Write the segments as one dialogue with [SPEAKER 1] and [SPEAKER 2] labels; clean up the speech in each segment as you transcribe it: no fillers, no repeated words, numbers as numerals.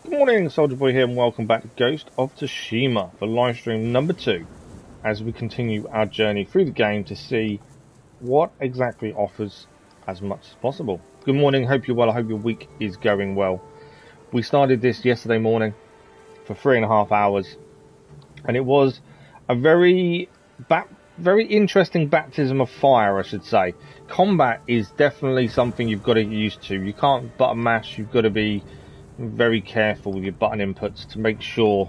[SPEAKER 1] Good morning, Soldier Boy here, and welcome back to Ghost of Tsushima for live stream number 2 as we continue our journey through the game to see what exactly offers as much as possible. Good morning, hope you're well, I hope your week is going well. We started this yesterday morning for 3.5 hours, and it was a very interesting baptism of fire, I should say. Combat is definitely something you've got to get used to. You can't button mash, you've got to be very careful with your button inputs to make sure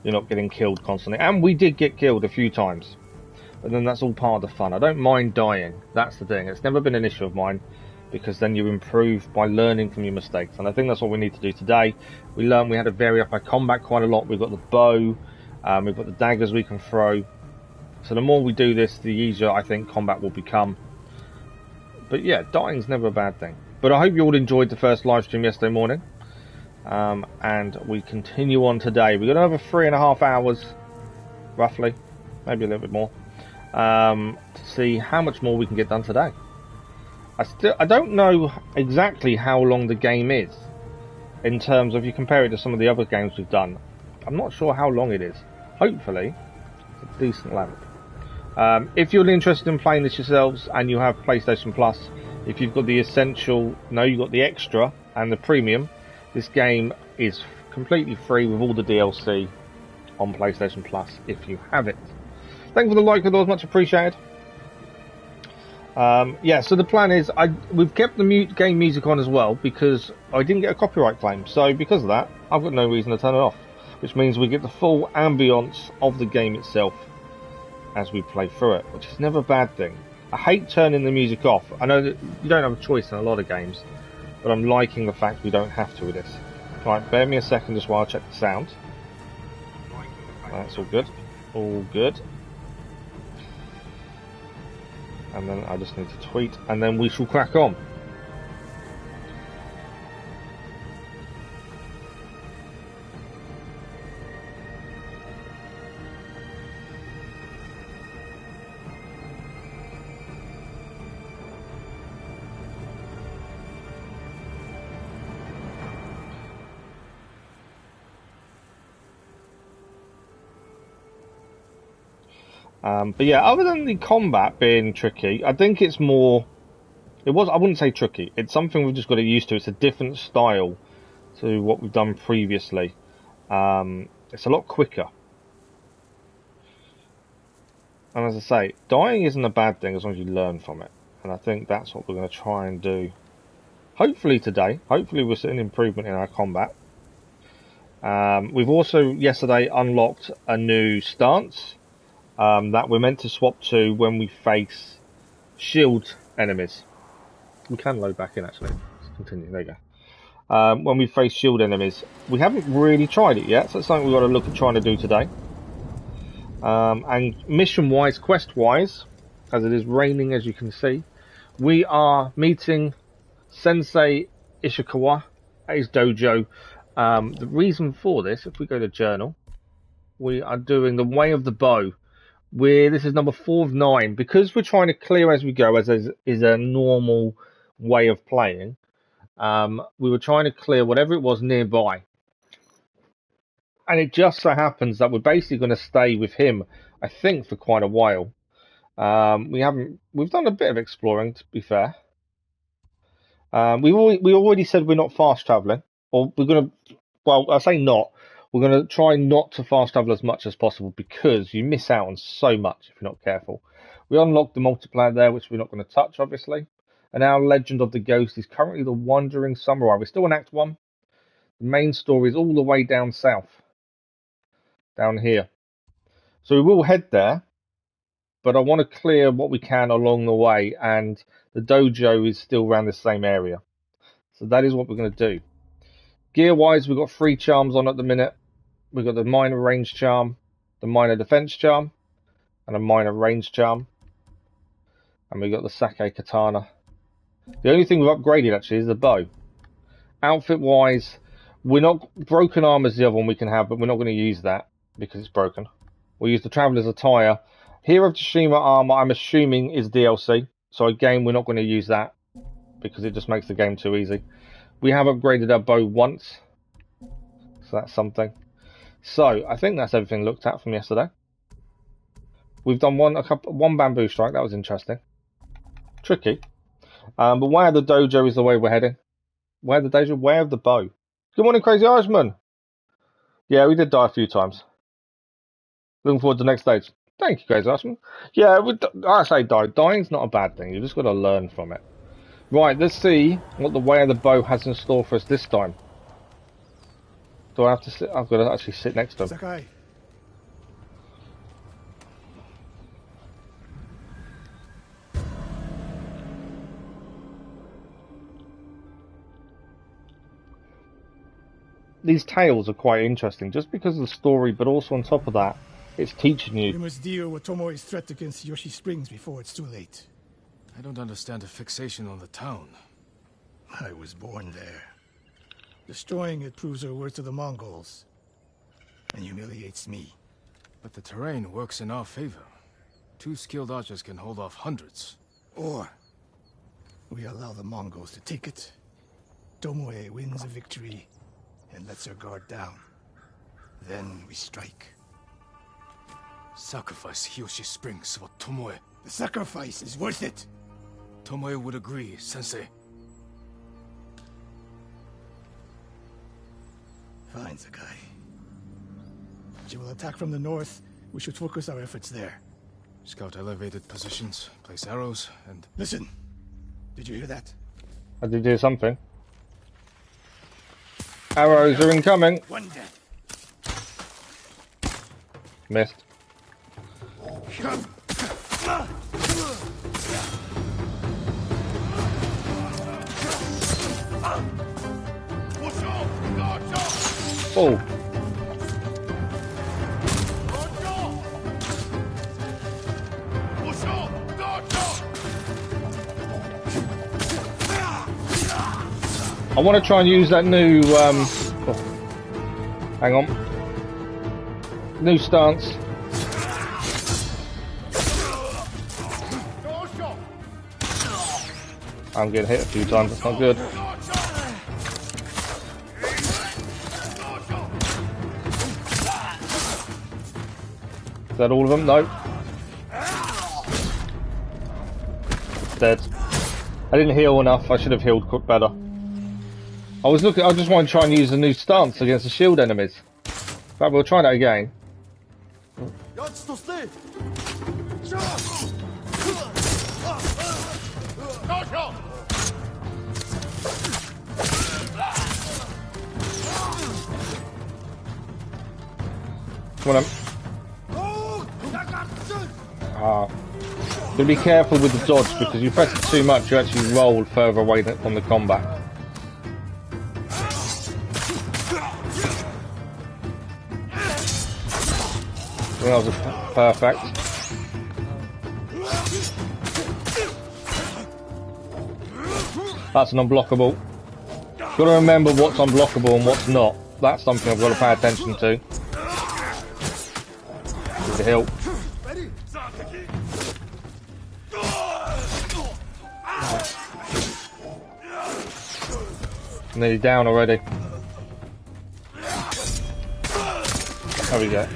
[SPEAKER 1] you're not getting killed constantly. And we did get killed a few times, but then that's all part of the fun. I don't mind dying, that's the thing. It's never been an issue of mine, because then you improve by learning from your mistakes, and I think that's what we need to do today. We learned we had to vary up our combat quite a lot. We've got the bow, we've got the daggers we can throw, so the more we do this, the easier I think combat will become. But yeah, dying's never a bad thing. But I hope you all enjoyed the first live stream yesterday morning. And we continue on today. We've got another 3.5 hours, roughly, maybe a little bit more, to see how much more we can get done today. I don't know exactly how long the game is, in terms of, if you compare it to some of the other games we've done. I'm not sure how long it is. Hopefully, it's a decent length. If you're interested in playing this yourselves and you have PlayStation Plus, if you've got the essential, no, you've got the extra and the premium, this game is completely free with all the DLC on PlayStation Plus if you have it. Thank you for the like, those much appreciated. Yeah, so the plan is we've kept the game music on as well because I didn't get a copyright claim. So because of that, I've got no reason to turn it off, which means we get the full ambience of the game itself as we play through it, which is never a bad thing. I hate turning the music off. I know that you don't have a choice in a lot of games, but I'm liking the fact we don't have to with this. Right, bear me a second just while I check the sound. That's all good. All good. And then I just need to tweet, and then we shall crack on. But yeah, other than the combat being tricky, I think it's more... I wouldn't say tricky. It's something we've just got to get used to. It's a different style to what we've done previously. It's a lot quicker. And as I say, dying isn't a bad thing as long as you learn from it. And I think that's what we're going to try and do. Hopefully today. Hopefully we'll see an improvement in our combat. We've also, yesterday, unlocked a new stance. That we're meant to swap to when we face shield enemies. We can load back in actually. Let's continue. There you go. When we face shield enemies, we haven't really tried it yet, so it's something we've got to look at trying to do today. And mission-wise, quest-wise, as it is raining, as you can see, we are meeting Sensei Ishikawa at his dojo. The reason for this, if we go to journal, we are doing the Way of the Bow. This is number 4 of 9, because we're trying to clear as we go, as is a normal way of playing. We were trying to clear whatever it was nearby, and it just so happens that we're basically going to stay with him, I think, for quite a while. We've done a bit of exploring, to be fair. We already said we're not fast traveling, or we're going to. Well, I say not. We're going to try not to fast travel as much as possible because you miss out on so much if you're not careful. We unlocked the multiplayer there, which we're not going to touch, obviously. And our Legend of the Ghost is currently the Wandering Samurai. We're still in Act 1. The main story is all the way down south. Down here. So we will head there. But I want to clear what we can along the way. And the dojo is still around the same area. So that is what we're going to do. Gear-wise, we've got 3 charms on at the minute. We've got the minor range charm, the minor defense charm, and a minor range charm. And we've got the sake katana. The only thing we've upgraded actually is the bow. Outfit wise, we're not broken armor is the other one we can have, but we're not going to use that because it's broken. We'll use the traveler's attire. Hero of Tsushima armor, I'm assuming, is DLC. So again, we're not going to use that because it just makes the game too easy. We have upgraded our bow once. So that's something. So I think that's everything looked at from yesterday. We've done one bamboo strike. That was interesting. Tricky. But where the dojo is the way we're heading. Where the dojo? Where of the bow? Good morning, Crazy Irishman. Yeah, we did die a few times. Looking forward to the next stage. Thank you, Crazy Irishman. Yeah, I say die. Dying's not a bad thing. You just got to learn from it. Right, let's see what the way of the bow has in store for us this time. Do I have to sit? I've got to actually sit next to him.
[SPEAKER 2] Sakai.
[SPEAKER 1] These tales are quite interesting, just because of the story, but also on top of that, it's teaching you.
[SPEAKER 2] We must deal with Tomoe's threat against Yoshi Springs before it's too late.
[SPEAKER 3] I don't understand the fixation on the town.
[SPEAKER 2] I was born there. Destroying it proves our worth to the Mongols, and humiliates me.
[SPEAKER 3] But the terrain works in our favor. 2 skilled archers can hold off hundreds.
[SPEAKER 2] Or we allow the Mongols to take it. Tomoe wins a victory and lets her guard down. Then we strike.
[SPEAKER 3] Sacrifice Hiyoshi Springs for Tomoe.
[SPEAKER 2] The sacrifice is worth it.
[SPEAKER 3] Tomoe would agree, Sensei.
[SPEAKER 2] Fine, Sakai. She will attack from the north. We should focus our efforts there.
[SPEAKER 3] Scout elevated positions, place arrows, and...
[SPEAKER 2] Listen! Did you hear that?
[SPEAKER 1] I did do something. Arrows are incoming.
[SPEAKER 2] One dead.
[SPEAKER 1] Missed. Oh. I want to try and use that new, hang on, new stance. I'm getting hit a few times, that's not good. Is that all of them? No. Dead. I didn't heal enough, I should have healed better. I just want to try and use a new stance against the shield enemies. But we'll try that again. Come on then. But be careful with the dodge, because you press it too much, you actually roll further away from the combat. That was perfect. That's an unblockable. Got to remember what's unblockable and what's not. That's something I've got to pay attention to. Need to heal. Nearly down already. There we go.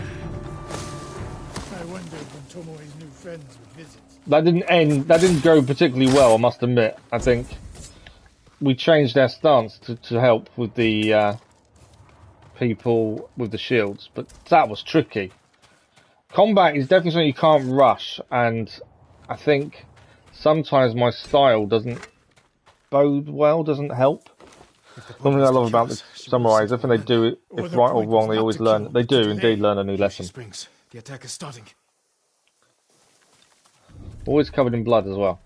[SPEAKER 2] Tomoe's new friends would visit.
[SPEAKER 1] That didn't go particularly well, I must admit. I think we changed our stance to help with the people with the shields, but that was tricky. Combat is definitely something you can't rush, and I think sometimes my style doesn't bode well, doesn't help. Something I love about the samurais, I think they do it, if right or wrong, they always learn. They do indeed learn a new lesson.
[SPEAKER 3] The attack is starting.
[SPEAKER 1] Always covered in blood as well.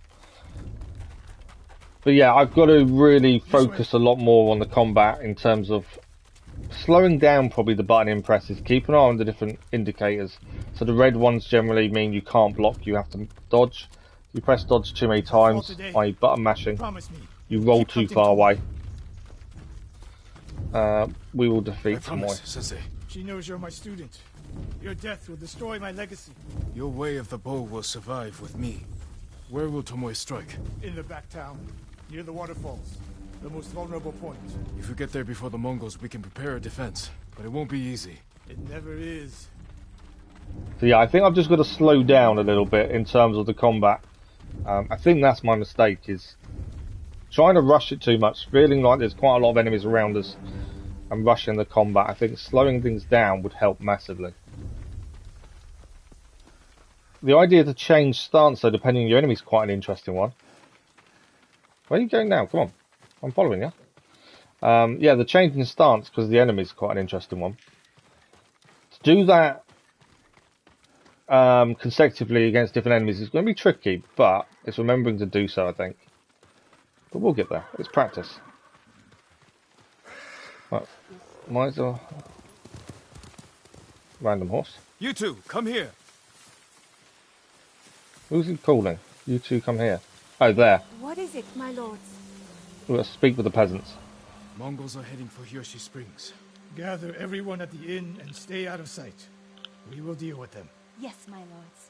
[SPEAKER 1] But yeah, I've got to really focus a lot more on the combat in terms of slowing down probably the button presses, keep an eye on the different indicators. So the red ones generally mean you can't block, you have to dodge. You press dodge too many times, i.e. button mashing, you roll too far away. We will defeat Tomoe.
[SPEAKER 2] She knows you're my student. Your death will destroy my legacy.
[SPEAKER 3] Your way of the bow will survive with me. Where will Tomoe strike?
[SPEAKER 2] In the back town, near the waterfalls. The most vulnerable point.
[SPEAKER 3] If we get there before the Mongols, we can prepare a defense. but it won't be easy.
[SPEAKER 2] It never is.
[SPEAKER 1] So yeah, I think I've just got to slow down a little bit in terms of the combat. I think that's my mistake, is trying to rush it too much, feeling like there's quite a lot of enemies around us and rushing the combat. I think slowing things down would help massively. The idea to change stance, though, depending on your enemy, is quite an interesting one. Where are you going now? Come on. I'm following you. Yeah, the changing stance because the enemy is quite an interesting one. To do that consecutively against different enemies is going to be tricky, but it's remembering to do so, I think. But we'll get there. It's practice. Right. Why is there a random horse?
[SPEAKER 3] You two, come here.
[SPEAKER 1] Who's he calling? You two come here. Oh, there.
[SPEAKER 4] What is it, my lords?
[SPEAKER 1] We'll speak with the peasants.
[SPEAKER 3] Mongols are heading for Hiyoshi Springs.
[SPEAKER 2] Gather everyone at the inn and stay out of sight. We will deal with them.
[SPEAKER 4] Yes, my lords.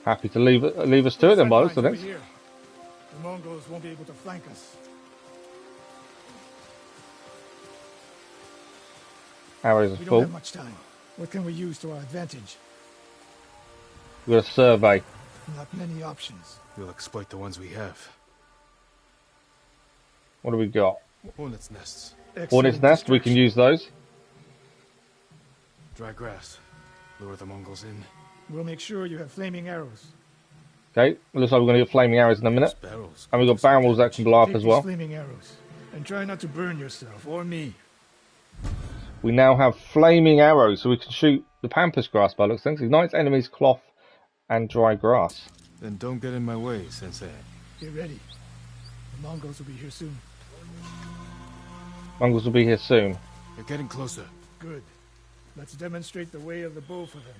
[SPEAKER 1] Happy to leave us to it then, by the looks of
[SPEAKER 2] Over
[SPEAKER 1] things.
[SPEAKER 2] here. The Mongols won't be able to flank us.
[SPEAKER 1] Arrows are
[SPEAKER 2] We don't
[SPEAKER 1] full.
[SPEAKER 2] have much time. What can we use to our advantage?
[SPEAKER 1] We've got a survey.
[SPEAKER 2] Not many options.
[SPEAKER 3] We'll exploit the ones we have.
[SPEAKER 1] What do we got?
[SPEAKER 3] Hornet's nests,
[SPEAKER 1] Hornet's nest, we can use those.
[SPEAKER 3] dry grass. Lure the Mongols in.
[SPEAKER 2] We'll make sure you have flaming arrows.
[SPEAKER 1] Okay, looks like we're going to get flaming arrows in a minute.
[SPEAKER 3] Barrels.
[SPEAKER 1] And we've got barrels that can blow up
[SPEAKER 2] Take
[SPEAKER 1] as
[SPEAKER 2] these
[SPEAKER 1] well.
[SPEAKER 2] flaming arrows. And try not to burn yourself or me.
[SPEAKER 1] We now have flaming arrows, so we can shoot the pampas grass by the looks of things. Ignites enemies, cloth, and dry grass.
[SPEAKER 3] Then don't get in my way, Sensei.
[SPEAKER 2] Get ready. The Mongols will be here soon.
[SPEAKER 1] Mongols will be here soon.
[SPEAKER 3] You're getting closer.
[SPEAKER 2] Good. Let's demonstrate the way of the bow for them.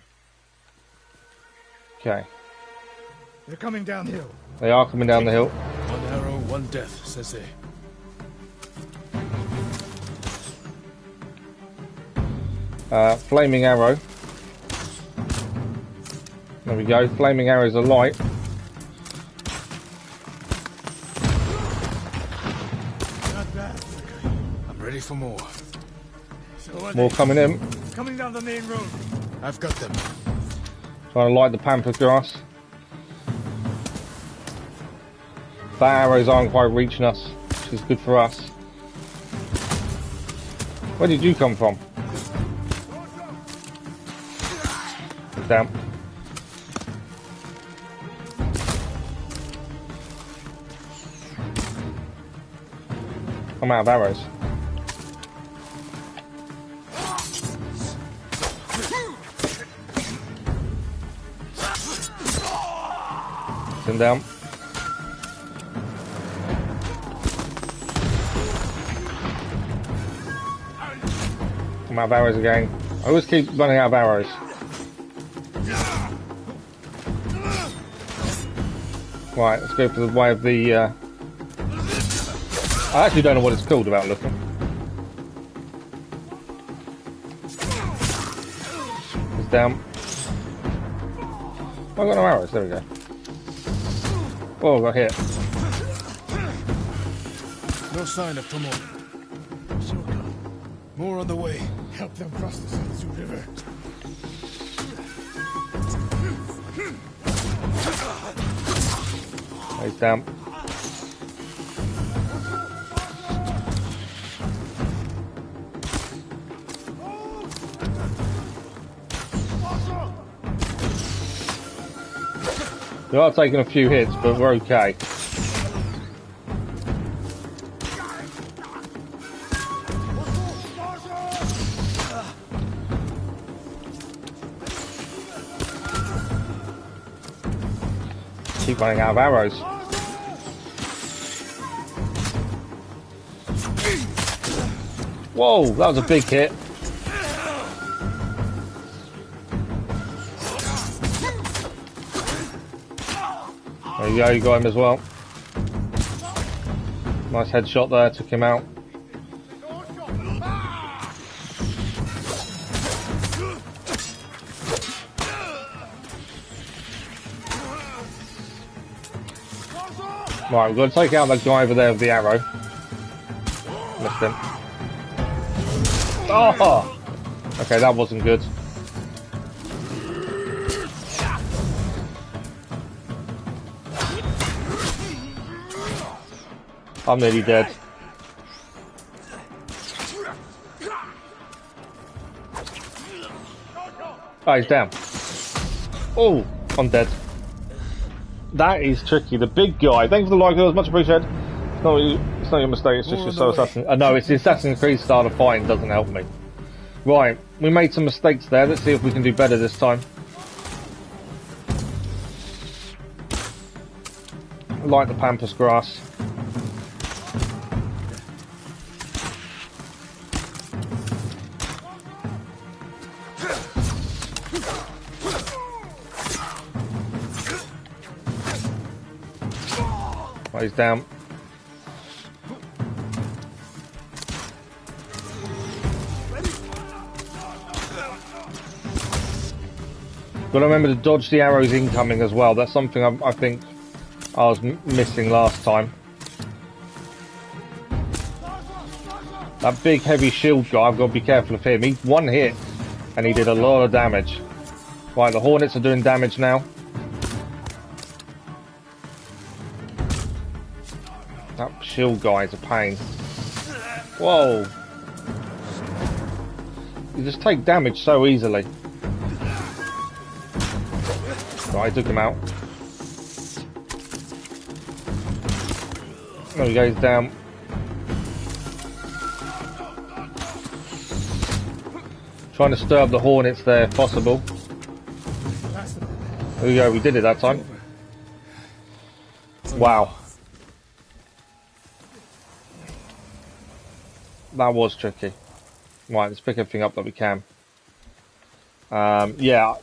[SPEAKER 1] Okay,
[SPEAKER 2] They're coming downhill.
[SPEAKER 1] they are coming down the hill.
[SPEAKER 3] One arrow, one death, Sensei.
[SPEAKER 1] Flaming arrow. There we go. Flaming arrows are light.
[SPEAKER 2] Not bad.
[SPEAKER 3] I'm ready for more.
[SPEAKER 2] So are
[SPEAKER 1] More
[SPEAKER 2] they.
[SPEAKER 1] coming in.
[SPEAKER 2] Coming down the main road.
[SPEAKER 3] I've got them.
[SPEAKER 1] Trying to light the pampas grass. That arrows aren't quite reaching us, which is good for us. Where did you come from? Damn. I'm out of arrows. Send down. I'm out of arrows again. I always keep running out of arrows. Right, let's go for the way of the... I actually don't know what it's called without looking. It's down. Oh, I've got no arrows, there we go. Oh, I got hit.
[SPEAKER 3] No sign of Tomo.
[SPEAKER 2] Shoka,
[SPEAKER 3] More on the way.
[SPEAKER 2] help them cross the Sanzu River.
[SPEAKER 1] He's down. We are taking a few hits, but we're okay. Keep running out of arrows. Whoa, that was a big hit. There you go, you got him as well. Nice headshot there, took him out. Right, we've got to take out that guy over there with the arrow. missed him. Oh! Okay, that wasn't good. I'm nearly dead. Oh, he's down. Oh, I'm dead. That is tricky. The big guy. Thanks for the like, it was much appreciated. It's not your mistake, it's just your so assassin. No, it's the Assassin's Creed style of fighting doesn't help me. Right, we made some mistakes there. Let's see if we can do better this time. Like the pampas grass. Right, he's down. Got to remember to dodge the arrows incoming as well. That's something I think I was missing last time. That big heavy shield guy, I've got to be careful of him. He one hit and he did a lot of damage. Right, the hornets are doing damage now. That shield guy is a pain. Whoa. You just take damage so easily. Right, I took him out. There he goes down. Trying to stir up the hornets there if possible. There we go, we did it that time. Wow. That was tricky. Right, let's pick everything up that we can. Yeah.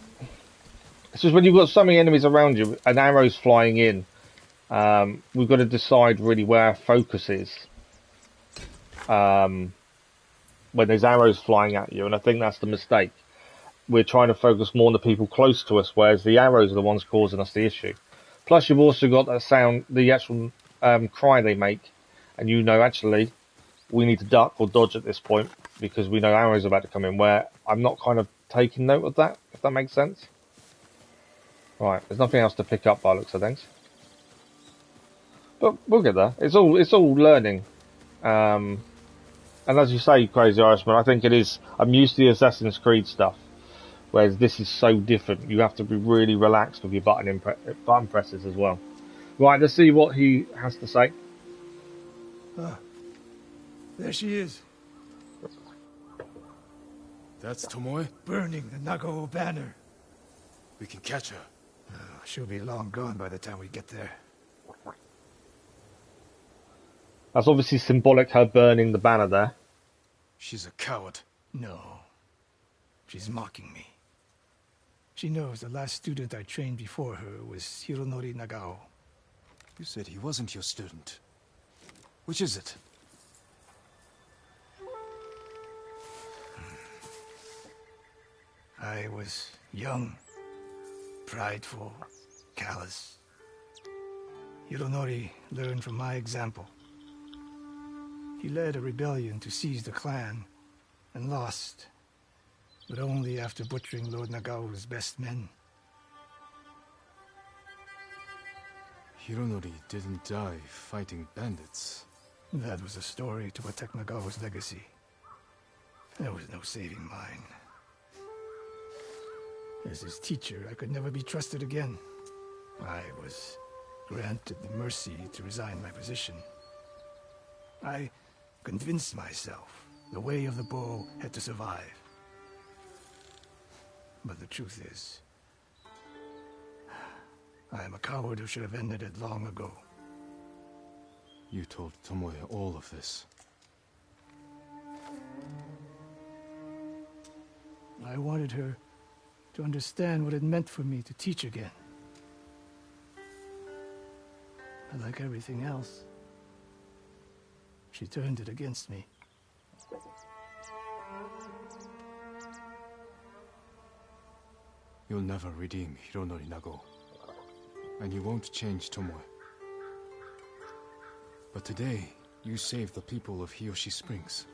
[SPEAKER 1] It's just when you've got so many enemies around you and arrows flying in, we've got to decide really where our focus is. When there's arrows flying at you, and I think that's the mistake. We're trying to focus more on the people close to us, whereas the arrows are the ones causing us the issue. Plus, you've also got that sound, the actual cry they make, and you know, actually, we need to duck or dodge at this point, because we know arrows are about to come in, where I'm not kind of taking note of that, if that makes sense. Right, there's nothing else to pick up by the looks of things. But we'll get there. It's all learning. And as you say, Crazy Irishman, I think it is. I'm used to the Assassin's Creed stuff, whereas this is so different. You have to be really relaxed with your button presses as well. Right, let's see what he has to say.
[SPEAKER 2] There she is,
[SPEAKER 3] That's Tomoe?
[SPEAKER 2] burning the Nagao banner.
[SPEAKER 3] We can catch her.
[SPEAKER 2] She'll be long gone by the time we get there.
[SPEAKER 1] That's obviously symbolic, her burning the banner there.
[SPEAKER 3] She's a coward.
[SPEAKER 2] No. She's mocking me. She knows the last student I trained before her was Hironori Nagao.
[SPEAKER 3] You said he wasn't your student. Which is it?
[SPEAKER 2] I was young, prideful, callous. Hironori learned from my example. He led a rebellion to seize the clan, and lost, but only after butchering Lord Nagao's best men.
[SPEAKER 3] Hironori didn't die fighting bandits.
[SPEAKER 2] That was a story to protect Nagao's legacy. There was no saving mine. As his teacher, I could never be trusted again. I was granted the mercy to resign my position. I convinced myself the way of the bow had to survive. But the truth is, I am a coward who should have ended it long ago.
[SPEAKER 3] You told Tomoe all of this.
[SPEAKER 2] I wanted her to understand what it meant for me to teach again. But like everything else, she turned it against me.
[SPEAKER 3] You'll never redeem Hironori Nagao. And you won't change Tomoe. But today, You saved the people of Hiyoshi Springs.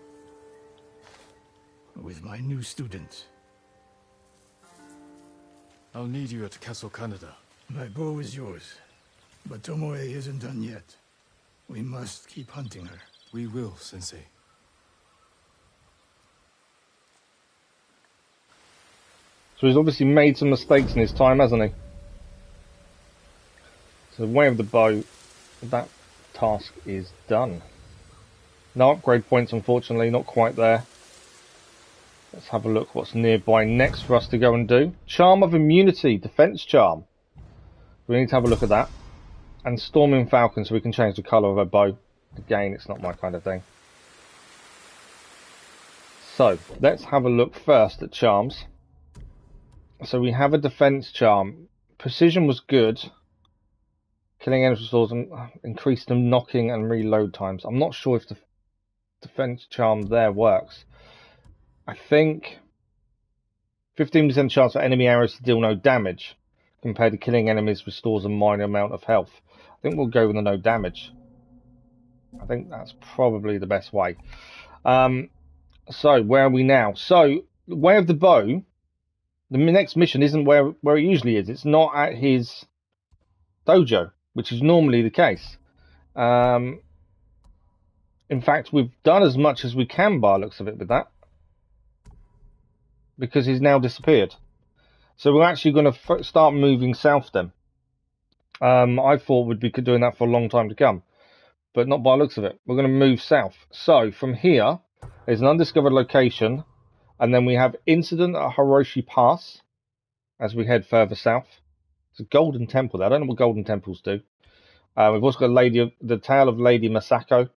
[SPEAKER 2] With my new student.
[SPEAKER 3] I'll need you at Castle Kaneda.
[SPEAKER 2] My bow is yours. But Tomoe isn't done yet. We must keep hunting her.
[SPEAKER 3] We will, Sensei.
[SPEAKER 1] So he's obviously made some mistakes in his time, hasn't he? So the way of the bow, that task is done. No upgrade points, unfortunately, not quite there. Let's have a look what's nearby next for us to go and do. Charm of Immunity, Defense Charm. We need to have a look at that. And Storming Falcon, so we can change the colour of her bow. Again, it's not my kind of thing. So, let's have a look first at charms. So we have a Defense Charm. Precision was good. Killing enemies restores and increased them knocking and reload times. I'm not sure if the Defense Charm there works. I think 15% chance for enemy arrows to deal no damage compared to killing enemies restores a minor amount of health. I think we'll go with the no damage. I think that's probably the best way. So where are we now? So the way of the bow, the next mission isn't where it usually is. It's not at his dojo, which is normally the case. In fact, we've done as much as we can by the looks of it with that, because he's now disappeared. So we're actually going to start moving south then. I thought we'd be doing that for a long time to come, but not by the looks of it. We're going to move south. So from here, there's an undiscovered location, and then we have incident at Hiroshi Pass as we head further south. It's a golden temple there. I don't know what golden temples do. We've also got the tale of Lady Mosaka.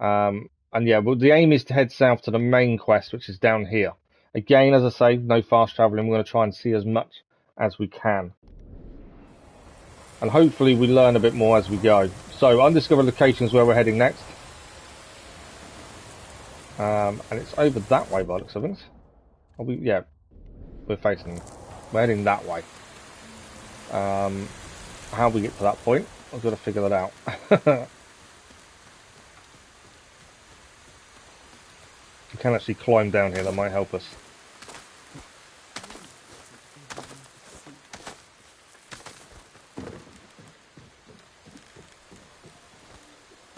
[SPEAKER 1] And yeah, well, the aim is to head south to the main quest, which is down here. Again, as I say, no fast travelling. We're going to try and see as much as we can. And hopefully we learn a bit more as we go. So, undiscovered location is where we're heading next. And it's over that way by the looks of things. Yeah, we're facing. We're heading that way. How we get to that point, I've got to figure that out. We can actually climb down here, that might help us.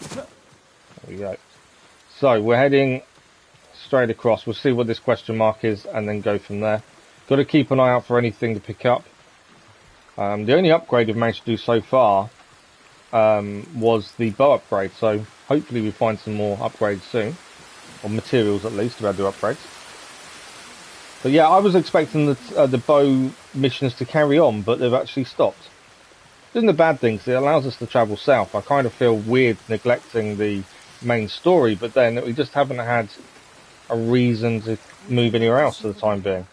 [SPEAKER 1] There we go. So we're heading straight across. We'll see what this question mark is and then go from there. Got to keep an eye out for anything to pick up. The only upgrade we've managed to do so far was the bow upgrade, so hopefully we find some more upgrades soon. Or materials at least, to be able to do upgrades. But yeah, I was expecting the bow missions to carry on, but they've actually stopped. It isn't a bad thing, because it allows us to travel south. I kind of feel weird neglecting the main story, but then we just haven't had a reason to move anywhere else for the time being.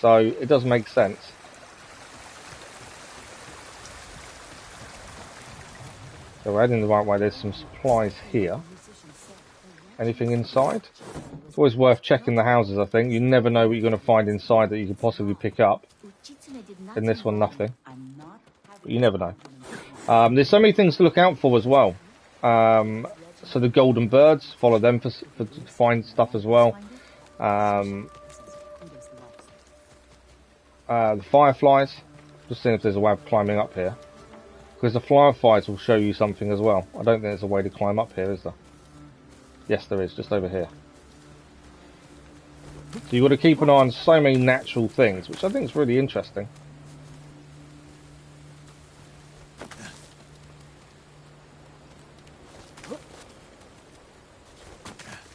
[SPEAKER 1] So it does make sense. So we're heading the right way. There's some supplies here. Anything inside? It's always worth checking the houses, I think. You never know what you're going to find inside that you could possibly pick up. In this one, nothing. But you never know. There's so many things to look out for as well. So the golden birds, follow them to find stuff as well. The fireflies. Just seeing if there's a way of climbing up here. Because the fireflies will show you something as well. I don't think there's a way to climb up here, is there? Yes, there is, just over here. So you've got to keep an eye on so many natural things, which I think is really interesting.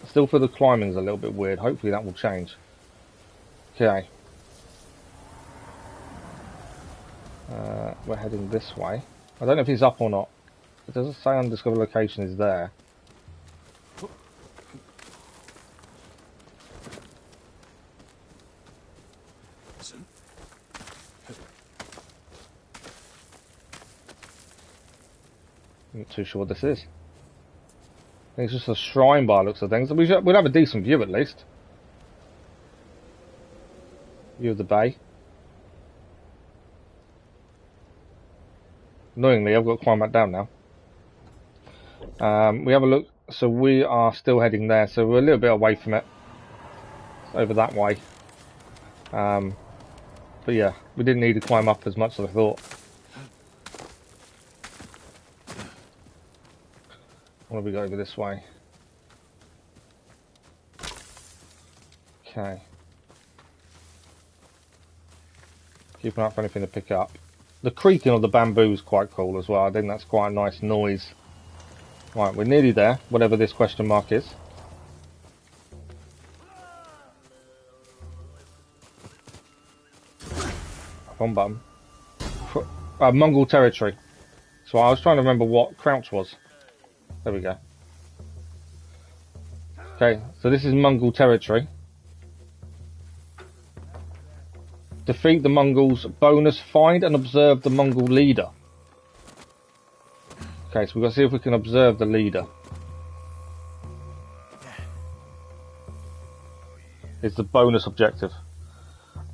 [SPEAKER 1] Still feel the climbing's a little bit weird. Hopefully that will change. Okay. We're heading this way. I don't know if he's up or not. It doesn't say undiscovered location is there. I'm not too sure what this is. I think it's just a shrine by the looks of things. We'd have a decent view at least. View of the bay. Annoyingly, I've got to climb back down now. We have a look. So we are still heading there. So we're a little bit away from it. Over that way. But yeah, we didn't need to climb up as much as I thought. What do we go over this way? Okay. Keep an eye for anything to pick up. The creaking of the bamboo is quite cool as well. I think that's quite a nice noise. Right, we're nearly there, whatever this question mark is. One button. Mongol territory. So I was trying to remember what crouch was. There we go. Okay, so this is Mongol territory. Defeat the Mongols. Bonus, find and observe the Mongol leader. Okay, so we've got to see if we can observe the leader. It's the bonus objective.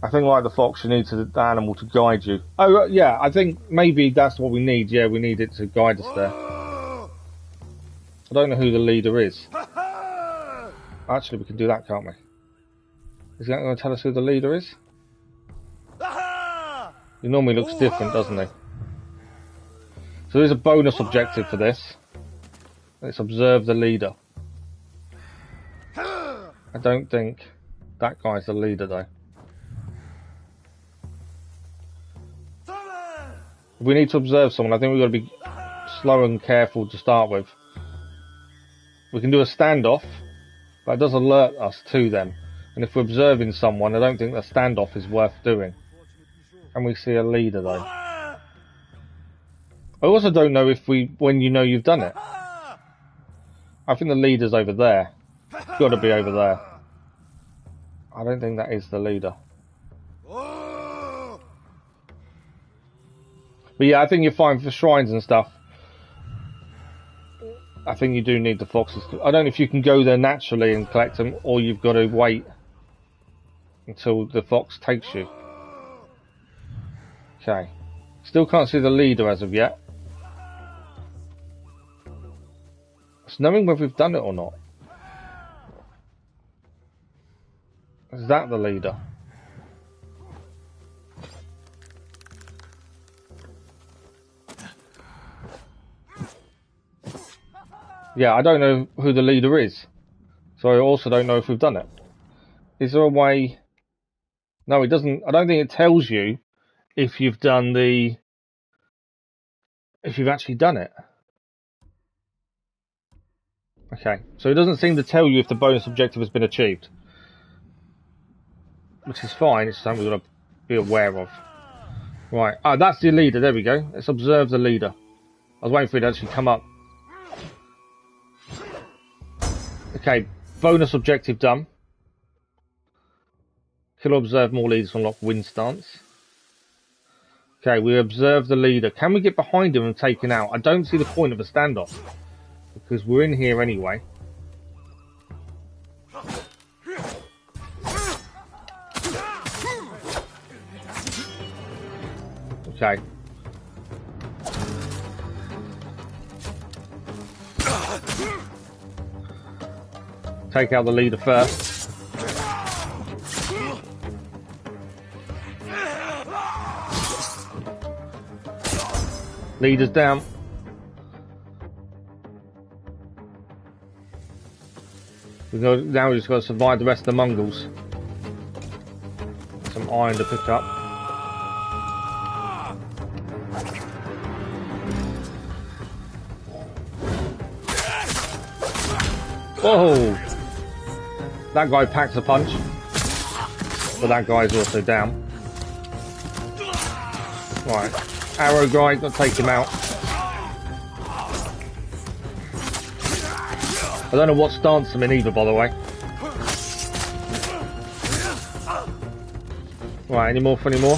[SPEAKER 1] I think like the fox, you need the animal to guide you. Oh, yeah, I think maybe that's what we need. Yeah, we need it to guide us there. I don't know who the leader is. Actually, we can do that, can't we? Is that going to tell us who the leader is? He normally looks different, doesn't he? So there's a bonus objective for this. Let's observe the leader. I don't think that guy's the leader, though. If we need to observe someone, I think we've got to be slow and careful to start with. We can do a standoff, but it does alert us to them. And if we're observing someone, I don't think the standoff is worth doing. And we see a leader, though. I also don't know if when you know you've done it. I think the leader's over there. It's got to be over there. I don't think that is the leader. But yeah, I think you're fine for shrines and stuff. I think you do need the foxes. I don't know if you can go there naturally and collect them, or you've got to wait until the fox takes you. Okay. Still can't see the leader as of yet. It's knowing whether we've done it or not. Is that the leader? Yeah, I don't know who the leader is. So I also don't know if we've done it. Is there a way... No, it doesn't... I don't think it tells you if you've done the... If you've actually done it. Okay, so it doesn't seem to tell you if the bonus objective has been achieved. Which is fine, it's something we've got to be aware of. Right, oh, that's the leader, there we go. Let's observe the leader. I was waiting for it to actually come up. Okay, bonus objective done. Kill or observe more leaders to unlock wind stance. Okay, we observe the leader. Can we get behind him and take him out? I don't see the point of a standoff. Because we're in here anyway. Okay. Take out the leader first. Leader's down. Now we just got to survive the rest of the Mongols. Some iron to pick up. Whoa! That guy packs a punch. But that guy's also down. Right. Arrow guy, got to take him out. I don't know what stance I'm in either, by the way. Right, any more for any more?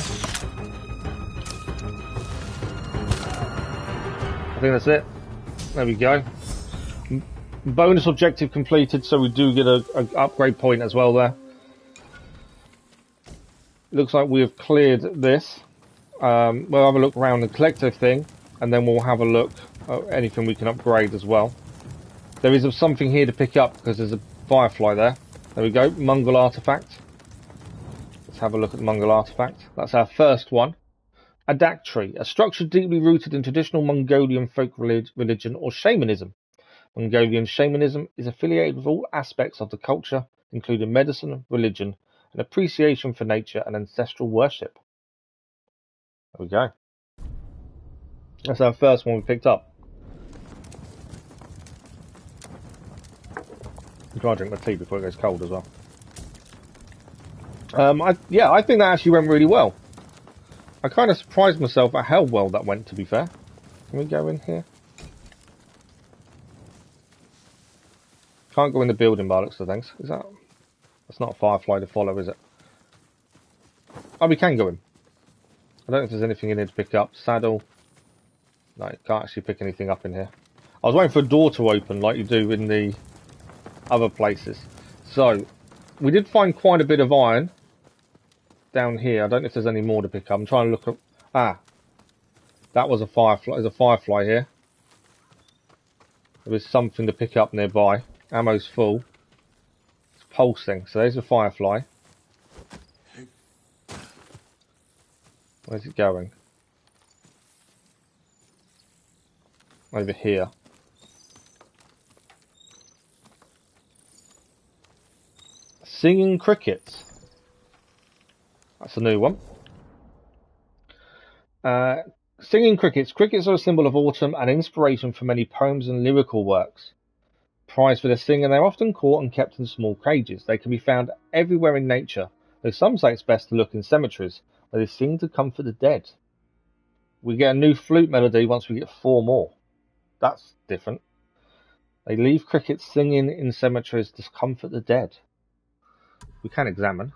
[SPEAKER 1] I think that's it. There we go. Bonus objective completed, so we do get an upgrade point as well there. Looks like we have cleared this. We'll have a look around the collective thing, and then we'll have a look at anything we can upgrade as well. There is something here to pick up because there's a firefly there. There we go, Mongol artifact. Let's have a look at the Mongol artifact. That's our first one. A dactri, a structure deeply rooted in traditional Mongolian folk religion or shamanism. Mongolian shamanism is affiliated with all aspects of the culture, including medicine, religion, and appreciation for nature and ancestral worship. There we go. That's our first one we picked up. I'm trying to drink my tea before it goes cold as well. I think that actually went really well. I kind of surprised myself at how well that went, to be fair. Can we go in here? Can't go in the building by the looks of things. Is that... That's not a firefly to follow, is it? Oh, we can go in. I don't know if there's anything in here to pick up. Saddle. No, you can't actually pick anything up in here. I was waiting for a door to open like you do in the other places. So, we did find quite a bit of iron down here. I don't know if there's any more to pick up. I'm trying to look up... Ah. That was a firefly. There's a firefly here. There is something to pick up nearby. Ammo's full. It's pulsing. So there's a firefly. Where's it going? Over here. Singing crickets. That's a new one. Singing crickets. Crickets are a symbol of autumn and inspiration for many poems and lyrical works. Prized for their singing, they're often caught and kept in small cages. They can be found everywhere in nature, though some say it's best to look in cemeteries, where they sing to comfort the dead. We get a new flute melody once we get 4 more. That's different. They leave crickets singing in cemeteries to comfort the dead. We can examine.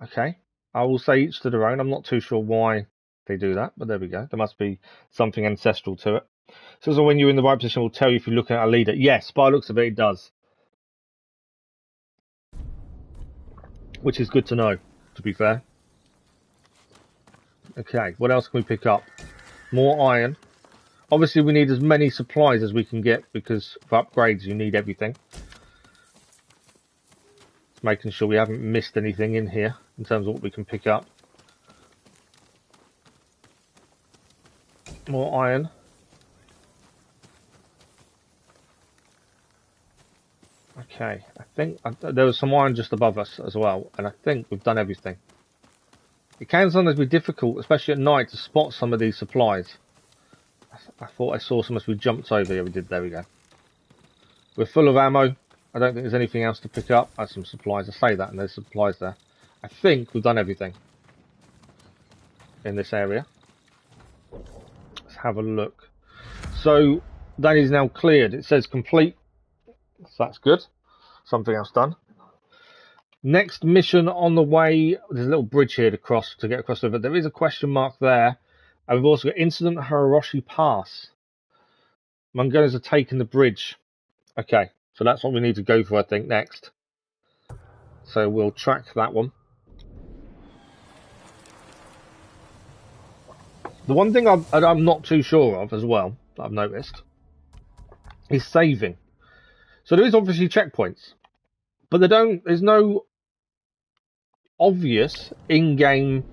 [SPEAKER 1] Okay. I will say each to their own. I'm not too sure why they do that, but there we go. There must be something ancestral to it. So when you're in the right position, it will tell you if you're looking at a leader. Yes, by the looks of it, it does. Which is good to know, to be fair. Okay, what else can we pick up? More iron. Obviously, we need as many supplies as we can get, because for upgrades, you need everything. Just making sure we haven't missed anything in here, in terms of what we can pick up. More iron. Okay, I think there was some iron just above us as well, and I think we've done everything. It can sometimes be difficult, especially at night, to spot some of these supplies. I thought I saw some as we jumped over. Yeah, we did. There we go. We're full of ammo. I don't think there's anything else to pick up. There's some supplies. I say that, and there's supplies there. I think we've done everything in this area. Let's have a look. So that is now cleared. It says complete. So that's good. Something else done. Next mission on the way. There's a little bridge here to cross to get across the river. There is a question mark there. And we've also got Incident Hiroshi Pass. Mongolians are taking the bridge. Okay, so that's what we need to go for, I think, next. So we'll track that one. The one thing I'm not too sure of as well, that I've noticed, is saving. So there is obviously checkpoints, but there's no obvious in-game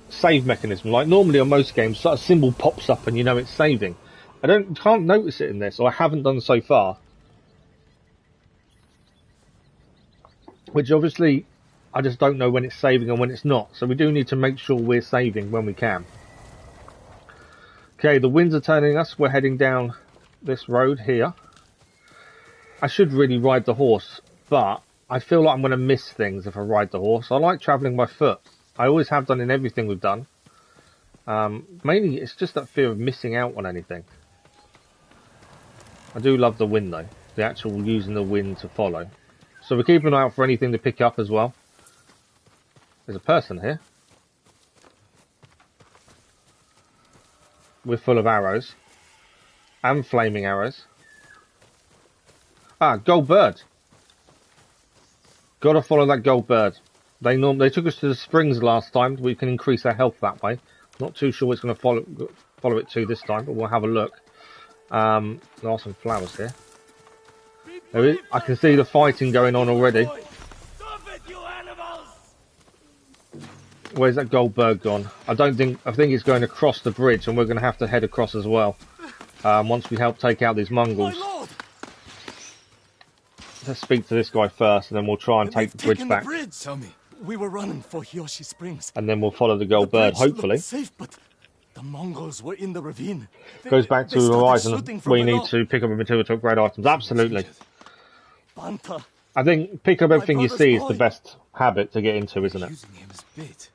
[SPEAKER 1] save mechanism. Like normally on most games, a symbol pops up and you know it's saving. Can't notice it in this, or I haven't done so far. Which obviously, I just don't know when it's saving and when it's not. So we do need to make sure we're saving when we can. Okay, the winds are turning us. We're heading down this road here. I should really ride the horse, but I feel like I'm going to miss things if I ride the horse. I like travelling by foot. I always have done in everything we've done. Mainly, it's just that fear of missing out on anything. I do love the wind, though. The actual using the wind to follow. So we're keeping an eye out for anything to pick up as well. There's a person here. We're full of arrows. And flaming arrows. Ah, gold bird. Gotta follow that gold bird. They took us to the springs last time. We can increase our health that way. Not too sure it's going to follow it to this time, but we'll have a look. There are some flowers here. I can see the fighting going on already. Where's that gold bird gone? I think it's going across the bridge, and we're going to have to head across as well. Once we help take out these Mongols. Let's speak to this guy first, and then we'll try and take the bridge back.
[SPEAKER 5] Tell me, we were running for Hiyoshi Springs.
[SPEAKER 1] And then we'll follow the gold bird, hopefully.
[SPEAKER 5] Safe, but the Mongols were in the ravine.
[SPEAKER 1] Goes back to Horizon. We need to pick up a material to upgrade items. Absolutely. I think pick up everything you see is the best habit to get into, isn't it?
[SPEAKER 3] Using him as bait.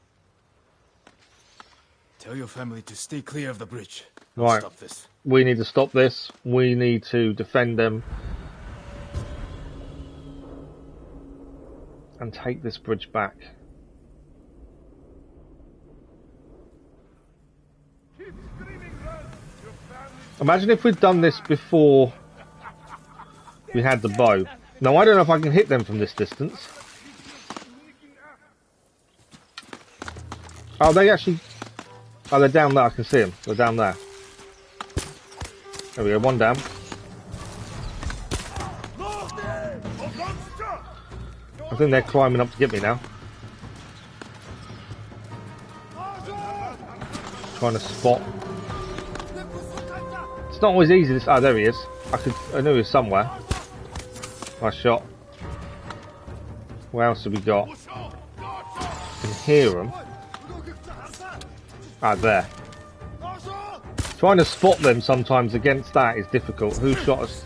[SPEAKER 3] Tell your family to stay clear of the bridge.
[SPEAKER 1] Right.
[SPEAKER 3] Stop this.
[SPEAKER 1] We need to stop this. We need to defend them. And take this bridge back. Imagine if we'd done this before we had the bow. Now, I don't know if I can hit them from this distance. Oh, they actually... Oh, they're down there. I can see them. They're down there. There we go. One down. I think they're climbing up to get me now. Trying to spot. It's not always easy. Oh, there he is. I knew he was somewhere. Nice shot. What else have we got? I can hear them. Ah, there. Trying to spot them sometimes against that is difficult. Who shot us?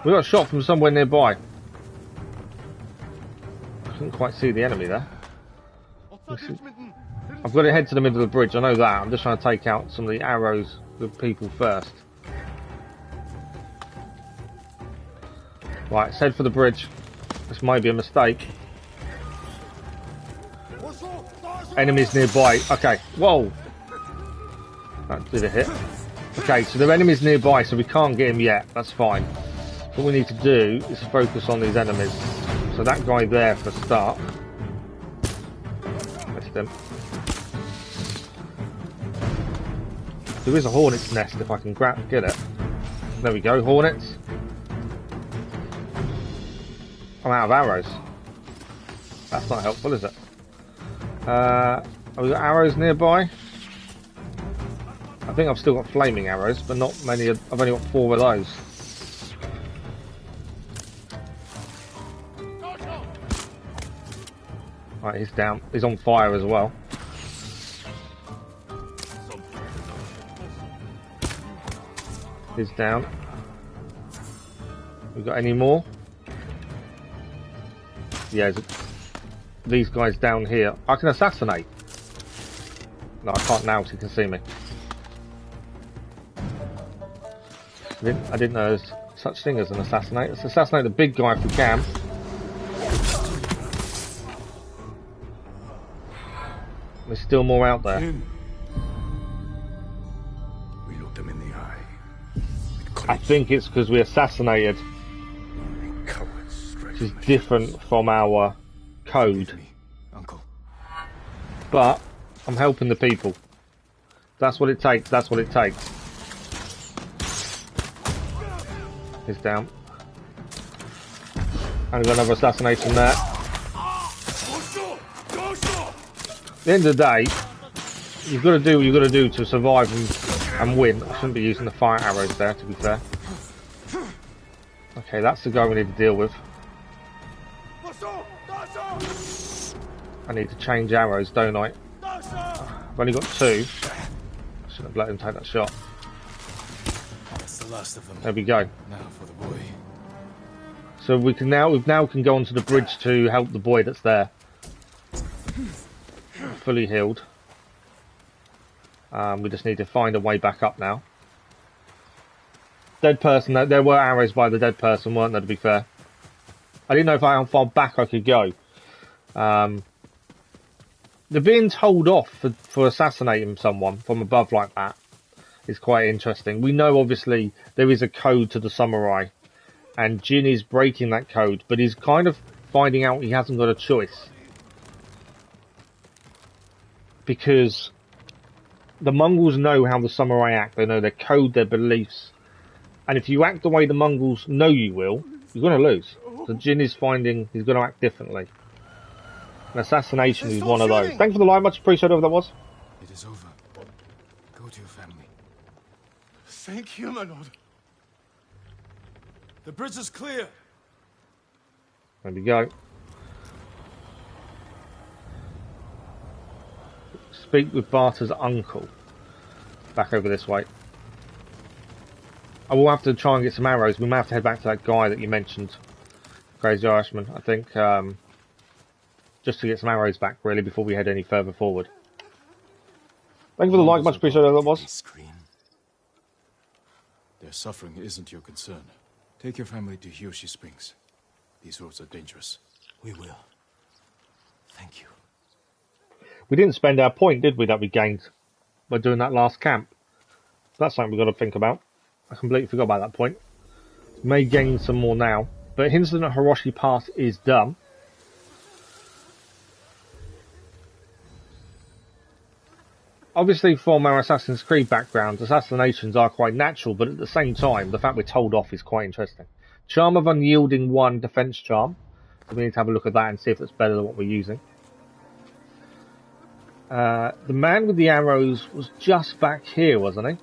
[SPEAKER 1] We got a shot from somewhere nearby. I couldn't quite see the enemy there. I've got to head to the middle of the bridge, I know that. I'm just trying to take out some of the arrows, the people first. Right, let's head for the bridge. This might be a mistake. Enemies nearby. Okay, whoa! That did a hit. Okay, so there are enemies nearby, so we can't get him yet. That's fine. What we need to do is focus on these enemies. So that guy there for a start. Missed him. There is a hornet's nest if I can get it. There we go, hornets. I'm out of arrows. That's not helpful, is it? Have we got arrows nearby? I think I've still got flaming arrows, but not many. I've only got 4 of those. Right, he's down. He's on fire as well. He's down. We got any more? Yeah, these guys down here. I can assassinate. No, I can't now because he can see me. I didn't know there's such thing as an assassinate. Let's assassinate the big guy if we can. There's still more out there.
[SPEAKER 2] We looked them in the eye.
[SPEAKER 1] I think it's because we assassinated, which is different from our code.
[SPEAKER 3] Uncle.
[SPEAKER 1] But I'm helping the people. That's what it takes. That's what it takes. He's down. And got another assassination there. At the end of the day, you've got to do what you've got to do to survive and win. I shouldn't be using the fire arrows there, to be fair. Okay, that's the guy we need to deal with. I need to change arrows, don't I? I've only got 2. I shouldn't have let him take that shot.
[SPEAKER 3] That's the last of them.
[SPEAKER 1] There we go.
[SPEAKER 3] Now for the boy.
[SPEAKER 1] So we now can go onto the bridge to help the boy that's there. Fully healed. We just need to find a way back up now. Dead person. There were arrows by the dead person, weren't there? To be fair, I didn't know how far back I could go. They're being told off for assassinating someone from above like that is quite interesting. We know obviously there is a code to the samurai, and Jin is breaking that code, but he's kind of finding out he hasn't got a choice. Because the Mongols know how the samurai act. They know their code, their beliefs. And if you act the way the Mongols know you will, you're going to lose. So Jin is finding he's going to act differently. An assassination is one of those. Thanks for the light, much appreciated whoever that was.
[SPEAKER 3] It is over. Go to your family.
[SPEAKER 5] Thank you, my lord.
[SPEAKER 3] The bridge is clear.
[SPEAKER 1] There we go. Speak with Barter's uncle. Back over this way. I will have to try and get some arrows. We may have to head back to that guy that you mentioned. Crazy Irishman, I think. Just to get some arrows back, really, before we head any further forward. Thank you for the like, much appreciated that was.
[SPEAKER 3] Their suffering isn't your concern. Take your family to Hiyoshi Springs. These roads are dangerous.
[SPEAKER 5] We will. Thank you.
[SPEAKER 1] We didn't spend our point, did we, that we gained by doing that last camp? That's something we've got to think about. I completely forgot about that point. May gain some more now. But Hinson at Hiroshi Pass is done. Obviously, from our Assassin's Creed background, assassinations are quite natural, but at the same time, the fact we're told off is quite interesting. Charm of Unyielding 1, Defense Charm. So we need to have a look at that and see if it's better than what we're using. The man with the arrows was just back here, wasn't he?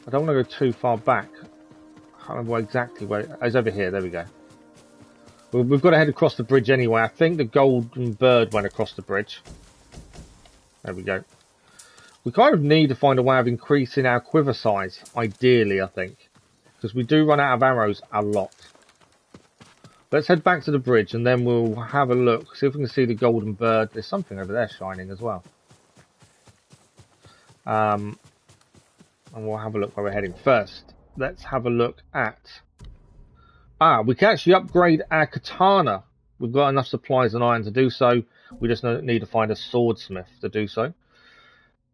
[SPEAKER 1] I don't want to go too far back. I can't remember exactly where. Oh, it's over here. There we go. We've got to head across the bridge anyway. I think the golden bird went across the bridge. There we go. We kind of need to find a way of increasing our quiver size, ideally, I think. Because we do run out of arrows a lot. Let's head back to the bridge and then we'll have a look. See if we can see the golden bird. There's something over there shining as well. And we'll have a look where we're heading. First, let's have a look at... we can actually upgrade our katana. We've got enough supplies and iron to do so. We just need to find a swordsmith to do so.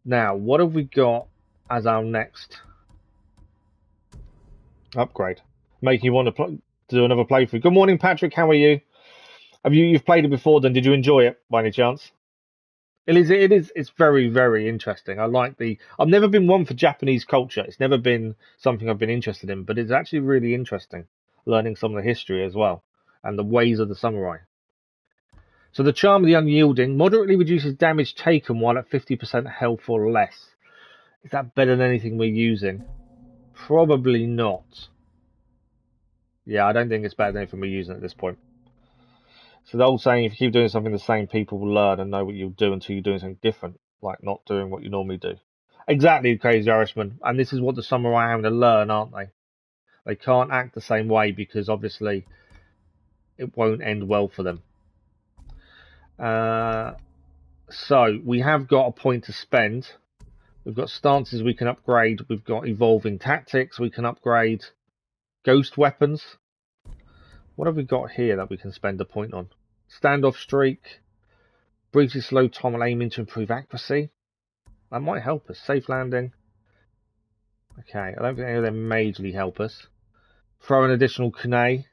[SPEAKER 1] Now, what have we got as our next upgrade? Making you want to do another playthrough. Good morning, Patrick. How are you? You've played it before then? Did you enjoy it by any chance? It's very, very interesting. I've never been one for Japanese culture. It's never been something I've been interested in, but it's actually really interesting learning some of the history as well and the ways of the samurai. So the Charm of the Unyielding moderately reduces damage taken while at 50% health or less. Is that better than anything we're using? Probably not. Yeah, I don't think it's better than anything we're using at this point. So the old saying, if you keep doing something the same, people will learn and know what you'll do until you're doing something different, like not doing what you normally do. Exactly, Crazy Irishman. And this is what the samurai are having to learn, aren't they? They can't act the same way because obviously it won't end well for them. So we have got a point to spend. We've got stances we can upgrade. We've got evolving tactics we can upgrade. Ghost weapons. What have we got here that we can spend a point on? Standoff streak. Briefly slow time while aiming to improve accuracy. That might help us. Safe landing. Okay, I don't think any of them majorly help us. Throw an additional kunai.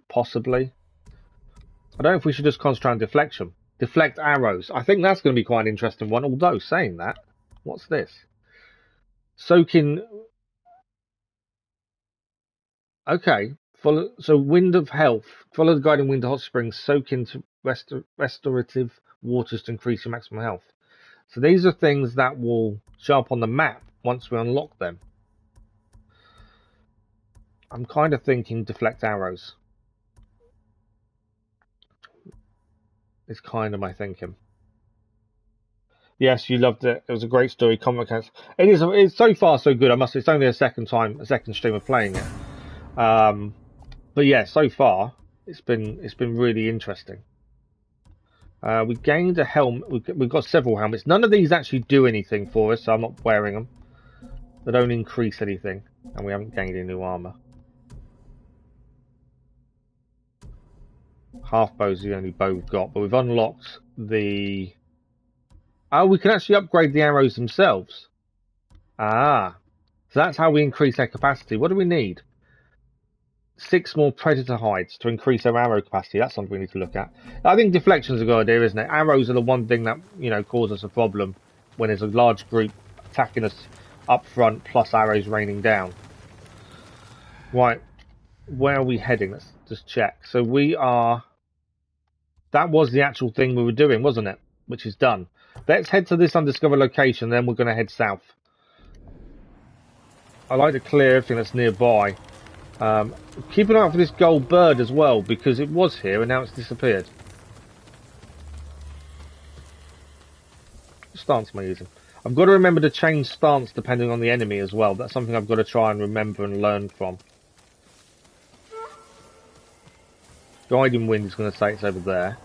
[SPEAKER 1] Possibly. I don't know if we should just concentrate on deflection. Deflect arrows. I think that's going to be quite an interesting one. Although, saying that, what's this? Soak in... Okay. So, Wind of Health. Follow the guiding wind to hot springs. Soak into restorative waters to increase your maximum health. So, these are things that will show up on the map once we unlock them. I'm kind of thinking deflect arrows. It's kind of my thinking. Yes, you loved it. It was a great story. Comic Cats. It's so far so good. It's only a second stream of playing it. But yeah, so far it's been really interesting. We gained a helmet. We've got several helmets. None of these actually do anything for us, so I'm not wearing them. They don't increase anything, and we haven't gained any new armor. Half bow's the only bow we've got, but we've unlocked the... Oh, we can actually upgrade the arrows themselves. So that's how we increase their capacity. What do we need? 6 more predator hides to increase their arrow capacity. That's something we need to look at. I think deflection's a good idea, isn't it? Arrows are the one thing that, you know, cause us a problem when there's a large group attacking us up front, plus arrows raining down. Right, where are we heading? Let's just check. So we are... That was the actual thing we were doing, wasn't it? Which is done. Let's head to this undiscovered location, then we're going to head south. I like to clear everything that's nearby. Keep an eye out for this gold bird as well, because it was here and now it's disappeared. What stance am I using? I've got to remember to change stance depending on the enemy as well. That's something I've got to try and remember and learn from. Guiding wind is going to say it's over there.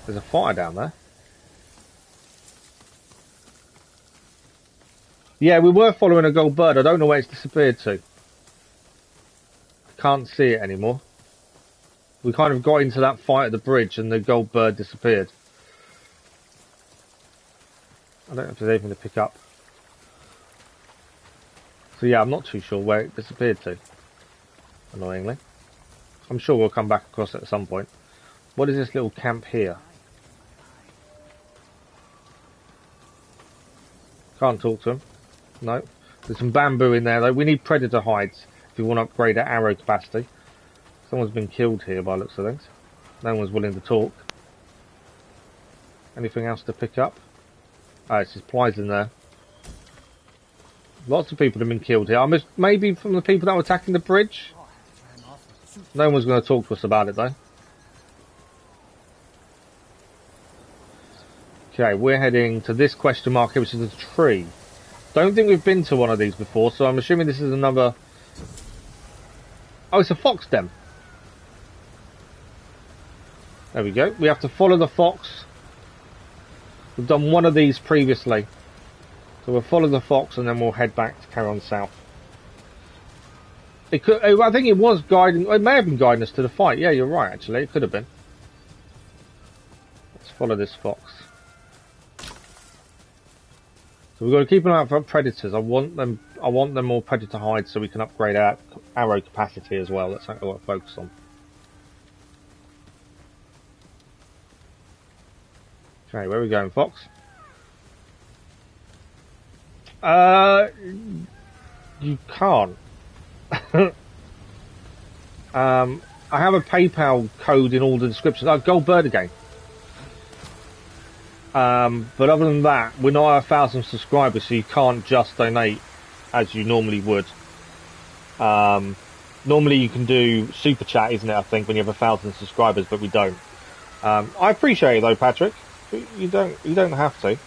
[SPEAKER 1] There's a fire down there. Yeah, we were following a gold bird. I don't know where it's disappeared to. Can't see it anymore. We kind of got into that fight at the bridge and the gold bird disappeared. I don't know if there's anything to pick up. So yeah, I'm not too sure where it disappeared to. Annoyingly. I'm sure we'll come back across it at some point. What is this little camp here? Can't talk to him. No. There's some bamboo in there though. We need predator hides if we want to upgrade our arrow capacity. Someone's been killed here by the looks of things. No one's willing to talk. Anything else to pick up? Oh, it's supplies in there. Lots of people have been killed here. Maybe from the people that were attacking the bridge? No one's going to talk to us about it though. Okay, we're heading to this question mark here, which is a tree. Don't think we've been to one of these before, so I'm assuming this is another... Oh, it's a fox den. There we go. We have to follow the fox. We've done one of these previously. So we'll follow the fox and then we'll head back to carry on south. It could, I think it was guiding... It may have been guiding us to the fight. Yeah, you're right, actually. It could have been. Let's follow this fox. So we've got to keep an eye out for predators. I want them more predator hides so we can upgrade our arrow capacity as well. That's something I want to focus on. Okay, where are we going, Fox? You can't. I have a PayPal code in all the descriptions. Oh, gold bird again. But other than that, we're not 1,000 subscribers, so you can't just donate as you normally would. Normally you can do super chat, isn't it? I think when you have 1,000 subscribers, but we don't. I appreciate it though, Patrick. You don't have to.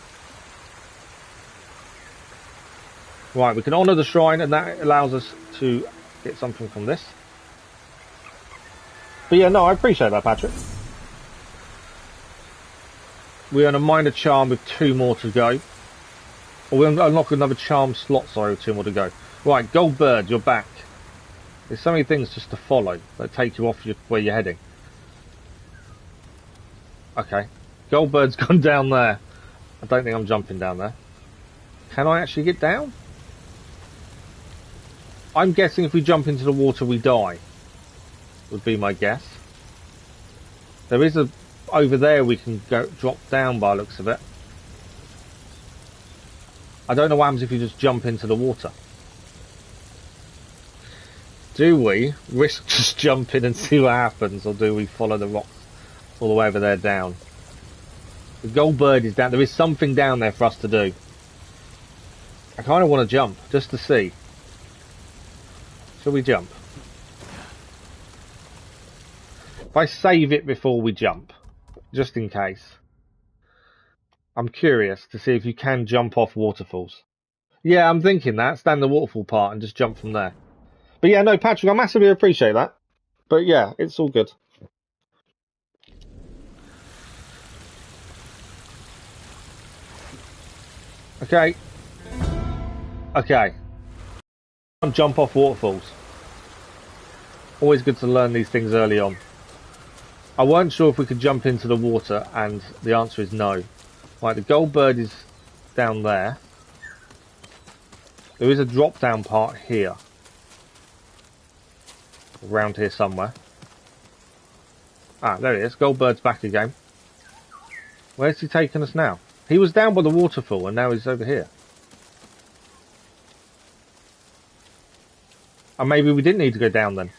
[SPEAKER 1] Right, we can honour the shrine, and that allows us to get something from this. But yeah, no, I appreciate that, Patrick. We earn a minor charm with 2 more to go. Or we'll unlock another charm slot, sorry, with 2 more to go. Right, gold bird, you're back. There's so many things just to follow that take you off where you're heading. Okay. Gold bird's gone down there. I don't think I'm jumping down there. Can I actually get down? I'm guessing if we jump into the water we die. Would be my guess. There is a... Over there we can go drop down by the looks of it. I don't know what happens if you just jump into the water. Do we risk just jumping and see what happens, or do we follow the rocks all the way over there down? The gold bird is down. There is something down there for us to do. I kind of want to jump just to see. Shall we jump? If I save it before we jump, just in case. I'm curious to see if you can jump off waterfalls. Yeah, I'm thinking that. Stand the waterfall part and just jump from there. But yeah, no, Patrick, I massively appreciate that. But yeah, it's all good. Okay. Okay. Jump off waterfalls. Always good to learn these things early on. I weren't sure if we could jump into the water, and the answer is no. Right, the gold bird is down there. There is a drop down part here. Around here somewhere. Ah, there he is. Goldbird's back again. Where's he taking us now? He was down by the waterfall and now he's over here. And maybe we didn't need to go down then.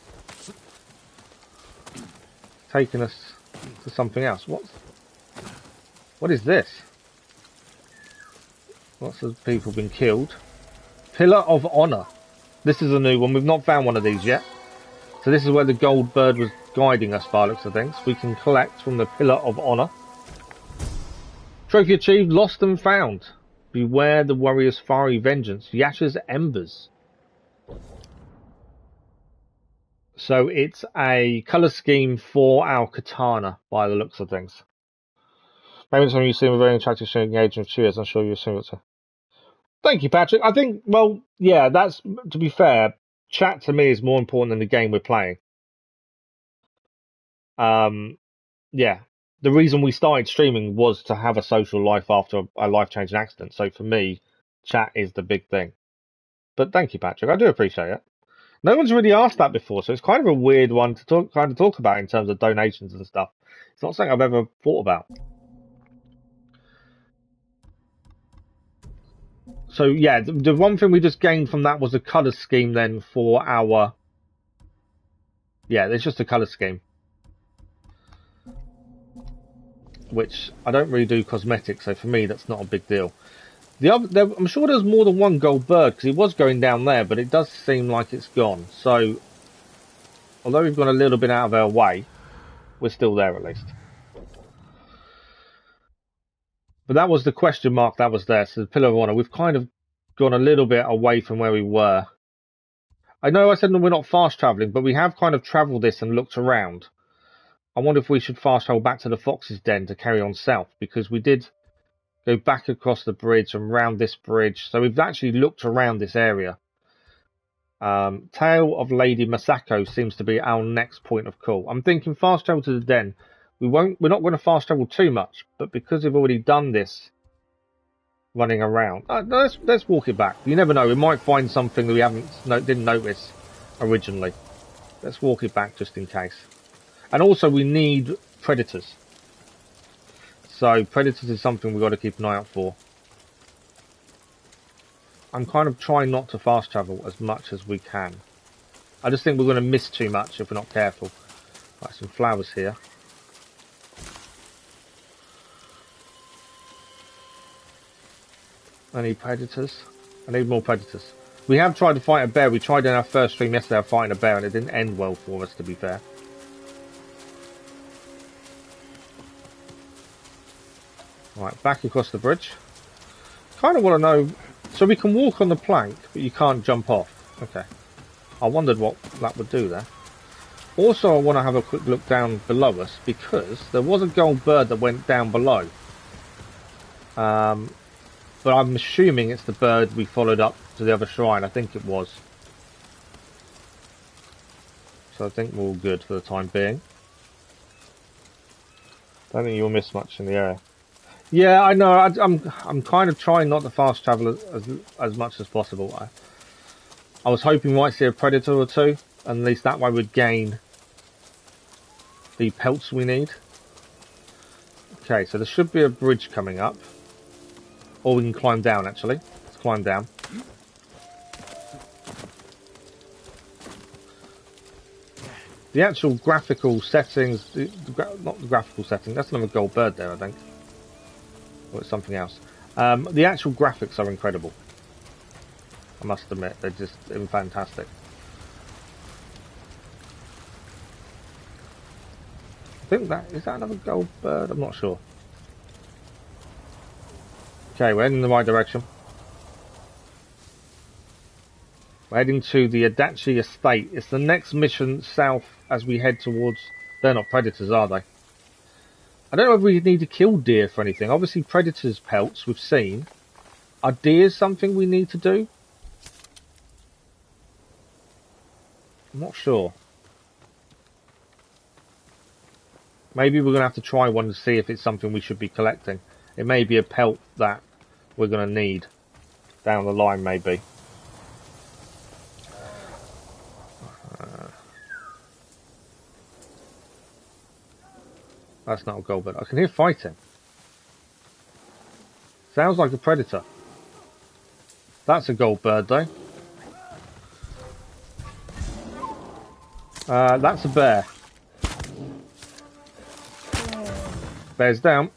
[SPEAKER 1] Taking us to something else. What is this? Lots of people been killed. Pillar of Honor. This is a new one. We've not found one of these yet. So this is where the gold bird was guiding us by looks of things. We can collect from the Pillar of Honor. Trophy achieved, lost and found. Beware the warrior's fiery vengeance. Yasha's embers. So it's a colour scheme for our katana by the looks of things. Maybe it's something you seem a very attractive engagement of cheers. I'm sure you'll see what's. Thank you, Patrick. I think, well, yeah, that's, to be fair, chat to me is more important than the game we're playing. Yeah. The reason we started streaming was to have a social life after a life-changing accident. So for me, chat is the big thing. But thank you, Patrick. I do appreciate it. No one's really asked that before, so it's kind of a weird one to talk about in terms of donations and stuff. It's not something I've ever thought about. So yeah, the one thing we just gained from that was a colour scheme then for our... Yeah, there's just a colour scheme. Which I don't really do cosmetics, so for me that's not a big deal. I'm sure there's more than one gold bird, because it was going down there, but it does seem like it's gone. So, although we've gone a little bit out of our way, we're still there at least. But that was the question mark that was there. So the Pillar of Honor, we've kind of gone a little bit away from where we were. I know I said we're not fast travelling, but we have kind of travelled this and looked around. I wonder if we should fast travel back to the Fox's Den to carry on south, because we did go back across the bridge and round this bridge. So we've actually looked around this area. Tale of Lady Mosaka seems to be our next point of call. I'm thinking fast travel to the Den. We're not going to fast travel too much, but because we've already done this running around, let's walk it back. You never know, we might find something that we didn't notice originally. Let's walk it back just in case. And also we need predators. So predators is something we've got to keep an eye out for. I'm kind of trying not to fast travel as much as we can. I just think we're going to miss too much if we're not careful. Right, some flowers here. I need predators. I need more predators. We have tried to fight a bear. We tried in our first stream yesterday of fighting a bear and it didn't end well for us, to be fair. Right, back across the bridge. Kind of want to know... So we can walk on the plank, but you can't jump off. Okay. I wondered what that would do there. Also, I want to have a quick look down below us, because there was a gold bird that went down below. But I'm assuming it's the bird we followed up to the other shrine. I think it was. So I think we're all good for the time being. Don't think you'll miss much in the area. Yeah, I know. I'm kind of trying not to fast travel as much as possible. I was hoping we might see a predator or two, and at least that way we'd gain the pelts we need. Okay, so there should be a bridge coming up, or we can climb down. Actually, let's climb down. The actual graphical settings, not the graphical setting. That's another gold bird there, I think. Or it's something else. The actual graphics are incredible. I must admit, they're fantastic. I think is that another gold bird? I'm not sure. Okay, we're heading in the right direction. We're heading to the Adachi Estate. It's the next mission south as we head towards... They're not predators, are they? I don't know if we need to kill deer for anything. Obviously, predators' pelts we've seen. Are deer something we need to do? I'm not sure. Maybe we're going to have to try one to see if it's something we should be collecting. It may be a pelt that we're going to need down the line, maybe. That's not a gold bird. I can hear fighting. Sounds like a predator. That's a gold bird though. That's a bear. Bear's down.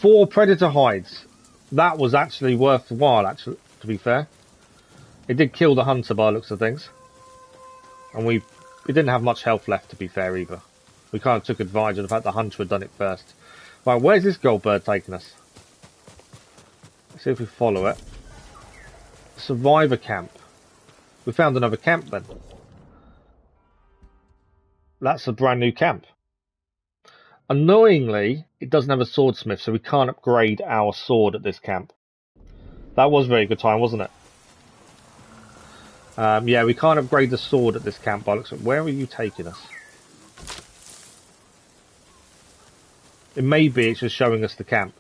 [SPEAKER 1] 4 predator hides. That was actually worth the while, actually, to be fair. It did kill the hunter by the looks of things. And we didn't have much health left, to be fair, either. We kind of took advantage of the fact the hunter had done it first. Right, where's this gold bird taking us? Let's see if we follow it. Survivor camp. We found another camp then. That's a brand new camp. Annoyingly, it doesn't have a swordsmith, so we can't upgrade our sword at this camp. That was a very good time, wasn't it? Yeah, we can't upgrade the sword at this camp by looks of. Where are you taking us? It may be it's just showing us the camp.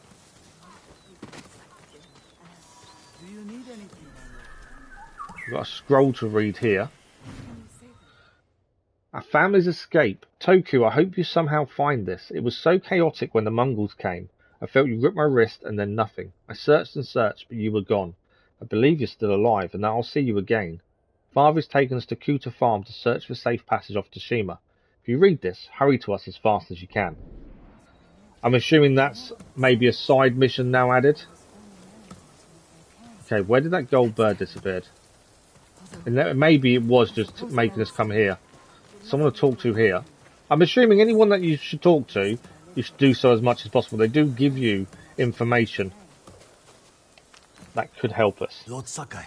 [SPEAKER 1] We've got a scroll to read here. Our family's escape. Toku, I hope you somehow find this. It was so chaotic when the Mongols came. I felt you rip my wrist and then nothing. I searched and searched, but you were gone. I believe you're still alive, and that I'll see you again. Father's taken us to Kuta Farm to search for safe passage off Tsushima. If you read this, hurry to us as fast as you can. I'm assuming that's maybe a side mission now added. Okay, where did that gold bird disappear? And maybe it was just making us come here. Someone to talk to here. I'm assuming anyone that you should talk to, you should do so as much as possible. They do give you information that could help us.
[SPEAKER 5] Lord Sakai,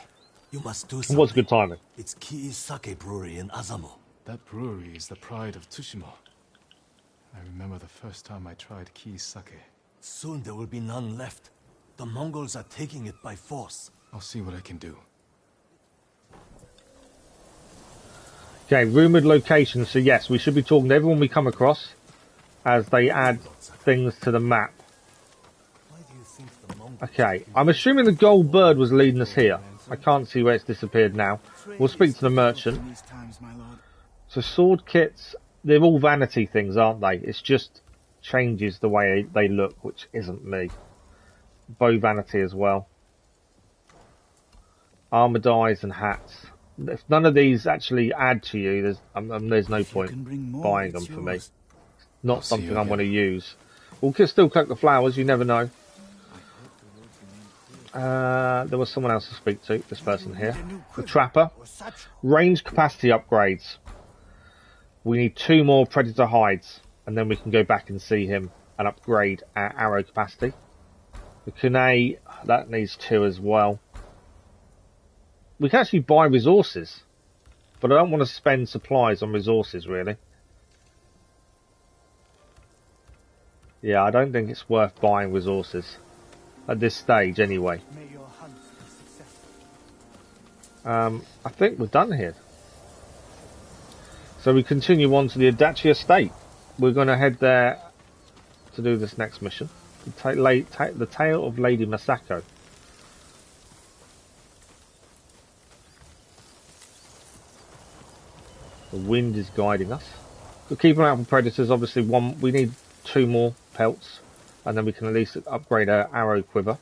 [SPEAKER 5] you must do
[SPEAKER 1] It
[SPEAKER 5] something.
[SPEAKER 1] was good timing.
[SPEAKER 5] It's Kii's Sake Brewery in Azamo.
[SPEAKER 3] That brewery is the pride of Tsushima. I remember the first time I tried Kii's sake.
[SPEAKER 5] Soon there will be none left. The Mongols are taking it by force.
[SPEAKER 3] I'll see what I can do.
[SPEAKER 1] Okay, rumoured locations. So yes, we should be talking to everyone we come across as they add things to the map.
[SPEAKER 5] Why do you think the Mongols...
[SPEAKER 1] Okay, I'm assuming the gold bird was leading us here. I can't see where it's disappeared now. We'll speak to the merchant. So sword kits, they're all vanity things, aren't they? It's just changes the way they look, which isn't me. Bow vanity as well. Armour dyes and hats. If none of these actually add to you, there's no point buying them for me. Not something I'm going to use. We'll still collect the flowers, you never know. There was someone else to speak to, this person here. The trapper. Range capacity upgrades. We need 2 more predator hides, and then we can go back and see him and upgrade our arrow capacity. The kunai, that needs 2 as well. We can actually buy resources, but I don't want to spend supplies on resources, really. Yeah, I don't think it's worth buying resources. At this stage, anyway. I think we're done here. So we continue on to the Adachi Estate. We're going to head there to do this next mission. The Tale of Lady Mosaka. The wind is guiding us. We're keeping an eye out for predators. Obviously, we need 2 more pelts, and then we can at least upgrade our arrow quiver.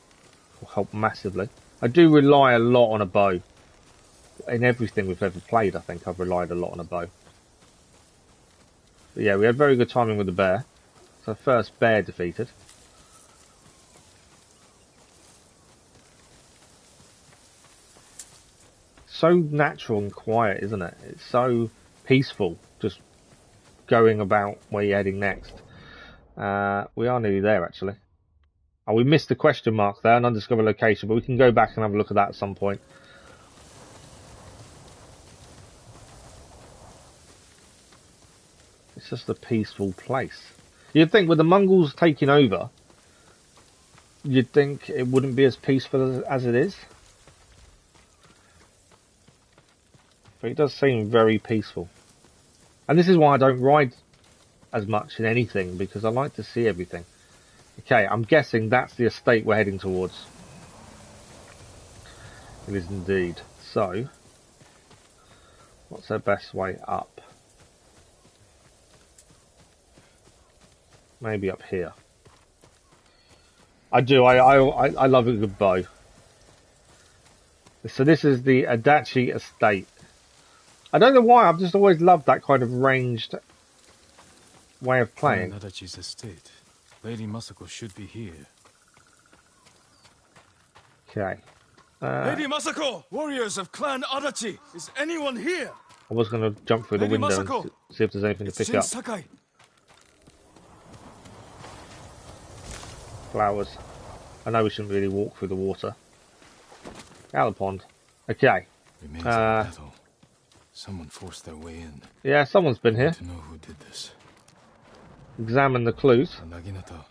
[SPEAKER 1] Will help massively. I do rely a lot on a bow. In everything we've ever played, I think I've relied a lot on a bow. But yeah, we had very good timing with the bear. So first bear defeated. So natural and quiet, isn't it? It's so peaceful, just going about where you're heading next. We are nearly there, actually. Oh, we missed the question mark there, an undiscovered location, but we can go back and have a look at that at some point. It's just a peaceful place. You'd think with the Mongols taking over, you'd think it wouldn't be as peaceful as it is. But it does seem very peaceful. And this is why I don't ride as much in anything, because I like to see everything. Okay, I'm guessing that's the estate we're heading towards. It is indeed. So, what's our best way up? Maybe up here. I do. I love a good bow. So this is the Adachi Estate. I don't know why. I've just always loved that kind of ranged way of playing.
[SPEAKER 3] Clan Adachi's estate. Lady Mosaka should be here.
[SPEAKER 1] Okay.
[SPEAKER 3] Lady Masako! Warriors of Clan Adachi! Is anyone here?
[SPEAKER 1] I was going to jump through the
[SPEAKER 3] Lady
[SPEAKER 1] window
[SPEAKER 3] Masako!
[SPEAKER 1] and see if there's anything to
[SPEAKER 3] It's
[SPEAKER 1] pick
[SPEAKER 3] Shin
[SPEAKER 1] up.
[SPEAKER 3] Sakai.
[SPEAKER 1] Flowers. I know we shouldn't really walk through the water. Out of the pond. Okay.
[SPEAKER 3] Remains of battle. Someone forced their way in.
[SPEAKER 1] Yeah, someone's been here.
[SPEAKER 3] To know who did this.
[SPEAKER 1] Examine the clues.
[SPEAKER 3] A naginata.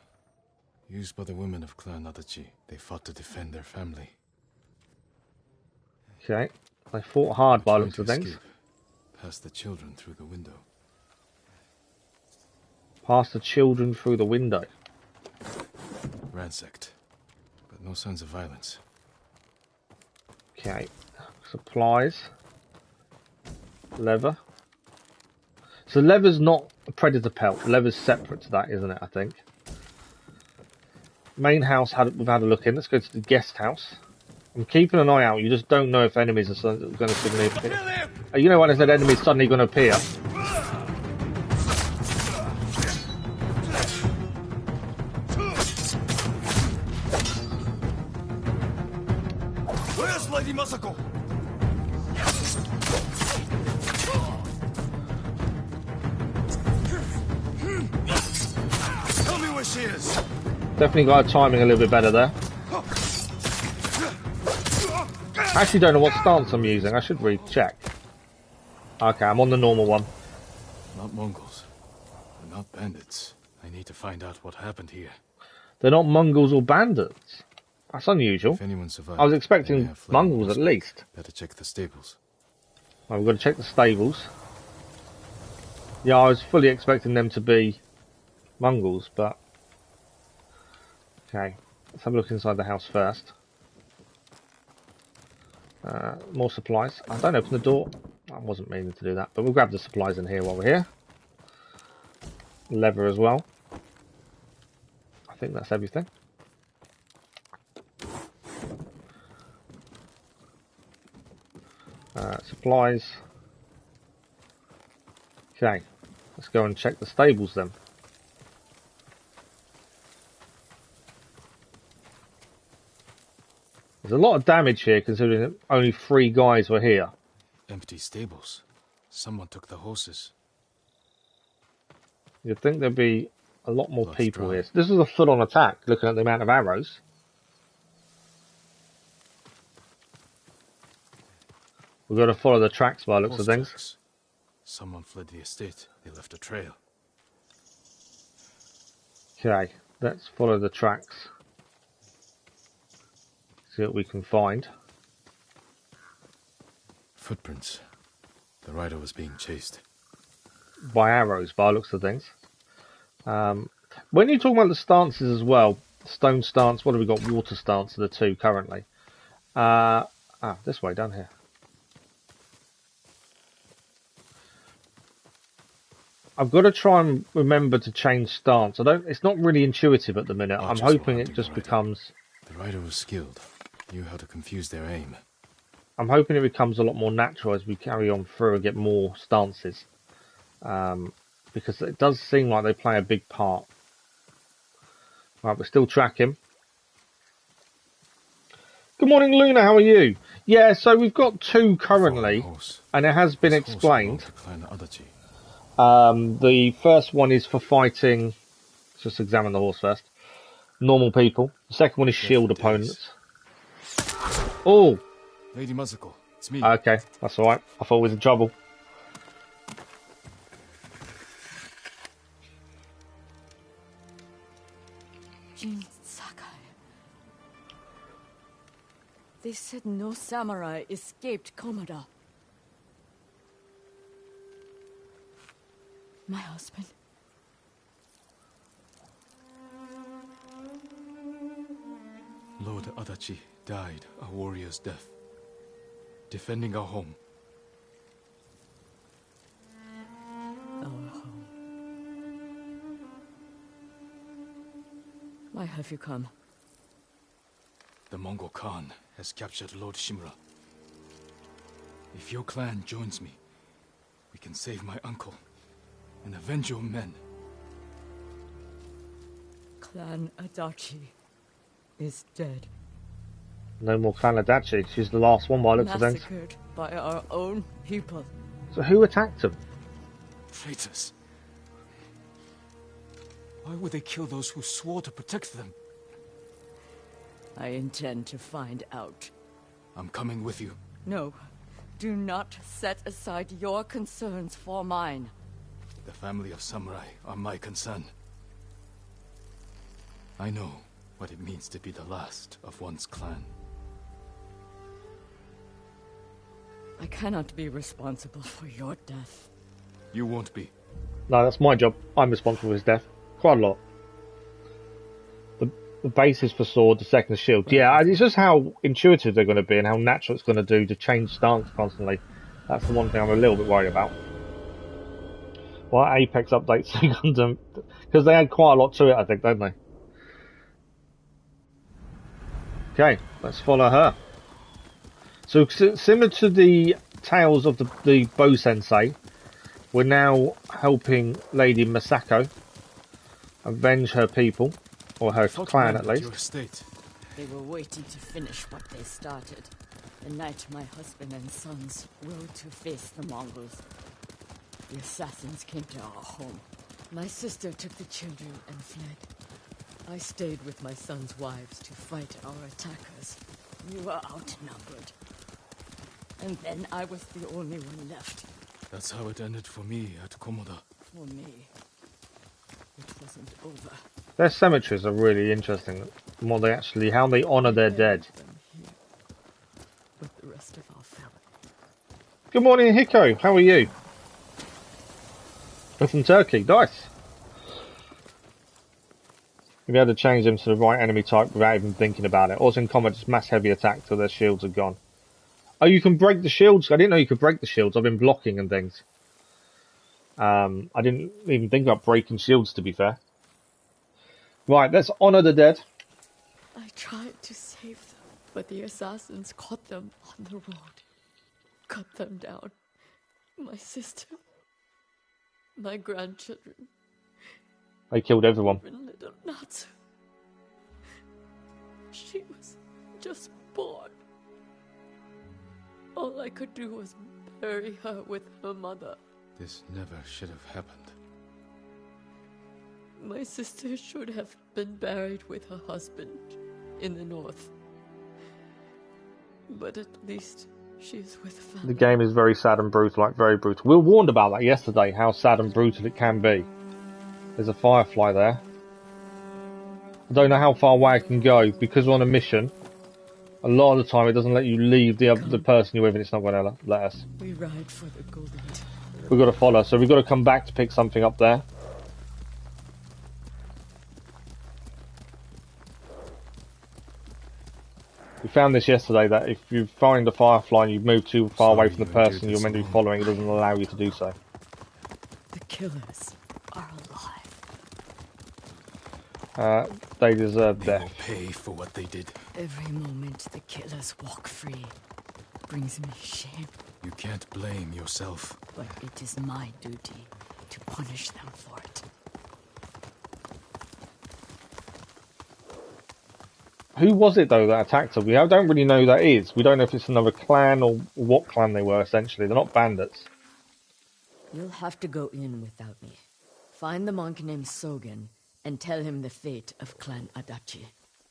[SPEAKER 3] Used by the women of Clan Adachi. They fought to defend their family.
[SPEAKER 1] Okay. They fought hard by
[SPEAKER 3] Tried
[SPEAKER 1] the looks
[SPEAKER 3] to
[SPEAKER 1] of things.
[SPEAKER 3] escape, past the children through the window.
[SPEAKER 1] Past the children through the window.
[SPEAKER 3] Ransacked. But no signs of violence.
[SPEAKER 1] Okay. Supplies. Leather. So leather's not a predator pelt. Leather's separate to that, isn't it, I think? Main house we've had a look in. Let's go to the guest house. I'm keeping an eye out. You just don't know if enemies are going to suddenly appear. You know when I said enemies suddenly going to appear?
[SPEAKER 3] Where's Lady Masako? Tell me where she is.
[SPEAKER 1] Definitely got our timing a little bit better there. I actually don't know what stance I'm using. I should recheck. Okay, I'm on the normal one.
[SPEAKER 3] Not Mongols. They're not bandits. I need to find out what happened here.
[SPEAKER 1] They're not Mongols or bandits. That's unusual.
[SPEAKER 3] If anyone survived,
[SPEAKER 1] I was
[SPEAKER 3] they may
[SPEAKER 1] expecting
[SPEAKER 3] have fled
[SPEAKER 1] Mongols at
[SPEAKER 3] horseback.
[SPEAKER 1] least.
[SPEAKER 3] Better check the stables.
[SPEAKER 1] Well, we've got to check the stables. Yeah, I was fully expecting them to be Mongols, but... Okay, let's have a look inside the house first. More supplies. I don't open the door. I wasn't meaning to do that, but we'll grab the supplies in here while we're here. Leather as well. I think that's everything. Supplies. Okay, let's go and check the stables then. There's a lot of damage here considering that only 3 guys were here.
[SPEAKER 3] Empty stables. Someone took the horses.
[SPEAKER 1] You'd think there'd be a lot more
[SPEAKER 3] Blood's
[SPEAKER 1] people
[SPEAKER 3] dry.
[SPEAKER 1] here. This is a full-on attack, looking at the amount of arrows. We've got to follow the tracks by the looks of
[SPEAKER 3] Horse
[SPEAKER 1] things.
[SPEAKER 3] tracks. Someone fled the estate. They left a trail.
[SPEAKER 1] Okay, let's follow the tracks. See what we can find.
[SPEAKER 3] Footprints. The rider was being chased.
[SPEAKER 1] By arrows, by the looks of things. When you talk about the stances as well, stone stance, what have we got? Water stance are the 2 currently. This way, down here. I've got to try and remember to change stance. It's not really intuitive at the minute. I'm
[SPEAKER 3] Archers
[SPEAKER 1] hoping
[SPEAKER 3] were
[SPEAKER 1] it
[SPEAKER 3] hunting
[SPEAKER 1] just
[SPEAKER 3] the rider.
[SPEAKER 1] becomes...
[SPEAKER 3] The rider was skilled. Knew how to confuse their aim.
[SPEAKER 1] I'm hoping it becomes a lot more natural as we carry on through and get more stances. Because it does seem like they play a big part. Right, we're still tracking. Good morning, Luna. How are you? Yeah, so we've got 2 currently,
[SPEAKER 3] Fallen horse.
[SPEAKER 1] and it has been
[SPEAKER 3] This horse
[SPEAKER 1] explained.
[SPEAKER 3] belonged to Clan Adachi.
[SPEAKER 1] The first one is for fighting. Let's just examine the horse first. Normal people. The second one is shield
[SPEAKER 3] for days.
[SPEAKER 1] opponents. Oh,
[SPEAKER 3] Lady Masako, it's me.
[SPEAKER 1] okay, that's all right. I thought we was in trouble.
[SPEAKER 4] Shin Sakai. They said no samurai escaped Komoda. My husband.
[SPEAKER 3] Lord Adachi died a warrior's death, defending our home.
[SPEAKER 4] Why have you come?
[SPEAKER 3] The Mongol Khan has captured Lord Shimura. If your clan joins me, we can save my uncle and avenge your men.
[SPEAKER 4] Clan Adachi is dead.
[SPEAKER 1] No more Clan Adachi. She's the last one by the looks of things.
[SPEAKER 4] Massacred by our own people.
[SPEAKER 1] So who attacked them?
[SPEAKER 3] Traitors. Why would they kill those who swore to protect them?
[SPEAKER 4] I intend to find out.
[SPEAKER 3] I'm coming with you.
[SPEAKER 4] No, do not set aside your concerns for mine.
[SPEAKER 3] The family of samurai are my concern. I know what it means to be the last of one's clan.
[SPEAKER 4] I cannot be responsible for your death.
[SPEAKER 3] You won't be.
[SPEAKER 1] No, that's my job. I'm responsible for his death. Quite a lot. The base is for sword, the second is shield. Yeah, it's just how intuitive they're going to be and how natural it's going to do to change stance constantly. That's the one thing I'm a little bit worried about. Well, Apex updates Gundam, because they add quite a lot to it, I think, don't they? Okay, let's follow her. So similar to the tales of the Bo Sensei, we're now helping Lady Mosaka avenge her people, or her clan at least.
[SPEAKER 3] Your estate.
[SPEAKER 4] They were waiting to finish what they started. The night my husband and sons rode to face the Mongols. The assassins came to our home. My sister took the children and fled. I stayed with my sons' wives to fight our attackers. We were outnumbered. And then I was the only one left.
[SPEAKER 3] That's how it ended for me at Komoda.
[SPEAKER 4] For me, it wasn't over.
[SPEAKER 1] Their cemeteries are really interesting. What they actually, how they honour their dead.
[SPEAKER 4] Them here with the rest of our family.
[SPEAKER 1] Good morning, Hiko. How are you? We're from Turkey. Nice. We've had to change them to the right enemy type without even thinking about it. Also in combat, just mass heavy attack till their shields are gone. Oh, you can break the shields? I didn't know you could break the shields. I've been blocking and things. I didn't even think about breaking shields, to be fair. Right, let's honour the dead.
[SPEAKER 4] I tried to save them, but the assassins caught them on the road. Cut them down. My sister. My grandchildren.
[SPEAKER 1] They killed everyone.
[SPEAKER 4] Even little Natsu. She was just born. All I could do was bury her with her mother.
[SPEAKER 3] This never should have happened.
[SPEAKER 4] My sister should have been buried with her husband in the north. But at least she is with family.
[SPEAKER 1] The game is very sad and brutal, like very brutal. We were warned about that yesterday, how sad and brutal it can be. There's a firefly there. I don't know how far away I can go, because we're on a mission. A lot of the time it doesn't let you leave the person you're with, and it's not going to let us.
[SPEAKER 4] We ride for the golden.
[SPEAKER 1] We've got to follow, so we've got to come back to pick something up there. We found this yesterday, that if you find a firefly and you move too far away from the person you're meant to be following, it doesn't allow you to do so.
[SPEAKER 4] The killers are alive.
[SPEAKER 1] They deserve
[SPEAKER 3] They
[SPEAKER 1] death.
[SPEAKER 3] will pay for what they did.
[SPEAKER 4] Every moment the killers walk free brings me shame.
[SPEAKER 3] You can't blame yourself.
[SPEAKER 4] But it is my duty to punish them for it.
[SPEAKER 1] Who was it, though, that attacked her? We don't really know who that is. We don't know if it's another clan or what clan they were, essentially. They're not bandits.
[SPEAKER 4] You'll have to go in without me. Find the monk named Sogen and tell him the fate of Clan Adachi.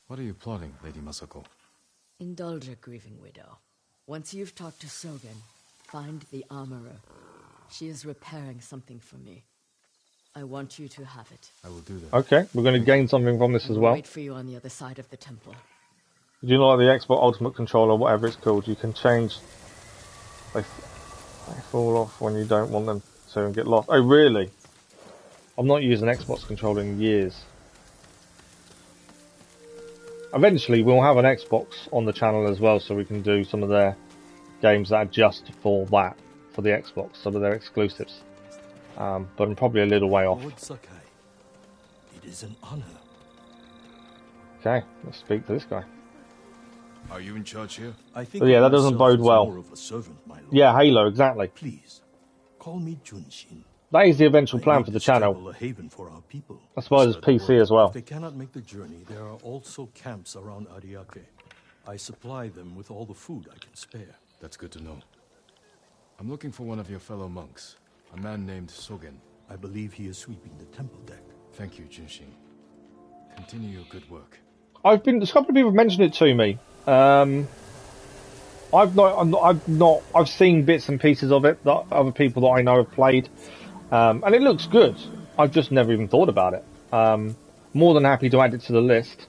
[SPEAKER 3] What are you plotting, Lady Masako?
[SPEAKER 4] Indulge a grieving widow. Once you've talked to Sogen, find the armorer. She is repairing something for me. I want you to have it.
[SPEAKER 3] I will do that.
[SPEAKER 1] Okay, we're going to gain something from this as well.
[SPEAKER 4] Wait for you on the other side of the temple.
[SPEAKER 1] Do you know, like the Xbox Ultimate Controller, whatever it's called, you can change... They fall off when you don't want them to and get lost. Oh, really? I've not used an Xbox controller in years. Eventually, we'll have an Xbox on the channel as well, so we can do some of their games that are just for that, for the Xbox, some of their exclusives. But I'm probably a little way off.
[SPEAKER 5] Lord Sakai, it is an honor.
[SPEAKER 1] Okay, let's speak to this guy.
[SPEAKER 3] Are you in charge here?
[SPEAKER 5] I think
[SPEAKER 1] Oh, yeah,
[SPEAKER 5] of
[SPEAKER 1] that doesn't
[SPEAKER 5] myself
[SPEAKER 1] bode
[SPEAKER 5] as
[SPEAKER 1] well.
[SPEAKER 5] more of a servant, my lord.
[SPEAKER 1] Yeah, Halo, exactly.
[SPEAKER 5] Please, call me Junshin.
[SPEAKER 1] That is the eventual
[SPEAKER 5] I
[SPEAKER 1] plan
[SPEAKER 5] need
[SPEAKER 1] for the
[SPEAKER 5] to
[SPEAKER 1] channel.
[SPEAKER 5] stable a haven for our people.
[SPEAKER 1] I suppose it's
[SPEAKER 5] Spread the
[SPEAKER 1] PC
[SPEAKER 5] word.
[SPEAKER 1] as well.
[SPEAKER 5] If they cannot make the journey, there are also camps around Ariake. I supply them with all the food I can spare.
[SPEAKER 3] That's good to know. I'm looking for one of your fellow monks, a man named Sogen.
[SPEAKER 5] I believe he is sweeping the temple deck.
[SPEAKER 3] Thank you, Junshin. Continue your good work.
[SPEAKER 1] A couple of people have mentioned it to me. I've seen bits and pieces of it that other people that I know have played, and it looks good. I've just never even thought about it. More than happy to add it to the list.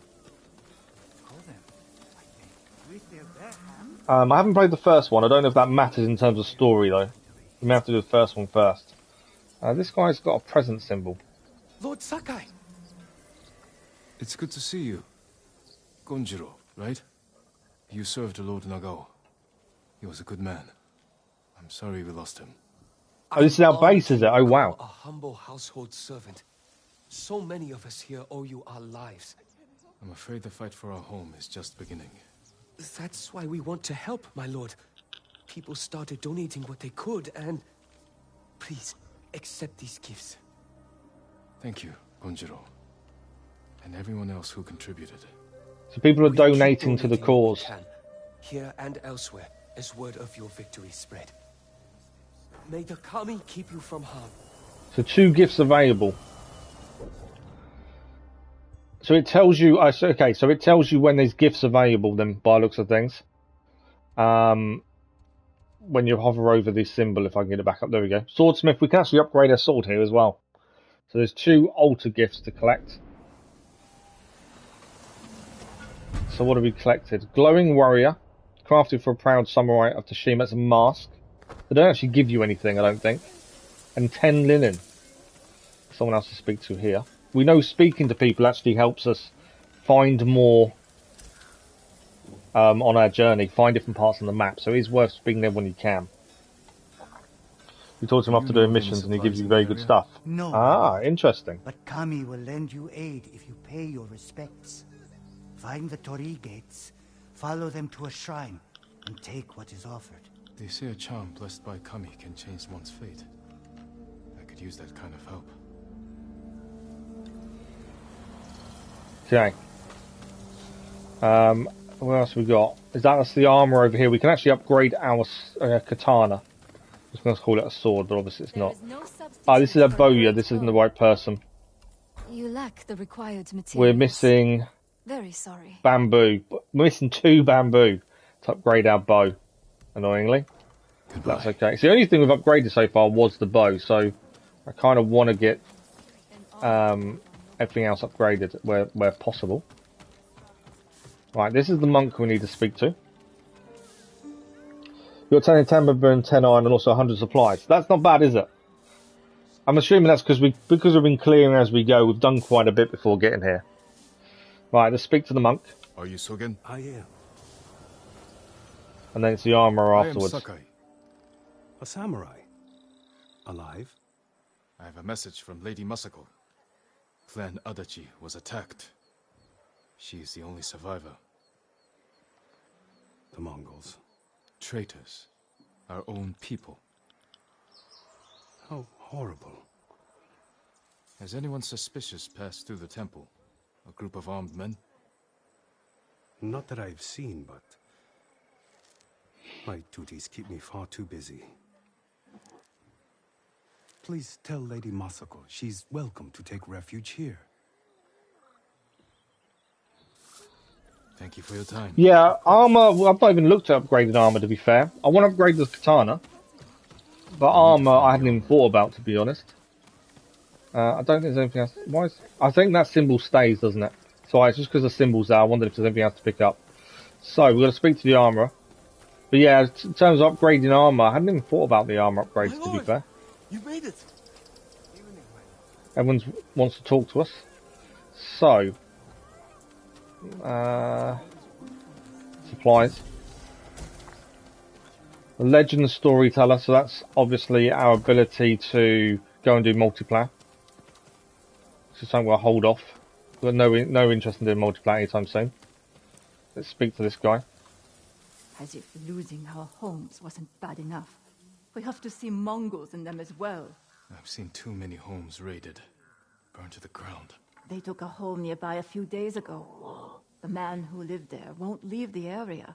[SPEAKER 1] I haven't played the first one. I don't know if that matters in terms of story though. We may have to do the first one first. This guy's got a present symbol.
[SPEAKER 6] Lord Sakai!
[SPEAKER 3] It's good to see you. Gonjiro, right? You served Lord Nagao. He was a good man. I'm sorry we lost him.
[SPEAKER 1] Oh, this is our base, is it? Oh, wow.
[SPEAKER 6] A humble household servant. So many of us here owe you our lives.
[SPEAKER 3] I'm afraid the fight for our home is just beginning.
[SPEAKER 6] That's why we want to help, my lord. People started donating what they could, and... Please, accept these gifts.
[SPEAKER 3] Thank you, Gonjiro. And everyone else who contributed.
[SPEAKER 1] So people are
[SPEAKER 6] We keep
[SPEAKER 1] donating to the
[SPEAKER 6] donating what we
[SPEAKER 1] cause.
[SPEAKER 6] can, here and elsewhere, as word of your victory spread. May the Kami keep you from harm.
[SPEAKER 1] So 2 gifts available. So it tells you. Okay, so it tells you when there's gifts available. Then, by the looks of things, when you hover over this symbol, if I can get it back up, there we go. Swordsmith. We can actually upgrade our sword here as well. So there's 2 altar gifts to collect. So what have we collected? Glowing warrior, crafted for a proud samurai of Tsushima. It's a mask. They don't actually give you anything, I don't think. And 10 linen. Someone else to speak to here. We know speaking to people actually helps us find more on our journey, find different parts on the map, so it is worth speaking to everyone you can. You talk to him after doing missions and he gives you very good stuff.
[SPEAKER 7] No.
[SPEAKER 1] Ah, interesting.
[SPEAKER 7] But Kami will lend you aid if you pay your respects. Find the Torii gates, follow them to a shrine, and take what is offered.
[SPEAKER 3] They say a charm blessed by Kami can change one's fate. I could use that kind of help.
[SPEAKER 1] Okay. What else we got? That's the armor over here. We can actually upgrade our katana. I was going to call it a sword, but obviously it's not. Ah, this is a bow. Yeah, this isn't the right person.
[SPEAKER 8] You lack the required materials.
[SPEAKER 1] We're missing
[SPEAKER 8] Very sorry.
[SPEAKER 1] bamboo. We're missing 2 bamboo to upgrade our bow. Annoyingly, that's okay. So the only thing we've upgraded so far was the bow. So I kind of want to get everything else upgraded where possible. Right, this is the monk we need to speak to. You're 10 timber and 10 iron and also 100 supplies. That's not bad, is it? I'm assuming that's because we've been clearing as we go. We've done quite a bit before getting here. Right, let's speak to the monk.
[SPEAKER 3] Are you Sogen?
[SPEAKER 5] I am.
[SPEAKER 1] And then it's the armor afterwards.
[SPEAKER 3] I am Sakai.
[SPEAKER 5] A samurai. Alive?
[SPEAKER 3] I have a message from Lady Mosaka. Clan Adachi was attacked. She is the only survivor.
[SPEAKER 5] The Mongols.
[SPEAKER 3] Traitors. Our own people.
[SPEAKER 5] How horrible.
[SPEAKER 3] Has anyone suspicious passed through the temple? A group of armed men?
[SPEAKER 5] Not that I've seen, but my duties keep me far too busy. Please tell Lady Masako she's welcome to take refuge here.
[SPEAKER 3] Thank you for your time.
[SPEAKER 1] Yeah, armor. Well, I've not even looked at upgraded armor, to be fair. I want to upgrade the katana, but armor I hadn't even thought about, to be honest. I don't think there's anything else. Why is... I think that symbol stays, doesn't it? So it's just because the symbol's there. I wondered if there's anything else to pick up. So we're going to speak to the armorer. But yeah, in terms of upgrading armor, I hadn't even thought about the armor upgrades, to be fair.
[SPEAKER 6] You made it.
[SPEAKER 1] Everyone wants to talk to us. So, supplies. The legend storyteller, so that's obviously our ability to go and do multiplayer. So something we'll hold off. Got no interest in doing multiplayer anytime soon. Let's speak to this guy.
[SPEAKER 9] As if losing our homes wasn't bad enough. We have to see Mongols in them as well.
[SPEAKER 3] I've seen too many homes raided, burned to the ground.
[SPEAKER 9] They took a home nearby a few days ago. The man who lived there won't leave the area.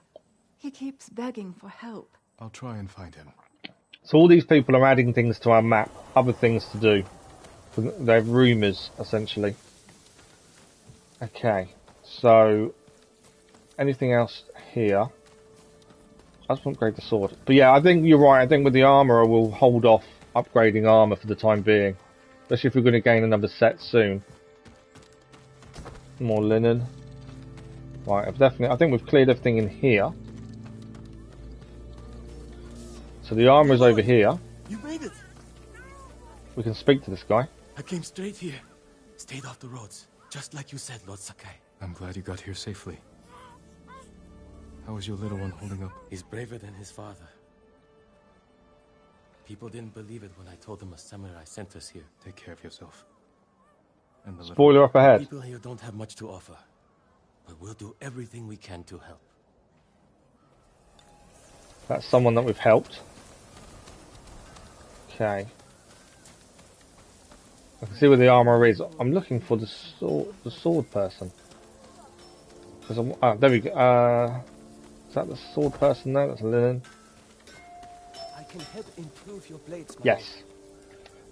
[SPEAKER 9] He keeps begging for help.
[SPEAKER 3] I'll try and find him.
[SPEAKER 1] So all these people are adding things to our map, other things to do. They have rumours, essentially. Okay, so anything else here? I just want to upgrade the sword. But yeah, I think you're right. I think with the armour, we'll hold off upgrading armour for the time being. Especially if we're going to gain another set soon. More linen. Right, I think we've cleared everything in here. So the armour is over here.
[SPEAKER 6] You made it!
[SPEAKER 1] We can speak to this guy.
[SPEAKER 6] I came straight here. Stayed off the roads. Just like you said, Lord Sakai.
[SPEAKER 3] I'm glad you got here safely. How is your little one holding up?
[SPEAKER 6] He's braver than his father. People didn't believe it when I told them a samurai sent us here.
[SPEAKER 3] Take care of yourself. And the
[SPEAKER 1] Spoiler up ahead.
[SPEAKER 6] People here don't have much to offer. But we'll do everything we can to help.
[SPEAKER 1] That's someone that we've helped. Okay. I can see where the armour is. I'm looking for the sword person. Oh, there we go. Is that the sword person there? That's linen.
[SPEAKER 6] I can help improve your blades.
[SPEAKER 1] Yes.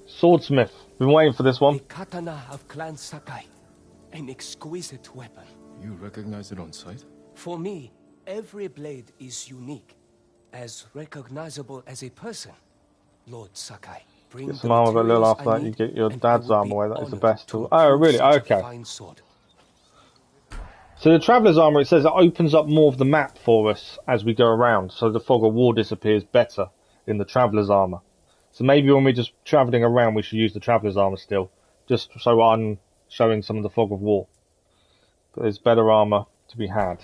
[SPEAKER 1] Swordsmith. Been waiting for this one.
[SPEAKER 6] The katana of Clan Sakai. An exquisite weapon.
[SPEAKER 3] You recognize it on sight?
[SPEAKER 6] For me, every blade is unique. As recognizable as a person. Lord Sakai.
[SPEAKER 1] Get some armour, but a little after that you get your dad's armour away. That is the best tool. Oh, really? Okay. So the Traveller's Armour, it says it opens up more of the map for us as we go around. So the fog of war disappears better in the Traveller's Armour. So maybe when we're just travelling around, we should use the Traveller's Armour still. Just so I'm showing some of the fog of war. But there's better armour to be had.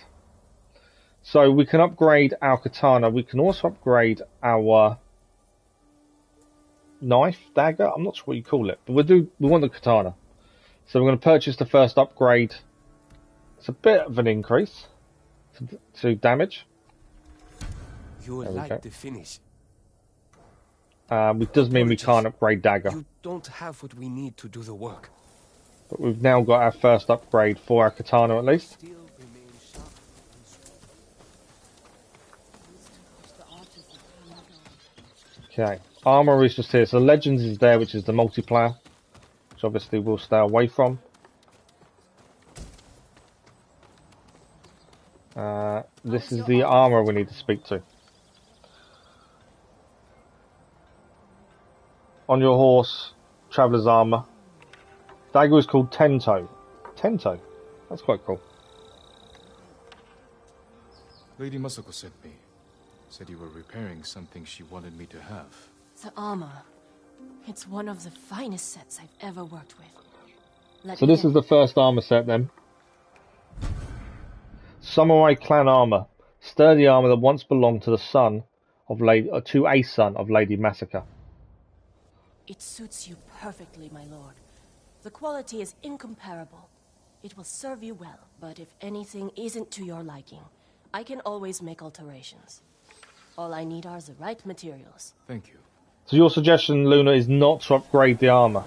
[SPEAKER 1] So we can upgrade our katana. We can also upgrade our knife, dagger. I'm not sure what you call it. But we want the katana. So we're going to purchase the first upgrade. It's a bit of an increase to damage.
[SPEAKER 6] You would like the finish.
[SPEAKER 1] Which does mean we can't upgrade dagger.
[SPEAKER 6] You don't have what we need to do the work.
[SPEAKER 1] But we've now got our first upgrade for our katana at least. Okay, armor is just here. So Legends is there, which is the multiplayer, which obviously we'll stay away from. This is the armor we need to speak to. On your horse, Traveller's Armour. Dagger is called Tento. Tento? That's quite cool.
[SPEAKER 3] Lady Mosaka sent me. Said you were repairing something she wanted me to have.
[SPEAKER 10] The armor. It's one of the finest sets I've ever worked with.
[SPEAKER 1] So this is the first armor set then. Samurai clan armor. Sturdy armor that once belonged to the son of to a son of Lady Mosaka.
[SPEAKER 10] It suits you perfectly, my lord. The quality is incomparable. It will serve you well, but if anything isn't to your liking, I can always make alterations. All I need are the right materials.
[SPEAKER 3] Thank you.
[SPEAKER 1] So your suggestion, Luna, is not to upgrade the armor.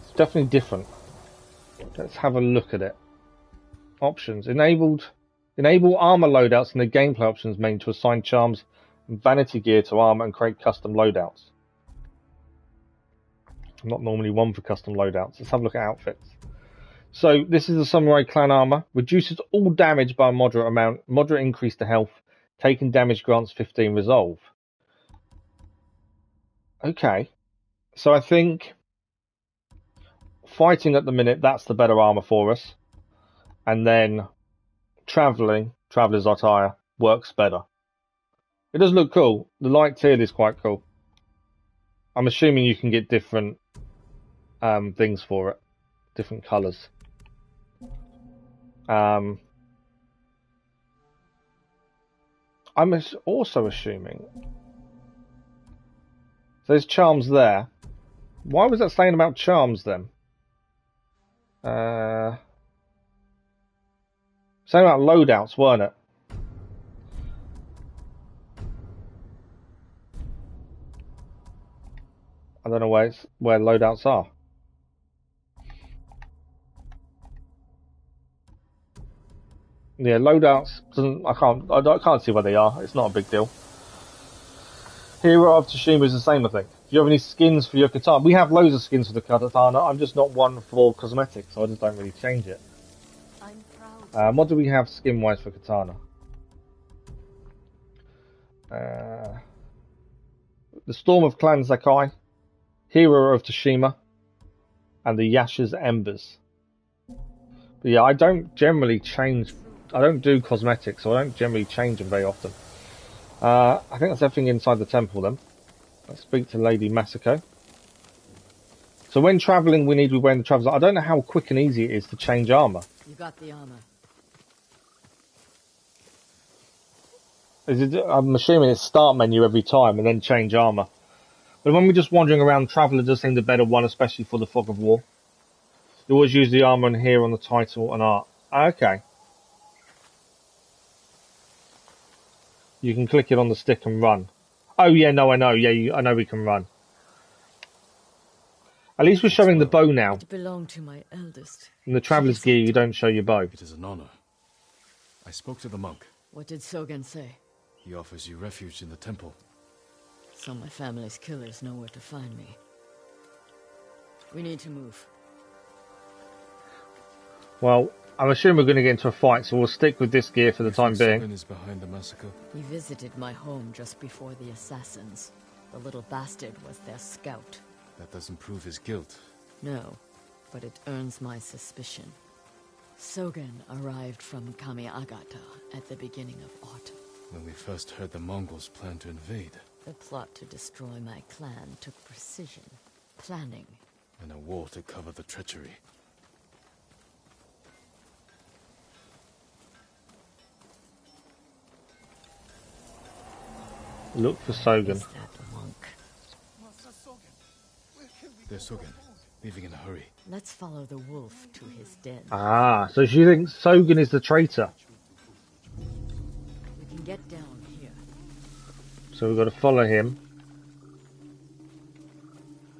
[SPEAKER 1] It's definitely different. Let's have a look at it. Options. Enable armor loadouts in the gameplay options menu to assign charms and vanity gear to armor and create custom loadouts. I'm not normally one for custom loadouts. Let's have a look at outfits. So this is the Samurai clan armor. Reduces all damage by a moderate amount. Moderate increase to health. Taken damage grants 15 resolve. Okay. So I think fighting at the minute, that's the better armor for us. And then Traveller's attire works better. It does look cool. The light teal is quite cool. I'm assuming you can get different things for it. Different colours. I'm also assuming there's charms there. Why was that saying about charms then? Something about loadouts, weren't it? I don't know where loadouts are. Yeah, loadouts doesn't. I can't see where they are. It's not a big deal. Hero of Tsushima is the same, I think. Do you have any skins for your katana? We have loads of skins for the katana. I'm just not one for cosmetics, so I just don't really change it.
[SPEAKER 4] I'm proud.
[SPEAKER 1] What do we have skin-wise for katana? The Storm of Clan Sakai, Hero of Tsushima, and the Yasha's Embers. But yeah, I don't generally change. I don't do cosmetics, so I don't generally change them very often. I think that's everything inside the temple then. Let's speak to Lady Mosaka. So when travelling, we need to be wearing the travelers. I don't know how quick and easy it is to change armour.
[SPEAKER 4] You got the armor.
[SPEAKER 1] I'm assuming it's start menu every time and then change armour. But when we're just wandering around, Traveller does seem the better one, especially for the Fog of War. You always use the armour and here on the title and art. Okay. You can click it on the stick and run. Oh yeah, no, I know. Yeah, I know we can run. At least we're showing the bow now.
[SPEAKER 4] It belonged to my eldest.
[SPEAKER 1] In the Traveller's gear, you don't show your bow.
[SPEAKER 3] It is an honor. I spoke to the monk.
[SPEAKER 4] What did Sogen say?
[SPEAKER 3] He offers you refuge in the temple.
[SPEAKER 4] So my family's killers know where to find me. We need to move.
[SPEAKER 1] Well, I'm assuming we're going to get into a fight, so we'll stick with this gear for the time being.
[SPEAKER 3] Sogen is behind the massacre.
[SPEAKER 4] He visited my home just before the assassins. The little bastard was their scout.
[SPEAKER 3] That doesn't prove his guilt.
[SPEAKER 4] No, but it earns my suspicion. Sogen arrived from Kamiagata at the beginning of autumn.
[SPEAKER 3] When we first heard the Mongols plan to invade.
[SPEAKER 4] The plot to destroy my clan took precision, planning,
[SPEAKER 3] And a war to cover the treachery.
[SPEAKER 1] Look for Sogen.
[SPEAKER 4] Is that monk?
[SPEAKER 3] There's Sogen, leaving in a hurry.
[SPEAKER 4] Let's follow the wolf to his den.
[SPEAKER 1] Ah, so she thinks Sogen is the traitor.
[SPEAKER 4] We can get down here.
[SPEAKER 1] So we've got to follow him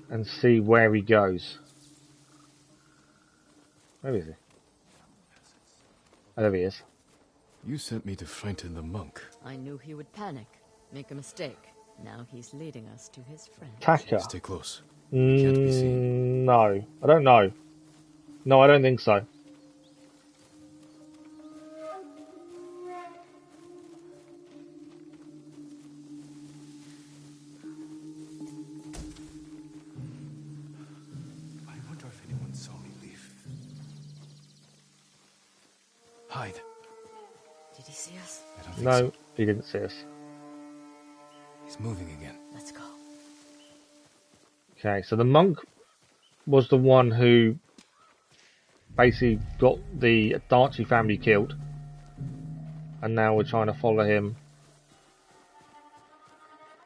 [SPEAKER 1] and see where he goes. Where is he? Oh, there he is.
[SPEAKER 3] You sent me to frighten the monk.
[SPEAKER 4] I knew he would panic, make a mistake. Now he's leading us to his friend.
[SPEAKER 1] Taka.
[SPEAKER 3] Stay close. Can't be seen.
[SPEAKER 1] No, I don't know. No, I don't think so.
[SPEAKER 2] I wonder if anyone saw me leave.
[SPEAKER 3] Hide.
[SPEAKER 4] Did he see us?
[SPEAKER 3] I don't think
[SPEAKER 1] No,
[SPEAKER 3] so.
[SPEAKER 1] he didn't see us.
[SPEAKER 3] He's moving again.
[SPEAKER 4] Let's go.
[SPEAKER 1] Okay, so the monk was the one who basically got the Darchi family killed. And now we're trying to follow him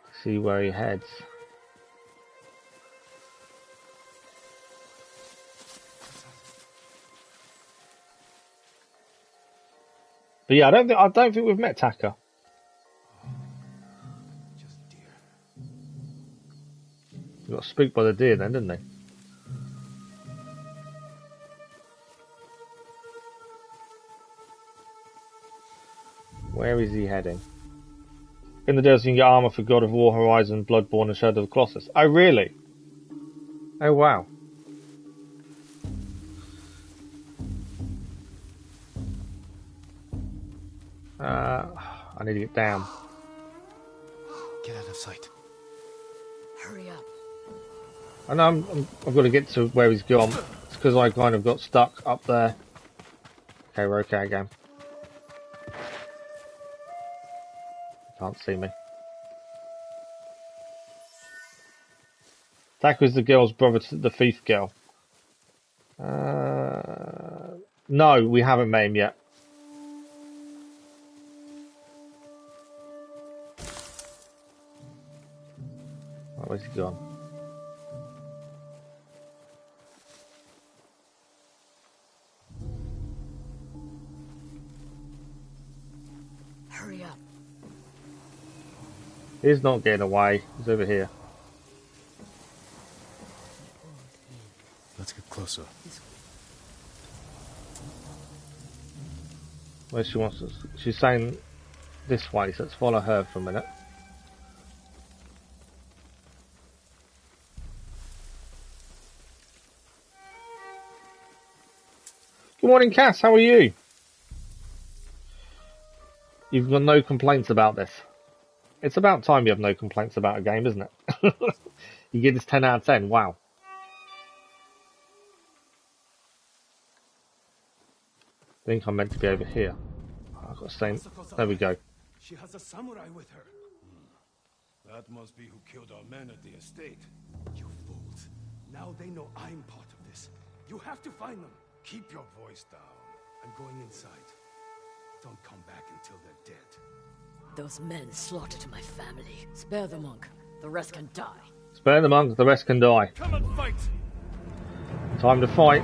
[SPEAKER 1] to see where he heads. But yeah, I don't think we've met Taka.
[SPEAKER 2] Just deer.
[SPEAKER 1] We got spooked by the deer then, didn't they? Where is he heading? In the desert you can get armor for God of War, Horizon, Bloodborne and Shadow of the Colossus. Oh really? Oh wow. I need to get down.
[SPEAKER 3] Get out of sight.
[SPEAKER 4] Hurry up.
[SPEAKER 1] I know I've got to get to where he's gone. It's because I kind of got stuck up there. Okay, we're okay again. Can't see me. Taka is the girl's brother to the thief girl. No, we haven't met him yet. Oh, where's he gone? He's not getting away. He's over here.
[SPEAKER 3] Let's get closer.
[SPEAKER 1] Where she wants us? She's saying this way, so let's follow her for a minute. Good morning, Cass. How are you? You've got no complaints about this. It's about time you have no complaints about a game, isn't it? You give this 10 out of 10. Wow. I think I'm meant to be over here. I've got the same. There we go.
[SPEAKER 2] She has a samurai with her. That must be who killed our men at the estate. You fools. Now they know I'm part of this. You have to find them. Keep your voice down. I'm going inside. Don't come back until they're dead.
[SPEAKER 4] Those men slaughtered my family. Spare the monk. The rest can die.
[SPEAKER 1] Spare the monk, the rest can die.
[SPEAKER 2] Come and fight!
[SPEAKER 1] Time to fight.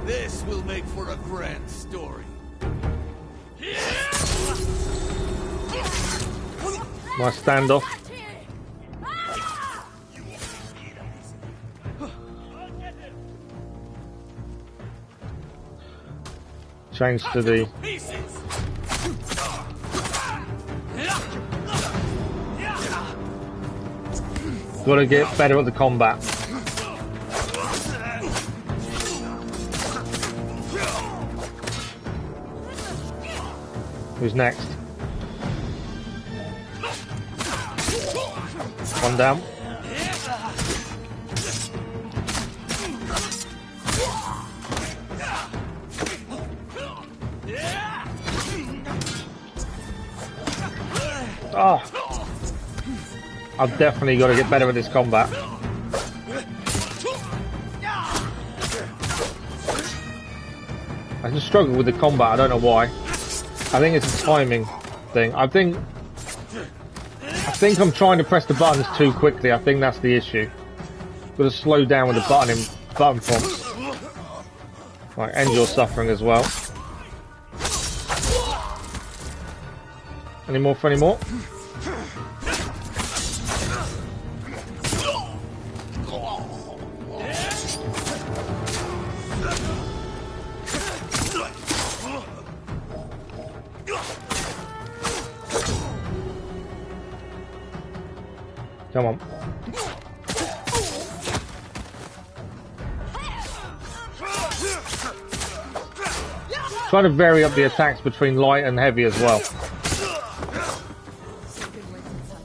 [SPEAKER 11] This will make for a grand story.
[SPEAKER 1] Nice standoff. Change to the... Gotta get better at the combat. Who's next? One down. Oh. I've definitely got to get better at this combat. I just struggle with the combat, I don't know why. I think it's a timing thing. I think I'm trying to press the buttons too quickly. I think that's the issue. Got to slow down with the button prompts. Right, end your suffering as well. Any more for any more? Come on. Try to vary up the attacks between light and heavy as well.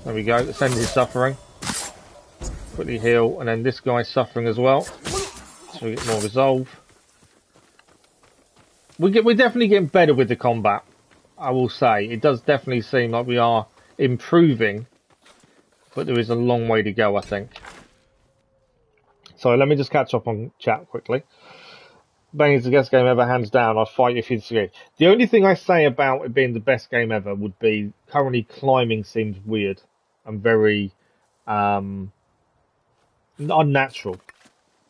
[SPEAKER 1] There we go, let's end his suffering. Quickly heal, and then this guy's suffering as well. So we get more resolve. We're definitely getting better with the combat, I will say. It does definitely seem like we are improving. But there is a long way to go, I think. So let me just catch up on chat quickly. Bang is the best game ever, hands down. I'll fight if you disagree. The only thing I say about it being the best game ever would be currently climbing seems weird and very unnatural.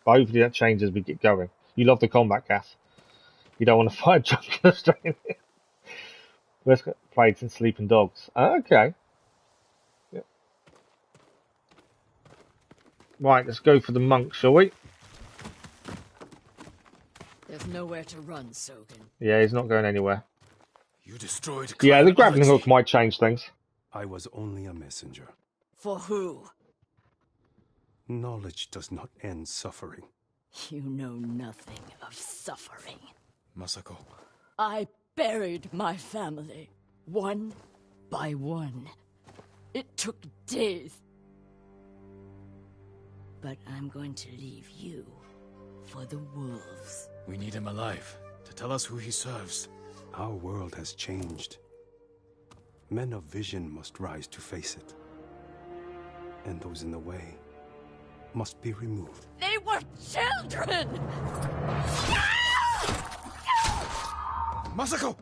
[SPEAKER 1] But hopefully that changes as we get going. You love the combat, Cass. You don't want to fight junkyard straight in. Let's get played since Sleeping Dogs. Okay. Right, let's go for the monk, shall we?
[SPEAKER 4] There's nowhere to run, Sogen.
[SPEAKER 1] Yeah, he's not going anywhere.
[SPEAKER 3] You destroyed.
[SPEAKER 1] Yeah, the grappling hook might change things.
[SPEAKER 2] I was only a messenger.
[SPEAKER 4] For who?
[SPEAKER 2] Knowledge does not end suffering.
[SPEAKER 4] You know nothing of suffering.
[SPEAKER 3] Masako.
[SPEAKER 4] I buried my family, one by one. It took days. But I'm going to leave you for the wolves.
[SPEAKER 3] We need him alive to tell us who he serves.
[SPEAKER 2] Our world has changed. Men of vision must rise to face it. And those in the way must be removed.
[SPEAKER 4] They were children!
[SPEAKER 3] Masako!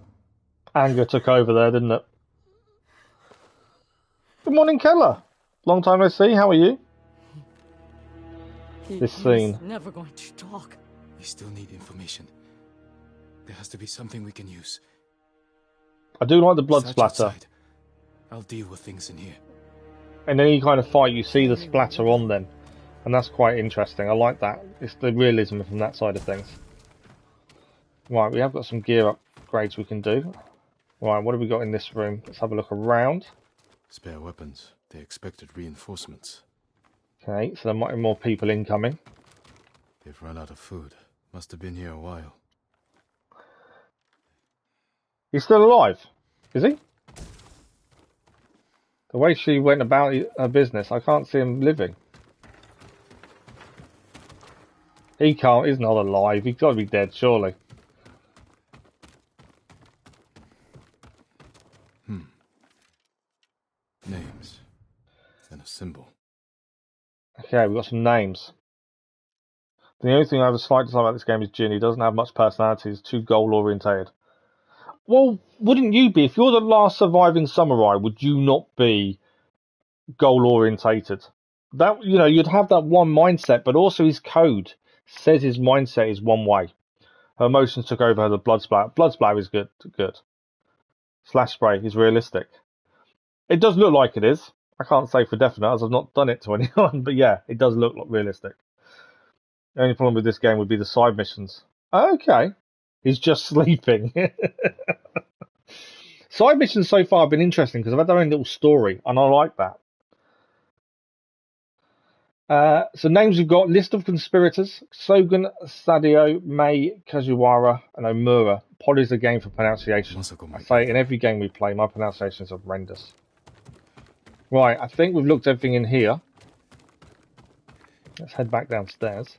[SPEAKER 1] Anger took over there, didn't it? Good morning, Keller. Long time no see, how are you? This scene.
[SPEAKER 4] He's never going to talk.
[SPEAKER 3] We still need information. There has to be something we can use.
[SPEAKER 1] I do like the blood
[SPEAKER 3] Search
[SPEAKER 1] splatter.
[SPEAKER 3] outside. I'll deal with things in here.
[SPEAKER 1] And any kind of fight, you see the splatter on them. And that's quite interesting. I like that. It's the realism from that side of things. Right, we have got some gear upgrades we can do. Right, what have we got in this room? Let's have a look around.
[SPEAKER 3] Spare weapons. They expected reinforcements.
[SPEAKER 1] Okay, so there might be more people incoming.
[SPEAKER 3] They've run out of food. Must have been here a while.
[SPEAKER 1] He's still alive, is he? The way she went about her business, I can't see him living. He can't, he's not alive. He's got to be dead, surely.
[SPEAKER 3] Names. And a symbol.
[SPEAKER 1] Okay, we've got some names. The only thing I have a slight dislike about this game is Jin. He doesn't have much personality. He's too goal-orientated. Well, wouldn't you be? If you're the last surviving samurai, would you not be goal-orientated? That, you know, you'd have that one mindset, but also his code says his mindset is one way. Her emotions took over her, the blood splatter. Blood splatter is good. Slash spray is realistic. It does look like it is. I can't say for definite as I've not done it to anyone, but yeah, it does look realistic. The only problem with this game would be the side missions. Okay. He's just sleeping. Side missions so far have been interesting because I've had their own little story, and I like that. So names we've got: list of conspirators, Sogen, Sadio, Mei, Kazuwara, and Omura. Pod is a game for pronunciation. I say in every game we play, my pronunciation is horrendous. Right, I think we've looked everything in here. Let's head back downstairs.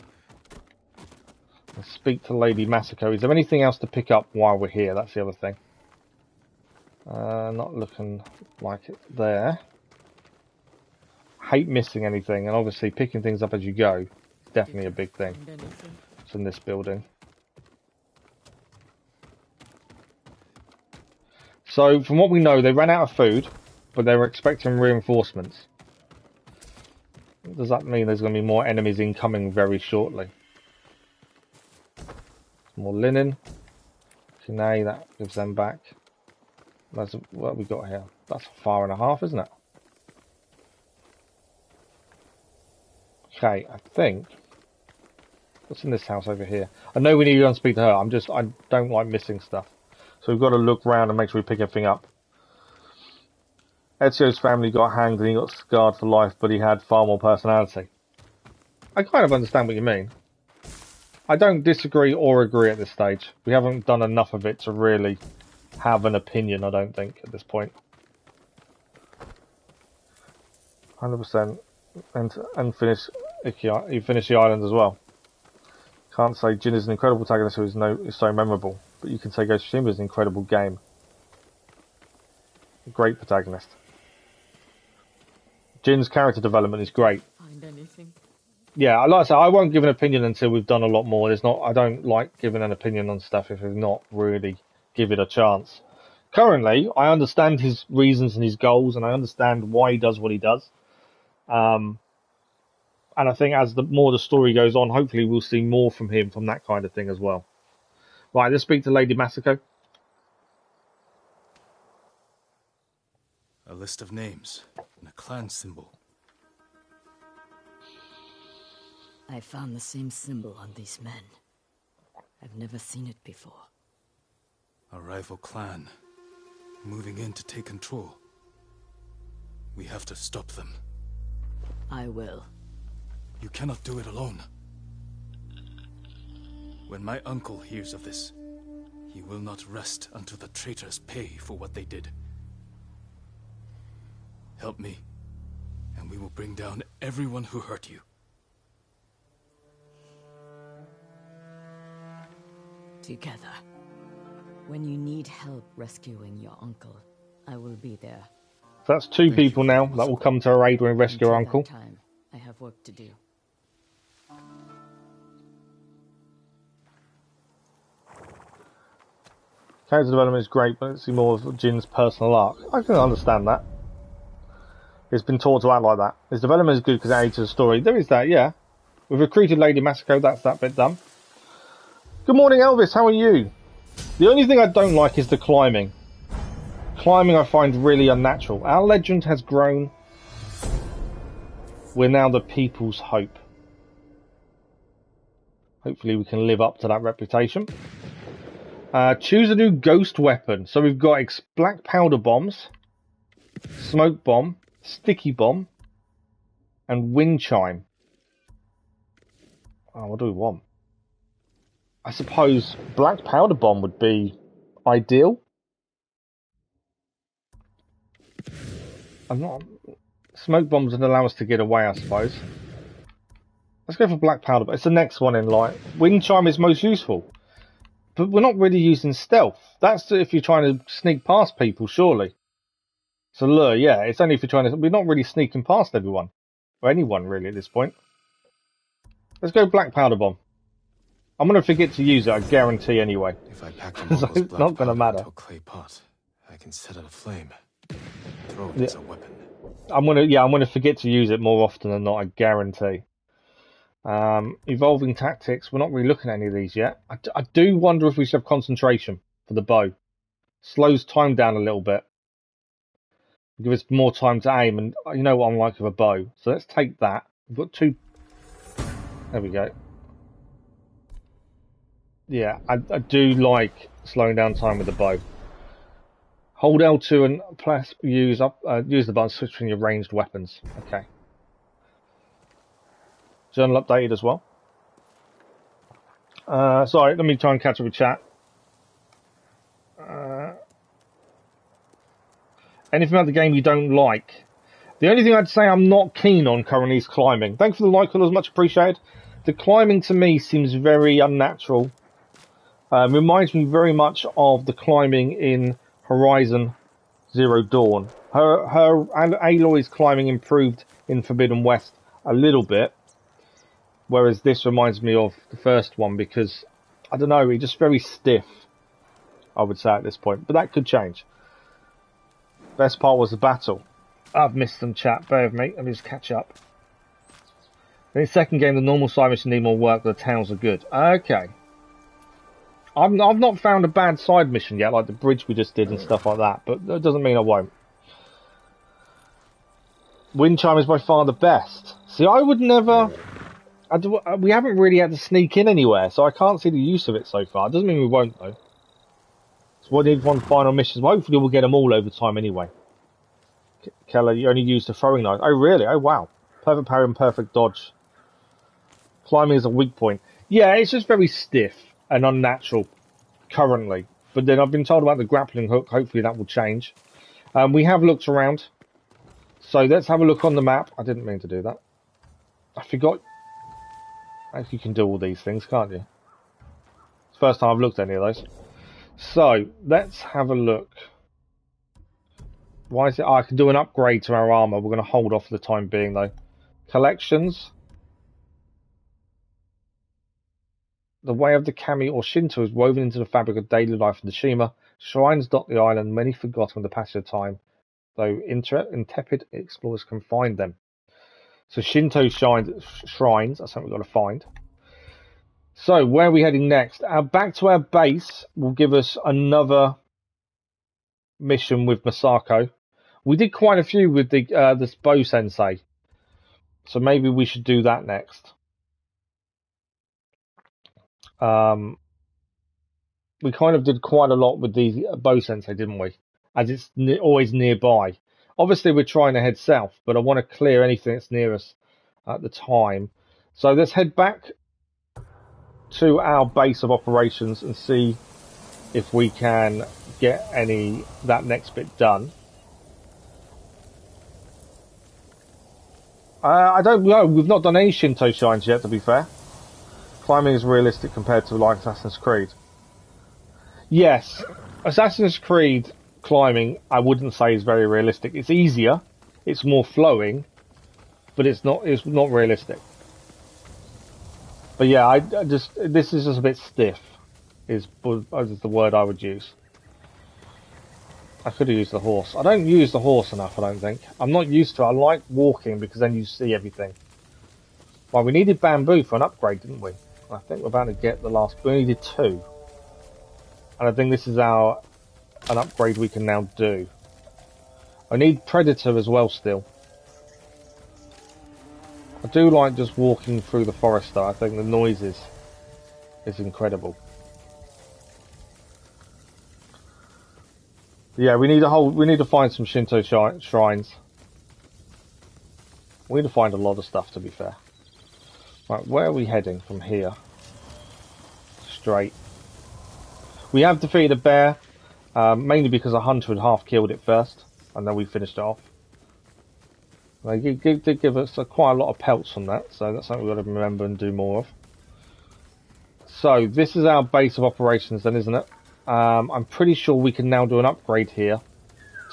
[SPEAKER 1] Let's speak to Lady Mosaka. Is there anything else to pick up while we're here? That's the other thing. Not looking like it there. Hate missing anything, and obviously picking things up as you go is definitely a big thing. It's in this building. So, from what we know, they ran out of food, but they were expecting reinforcements. Does that mean there's going to be more enemies incoming very shortly? More linen. Kine, that gives them back. That's what have we got here? That's a far and a half, isn't it? Okay, I think. What's in this house over here? I know we need to go and speak to her. I don't like missing stuff. So we've got to look around and make sure we pick everything up. Ezio's family got hanged and he got scarred for life, but he had far more personality. I kind of understand what you mean. I don't disagree or agree at this stage. We haven't done enough of it to really have an opinion, I don't think, at this point. 100%. And finish Iki, you finish the island as well. Can't say Jin is an incredible protagonist who is so memorable, but you can say Ghost of Tsushima is an incredible game. A great protagonist. Jin's character development is great.
[SPEAKER 4] Find anything?
[SPEAKER 1] Yeah, like I said, I won't give an opinion until we've done a lot more. I don't like giving an opinion on stuff if we've not really give it a chance. Currently, I understand his reasons and his goals, and I understand why he does what he does. And I think as the more the story goes on, hopefully we'll see more from him from that kind of thing as well. Right, let's speak to Lady Mosaka.
[SPEAKER 3] A list of names and a clan symbol.
[SPEAKER 4] I found the same symbol on these men. I've never seen it before.
[SPEAKER 3] A rival clan, moving in to take control. We have to stop them.
[SPEAKER 4] I will.
[SPEAKER 3] You cannot do it alone. When my uncle hears of this, he will not rest until the traitors pay for what they did. Help me, and we will bring down everyone who hurt you.
[SPEAKER 4] Together. When you need help rescuing your uncle, I will be there.
[SPEAKER 1] So that's two people now that will come to our aid when we rescue our uncle.
[SPEAKER 4] Time, I have work to do.
[SPEAKER 1] Character development is great, but let's see more of Jin's personal arc. I can understand that. It's been taught to act like that. His development is good because it aids to the story. There is that, yeah. We've recruited Lady Mosaka, that's that bit done. Good morning, Elvis, how are you? The only thing I don't like is the climbing. Climbing I find really unnatural. Our legend has grown. We're now the people's hope. Hopefully we can live up to that reputation. Choose a new ghost weapon. So we've got black powder bombs, smoke bomb, sticky bomb, and wind chime. Oh, what do we want? I suppose black powder bomb would be ideal. Smoke bombs would allow us to get away, I suppose. Let's go for black powder, but it's the next one in line. Wind chime is most useful. But we're not really using stealth. That's if you're trying to sneak past people, surely. So lure, yeah, it's only if you're trying to... We're not really sneaking past everyone. Or anyone, really, at this point. Let's go black powder bomb. I'm going to forget to use it, I guarantee, anyway.
[SPEAKER 12] If I pack the Mongol's
[SPEAKER 1] it's not going to matter.
[SPEAKER 12] into a clay pot, I can set it aflame. Throw it as a weapon.
[SPEAKER 1] I'm going to forget to use it more often than not, I guarantee. Evolving tactics. We're not really looking at any of these yet. I do wonder if we should have concentration for the bow. Slows time down a little bit. Give us more time to aim, and you know what I'm like with a bow. So let's take that. We've got two. There we go. Yeah, I do like slowing down time with the bow. Hold L2 and press use the button to switch between your ranged weapons. Okay. Journal updated as well. Sorry, let me try and catch up with chat. Anything about the game you don't like? The only thing I'd say I'm not keen on currently is climbing. Thanks for the like, colours, much appreciated. The climbing to me seems very unnatural. Reminds me very much of the climbing in Horizon Zero Dawn. Her and Aloy's climbing improved in Forbidden West a little bit, whereas this reminds me of the first one because, I don't know, it's just very stiff, I would say at this point, but that could change. Best part was the battle. I've missed some chat, bear with me, let me just catch up. In the second game, the normal side missions need more work, but the towns are good. Okay. I've not found a bad side mission yet, like the bridge we just did and stuff like that, but that doesn't mean I won't. Wind chime is by far the best. See, I would never... we haven't really had to sneak in anywhere, so I can't see the use of it so far. It doesn't mean we won't, though. So we'll need one final mission. Hopefully we'll get them all over time anyway. Keller, you only used the throwing knife. Oh, really? Oh, wow. Perfect parry and perfect dodge. Climbing is a weak point. Yeah, it's just very stiff and unnatural currently. But then I've been told about the grappling hook. Hopefully that will change. We have looked around. So let's have a look on the map. I didn't mean to do that. I forgot. You can do all these things, can't you? It's the first time I've looked at any of those. So let's have a look. Why is it? Oh, I can do an upgrade to our armor. We're going to hold off for the time being, though. Collections. The way of the kami or Shinto is woven into the fabric of daily life in Tsushima. Shrines dot the island, many forgotten with the passage of time, though intrepid explorers can find them. So Shinto shrines, that's something we've got to find. So where are we heading next? Back to our base will give us another mission with Masako. We did quite a few with this Bo Sensei, so maybe we should do that next. We kind of did quite a lot with the Bo Sensei, didn't we? As it's always nearby. Obviously, we're trying to head south, but I want to clear anything that's near us at the time. So let's head back to our base of operations and see if we can get that next bit done. I don't know. We've not done any Shinto shrines yet, to be fair. Climbing is realistic compared to like Assassin's Creed. Yes, Assassin's Creed climbing I wouldn't say is very realistic. It's easier, it's more flowing, but it's not realistic. But yeah, this is just a bit stiff is the word I would use. I could have used the horse. I don't use the horse enough, I don't think. I'm not used to it. I like walking because then you see everything. Well, we needed bamboo for an upgrade, didn't we? I think we're about to get the last... We needed 2. And I think this is our an upgrade we can now do. I need Predator as well still. I do like just walking through the forest though. I think the noises is incredible. Yeah, we need to find some Shinto shrines. We need to find a lot of stuff, to be fair. Right, where are we heading from here? Straight. We have defeated a bear, mainly because a hunter had half killed it first, and then we finished it off. They did give us quite a lot of pelts from that, so that's something we've got to remember and do more of. So, this is our base of operations then, isn't it? I'm pretty sure we can now do an upgrade here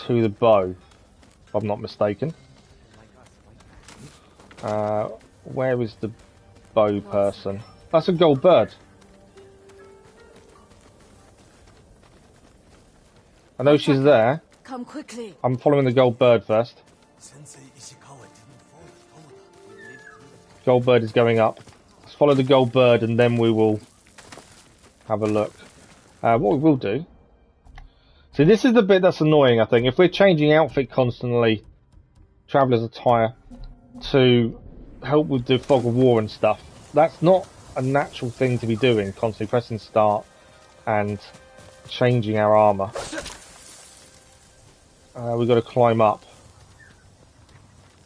[SPEAKER 1] to the bow, if I'm not mistaken. Where is the bow person? That's a gold bird. I know she's there.
[SPEAKER 4] Come quickly.
[SPEAKER 1] I'm following the gold bird first. Gold bird is going up. Let's follow the gold bird and then we will have a look. What we will do... See, this is the bit that's annoying, I think. If we're changing outfit constantly, Traveller's attire, to help with the fog of war and stuff, that's not a natural thing to be doing, constantly pressing start and changing our armour. We've got to climb up.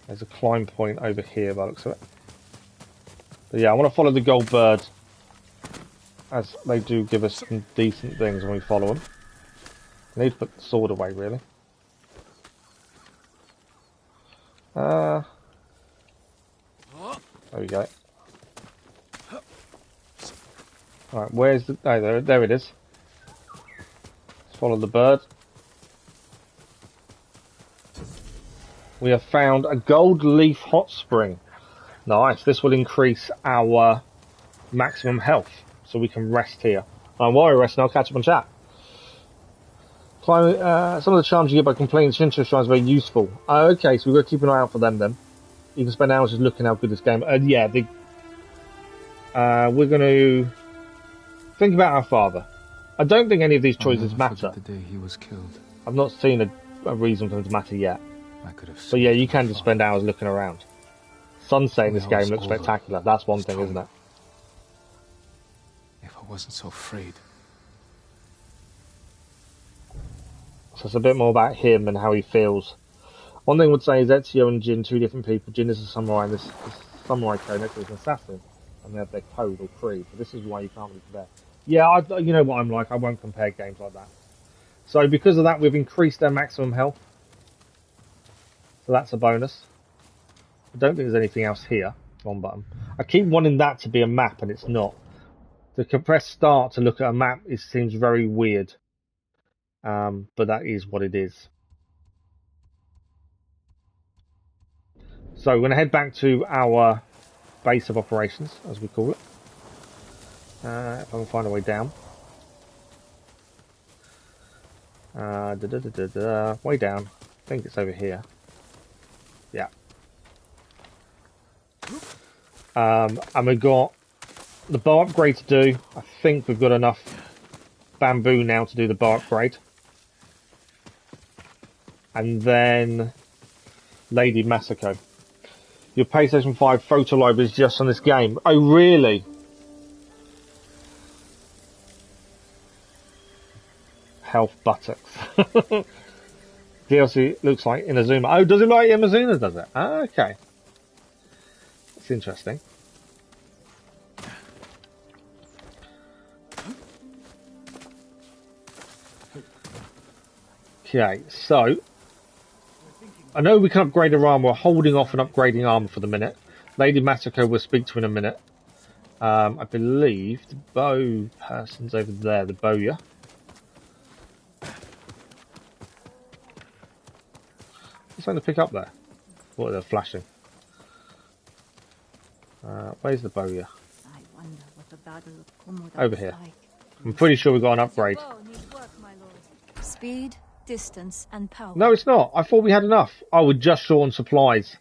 [SPEAKER 1] There's a climb point over here by the looks of it. But yeah, I want to follow the gold bird, as they do give us some decent things when we follow them. I need to put the sword away, really. There we go. Alright, where's the... Oh, there it is. Let's follow the bird. We have found a gold leaf hot spring. Nice, this will increase our maximum health, so we can rest here. And while we're resting, I'll catch up on chat. Some of the charms you get by completing Shinto shrines are very useful. Okay, so we've got to keep an eye out for them then. You can spend hours just looking how good this game. Yeah, we're going to think about our father. I don't think any of these choices matter.
[SPEAKER 3] The day he was killed.
[SPEAKER 1] I've not seen a reason for them to matter yet.
[SPEAKER 3] I could have.
[SPEAKER 1] But yeah, you can just spend hours looking around. Sunset in this game looks spectacular. That's one thing, isn't it?
[SPEAKER 3] If I wasn't so afraid.
[SPEAKER 1] So it's a bit more about him and how he feels. One thing I would say is Ezio and Jin, two different people. Jin is a samurai and this samurai code, Ezio is an assassin. And they have their code or creed. So this is why you can't really compare. Yeah, you know what I'm like. I won't compare games like that. So because of that, we've increased their maximum health. So that's a bonus. I don't think there's anything else here. One button. I keep wanting that to be a map and it's not. To press start to look at a map seems very weird. But that is what it is. So we're going to head back to our base of operations, as we call it. If I can find a way down. Way down. I think it's over here. Yeah. And we've got the bow upgrade to do. I think we've got enough bamboo now to do the bow upgrade. And then Lady Mosaka. Your PlayStation 5 photo library is just on this game. Oh, really? Health buttocks. DLC looks like Inazuma. Oh, does it like Inazuma, does it? Ah, okay. That's interesting. Okay, so I know we can upgrade our armor. We're holding off on upgrading armor for the minute. Lady Mosaka we'll speak to in a minute. I believe the bow person's over there, the bowyer. What's something to pick up there? What are they flashing? Where's the bowyer? Over here. I'm pretty sure we got an upgrade.
[SPEAKER 8] Speed, distance, and power.
[SPEAKER 1] No, it's not. I thought we had enough. Oh, we're just short on supplies.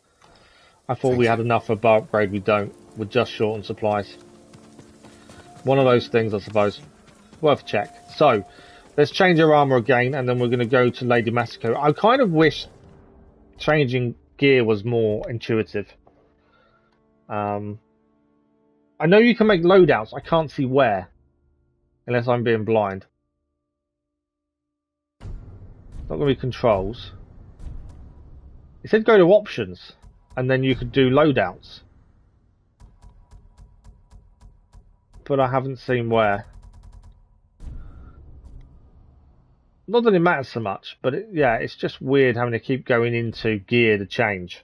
[SPEAKER 1] I thought we had enough for bow upgrade. We don't. We're just short on supplies. One of those things, I suppose. Worth a check. So, Let's change our armor again, and then we're going to go to Lady Mosaka. I kind of wish changing gear was more intuitive. I know you can make loadouts. I can't see where, unless I'm being blind. Not going to be controls. It said go to options, and then you could do loadouts. But I haven't seen where. Not that it matters so much, but yeah, it's just weird having to keep going into gear to change.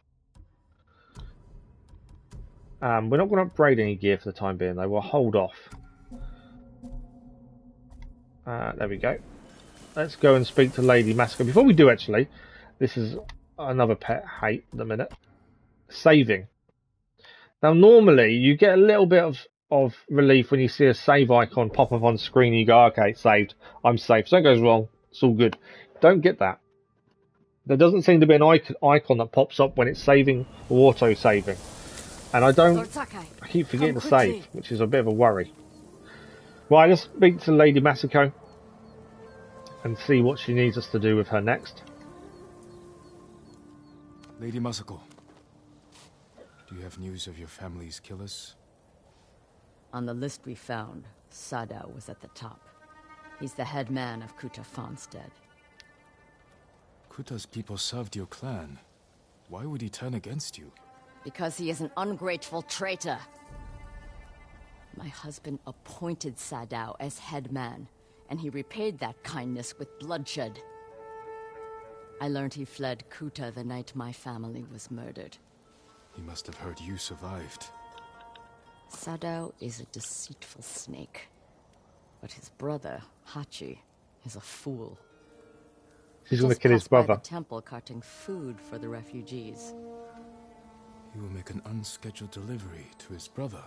[SPEAKER 1] We're not going to upgrade any gear for the time being, though. We'll hold off. There we go. Let's go and speak to Lady Mosaka. Before we do, actually, this is another pet hate at the minute. Saving. Now, normally, you get a little bit of relief when you see a save icon pop up on screen. You go, okay, it's saved. I'm safe. If something goes wrong, it's all good. Don't get that. There doesn't seem to be an icon that pops up when it's saving or auto-saving. And I keep forgetting to save, which is a bit of a worry. Right, let's speak to Lady Mosaka and see what she needs us to do with her next.
[SPEAKER 3] Lady Mosaka, do you have news of your family's killers?
[SPEAKER 4] On the list we found, Sadao was at the top. He's the head man of Kuta Farmstead.
[SPEAKER 3] Kuta's people served your clan. Why would he turn against you?
[SPEAKER 4] Because he is an ungrateful traitor. My husband appointed Sadao as head man, and he repaid that kindness with bloodshed. I learned he fled Kuta the night my family was murdered.
[SPEAKER 3] He must have heard you survived.
[SPEAKER 4] Sadao is a deceitful snake. But his brother, Hachi, is a fool.
[SPEAKER 1] He's going to kill his brother.
[SPEAKER 4] By the temple carting food for the refugees.
[SPEAKER 3] He will make an unscheduled delivery to his brother.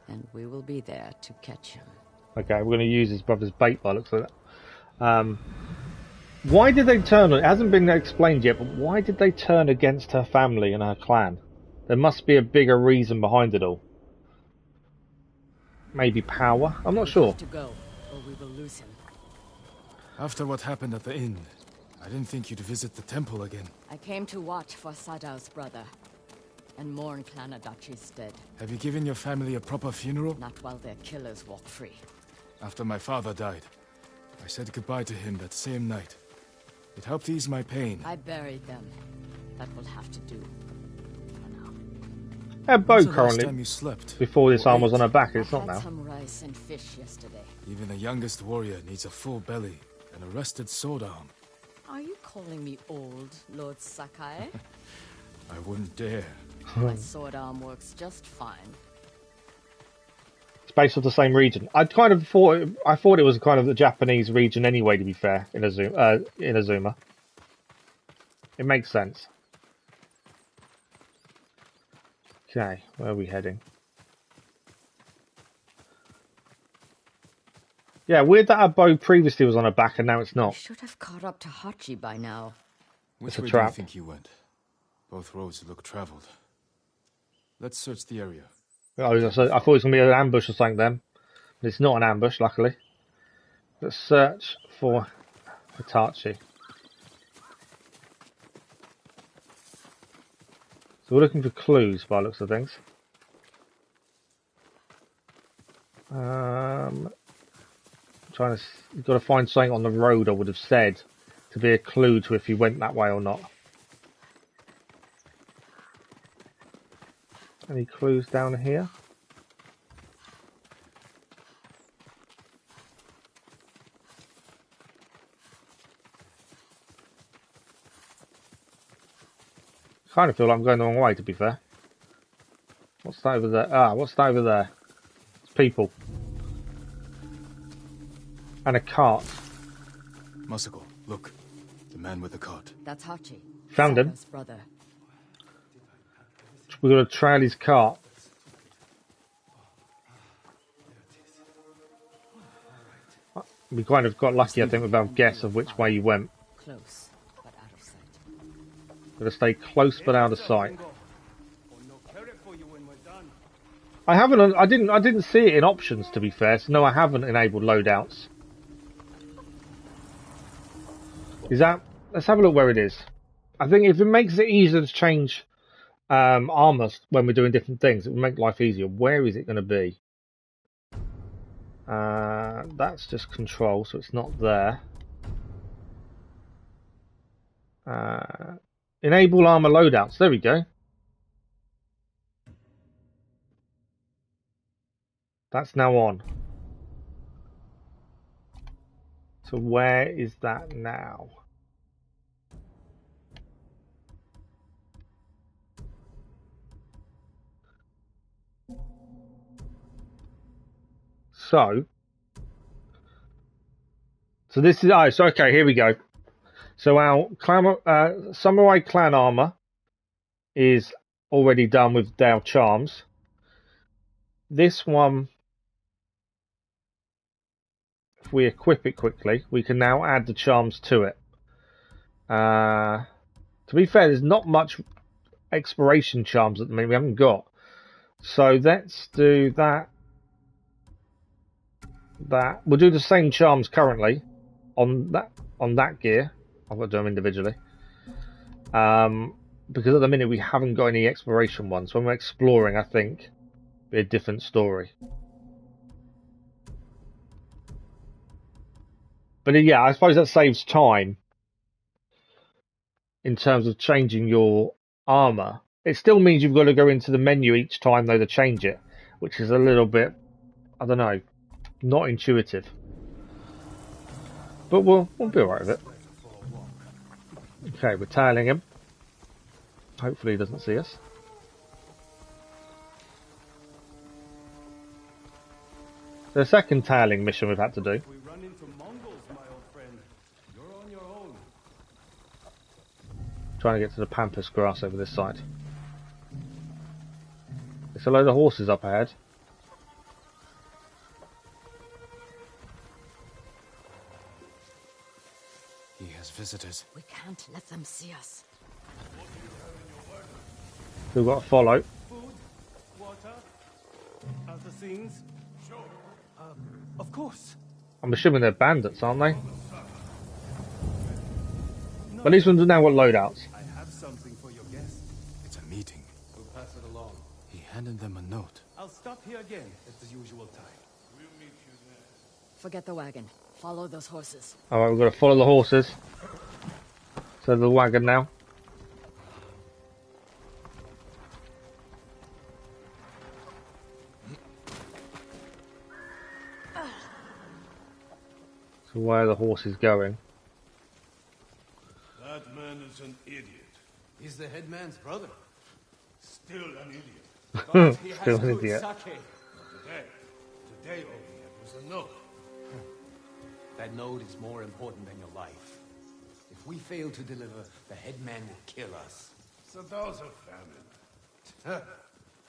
[SPEAKER 4] And we will be there to catch him.
[SPEAKER 1] Okay, we're going to use his brother's bait by the looks of it. Why did they turn? It hasn't been explained yet, but why did they turn against her family and her clan? There must be a bigger reason behind it all. Maybe power? I'm not sure.
[SPEAKER 4] To go, or we will lose him.
[SPEAKER 3] After what happened at the inn, I didn't think you'd visit the temple again.
[SPEAKER 4] I came to watch for Sadao's brother, and mourn Clan Adachi's dead.
[SPEAKER 3] Have you given your family a proper funeral?
[SPEAKER 4] Not while their killers walk free.
[SPEAKER 3] After my father died, I said goodbye to him that same night. It helped ease my pain.
[SPEAKER 4] I buried them. That will have to do.
[SPEAKER 1] Her bow currently, before this arm was on her back, it's not now.
[SPEAKER 4] Some rice and fish yesterday.
[SPEAKER 3] Even the youngest warrior needs a full belly and a rested sword arm.
[SPEAKER 4] Are you calling me old, Lord Sakai?
[SPEAKER 3] I wouldn't dare.
[SPEAKER 4] My sword arm works just fine.
[SPEAKER 1] It's based off the same region. I thought it was kind of the Japanese region anyway, to be fair, in Azuma. It makes sense. Okay, where are we heading? Yeah, weird that our bow previously was on her back and now it's not.
[SPEAKER 4] I should have caught up to Hachi by now.
[SPEAKER 3] Which way do you think you went? Both roads look traveled. Let's search the area.
[SPEAKER 1] I thought it was going to be an ambush or something then. But it's not an ambush, luckily. Let's search for Hitachi. So we're looking for clues by the looks of things. You've got to find something on the road, I would have said, to be a clue to if you went that way or not. Any clues down here? Kind of feel like I'm going the wrong way, to be fair. What's that over there? Ah, what's that over there? It's people. And a cart.
[SPEAKER 3] Masako, look. The man with the cart.
[SPEAKER 4] That's Hachi.
[SPEAKER 1] Found him.
[SPEAKER 4] Brother.
[SPEAKER 1] We've got to trail his cart. We kind of got lucky, I think, with our guess of which way you went.
[SPEAKER 4] Close, but out of sight.
[SPEAKER 1] Got to stay close but out of sight. I didn't see it in options, to be fair. So no, I haven't enabled loadouts. Is that... Let's have a look where it is. I think if it makes it easier to change armor when we're doing different things, it will make life easier. Where is it going to be? That's just control, so it's not there. Enable armor loadouts. There we go. That's now on. So where is that now? So this is so okay. Here we go. So our clan, samurai clan armor is already done with our charms. This one, if we equip it quickly, we can now add the charms to it. To be fair, there's not much exploration charms at the minute. We haven't got. So let's do that. We'll do the same charms currently on that gear. I've got to do them individually. Because at the minute we haven't got any exploration ones. When we're exploring, I think it'll be a different story. But yeah, I suppose that saves time in terms of changing your armor. It still means you've got to go into the menu each time though to change it, which is a little bit, I don't know, not intuitive. But we'll be alright with it. Okay, we're tailing him. Hopefully he doesn't see us. The second tailing mission we've had to do.
[SPEAKER 5] If we run into Mongols, my old friend, you're on your own.
[SPEAKER 1] Trying to get to the pampas grass over this side. There's a load of horses up ahead.
[SPEAKER 12] He has visited.
[SPEAKER 4] We can't let them see us.
[SPEAKER 1] We've got to follow.
[SPEAKER 5] Food, water, other things. Sure. Of course.
[SPEAKER 1] I'm assuming they're bandits, aren't they? But these ones are now got loadouts.
[SPEAKER 5] I have something for your guest.
[SPEAKER 12] It's a meeting.
[SPEAKER 5] We'll pass it along.
[SPEAKER 12] He handed them a note.
[SPEAKER 5] I'll stop here again at the usual time.
[SPEAKER 11] We'll meet you there.
[SPEAKER 4] Forget the wagon. Follow those horses.
[SPEAKER 1] Alright, we've got to follow the horses. So the wagon now. So where are the horses going?
[SPEAKER 11] That man is an idiot.
[SPEAKER 6] He's the headman's brother.
[SPEAKER 11] Still an idiot.
[SPEAKER 6] But he has
[SPEAKER 1] Still an
[SPEAKER 6] good
[SPEAKER 1] idiot.
[SPEAKER 6] sake.
[SPEAKER 11] Today all he had was a note.
[SPEAKER 6] That note is more important than your life. If we fail to deliver, the headman will kill us.
[SPEAKER 11] So those are famine.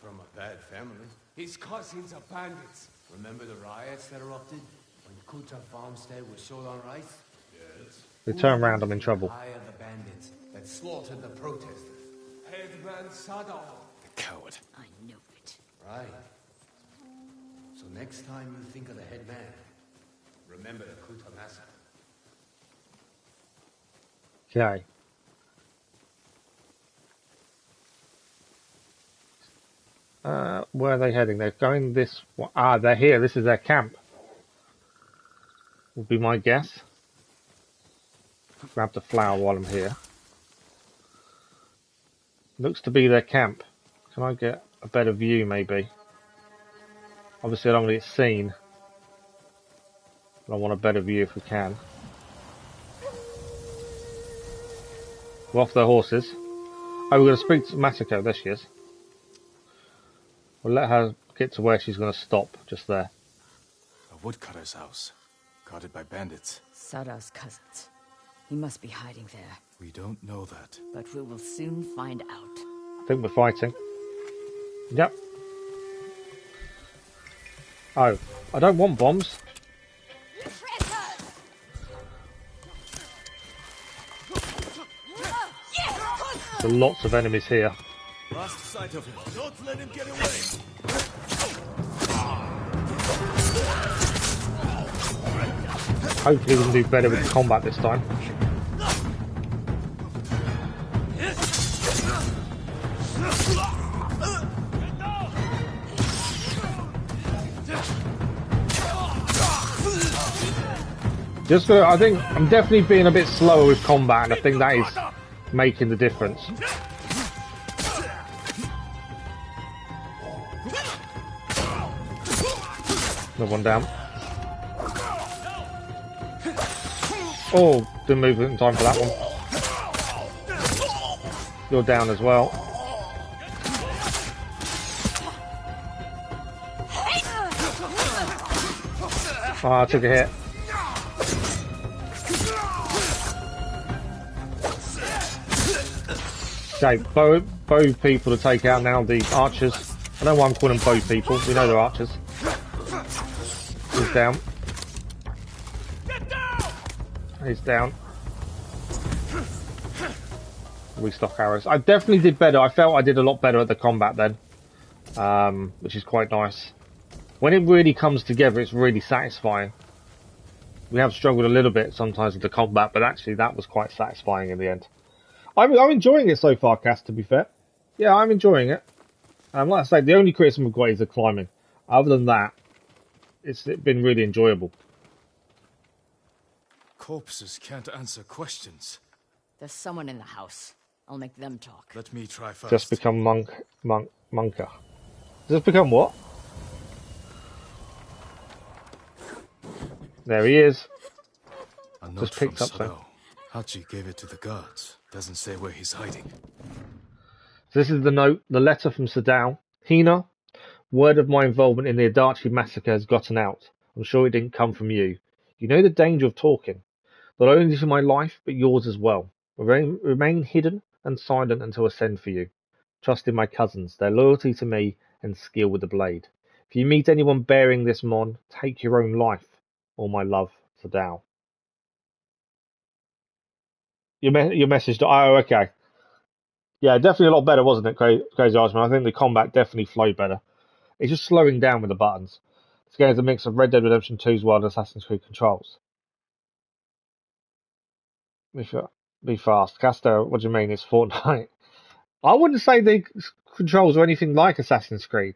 [SPEAKER 6] From a bad family. His cousins are bandits. Remember the riots that erupted? When Kuta farmstead was short on rice?
[SPEAKER 11] Yes.
[SPEAKER 1] They turn around, I'm in trouble.
[SPEAKER 6] Eye of the bandits that slaughtered the protesters. Headman Sadao.
[SPEAKER 12] The coward.
[SPEAKER 4] I knew it.
[SPEAKER 6] Right. So next time you think of the headman, remember the Kuta massacre.
[SPEAKER 1] Okay. Where are they heading? They're going this... Ah, they're here. This is their camp. Would be my guess. Grab the flower while I'm here. Looks to be their camp. Can I get a better view, maybe? Obviously, I don't want to get seen. But I want a better view if we can. We're off their horses. Oh, we're going to speak to Masako. There she is. We'll let her get to where she's going to stop, just there.
[SPEAKER 12] A woodcutter's house, guarded by bandits.
[SPEAKER 4] Sadao's cousins. He must be hiding there.
[SPEAKER 12] We don't know that.
[SPEAKER 4] But we will soon find out.
[SPEAKER 1] I think we're fighting. Yep. Oh, I don't want bombs. There are lots of enemies here.
[SPEAKER 11] Lost sight of him. Don't let him get away.
[SPEAKER 1] Hopefully we can do better with the combat this time. I think I'm definitely being a bit slower with combat, and I think that is making the difference. Another one down. Oh, didn't move in time for that one. You're down as well. Oh, I took a hit. Okay, bow people to take out now, the archers. I don't know why I'm calling them bow people, we know they're archers. He's down. He's down. Restock arrows. I definitely did better. I felt I did a lot better at the combat then, which is quite nice. When it really comes together, it's really satisfying. We have struggled a little bit sometimes with the combat, but actually that was quite satisfying in the end. I'm enjoying it so far, Cass, to be fair. Yeah, I'm enjoying it. Like I say, the only criticism I've got is the climbing. Other than that, it's been really enjoyable.
[SPEAKER 3] Corpses can't answer questions.
[SPEAKER 4] There's someone in the house. I'll make them talk.
[SPEAKER 3] Let me try first.
[SPEAKER 1] Just become monka. Just become what? There he is.
[SPEAKER 3] A note
[SPEAKER 1] just picked
[SPEAKER 3] from
[SPEAKER 1] up something.
[SPEAKER 3] Hachi gave it to the guards. Doesn't say where he's hiding.
[SPEAKER 1] So this is the note, the letter from Sadao. Hina, word of my involvement in the Adachi massacre has gotten out. I'm sure it didn't come from you. You know the danger of talking. Not only to my life, but yours as well. Remain hidden and silent until I send for you. Trust in my cousins, their loyalty to me, and skill with the blade. If you meet anyone bearing this mon, take your own life. All my love, Sadao. Your message. Oh, okay. Yeah, definitely a lot better, wasn't it, Crazy Iceman? I think the combat definitely flowed better. It's just slowing down with the buttons. This game is a mix of Red Dead Redemption 2's Wild Assassin's Creed controls. Be fast. Castor, what do you mean? It's Fortnite. I wouldn't say the controls are anything like Assassin's Creed.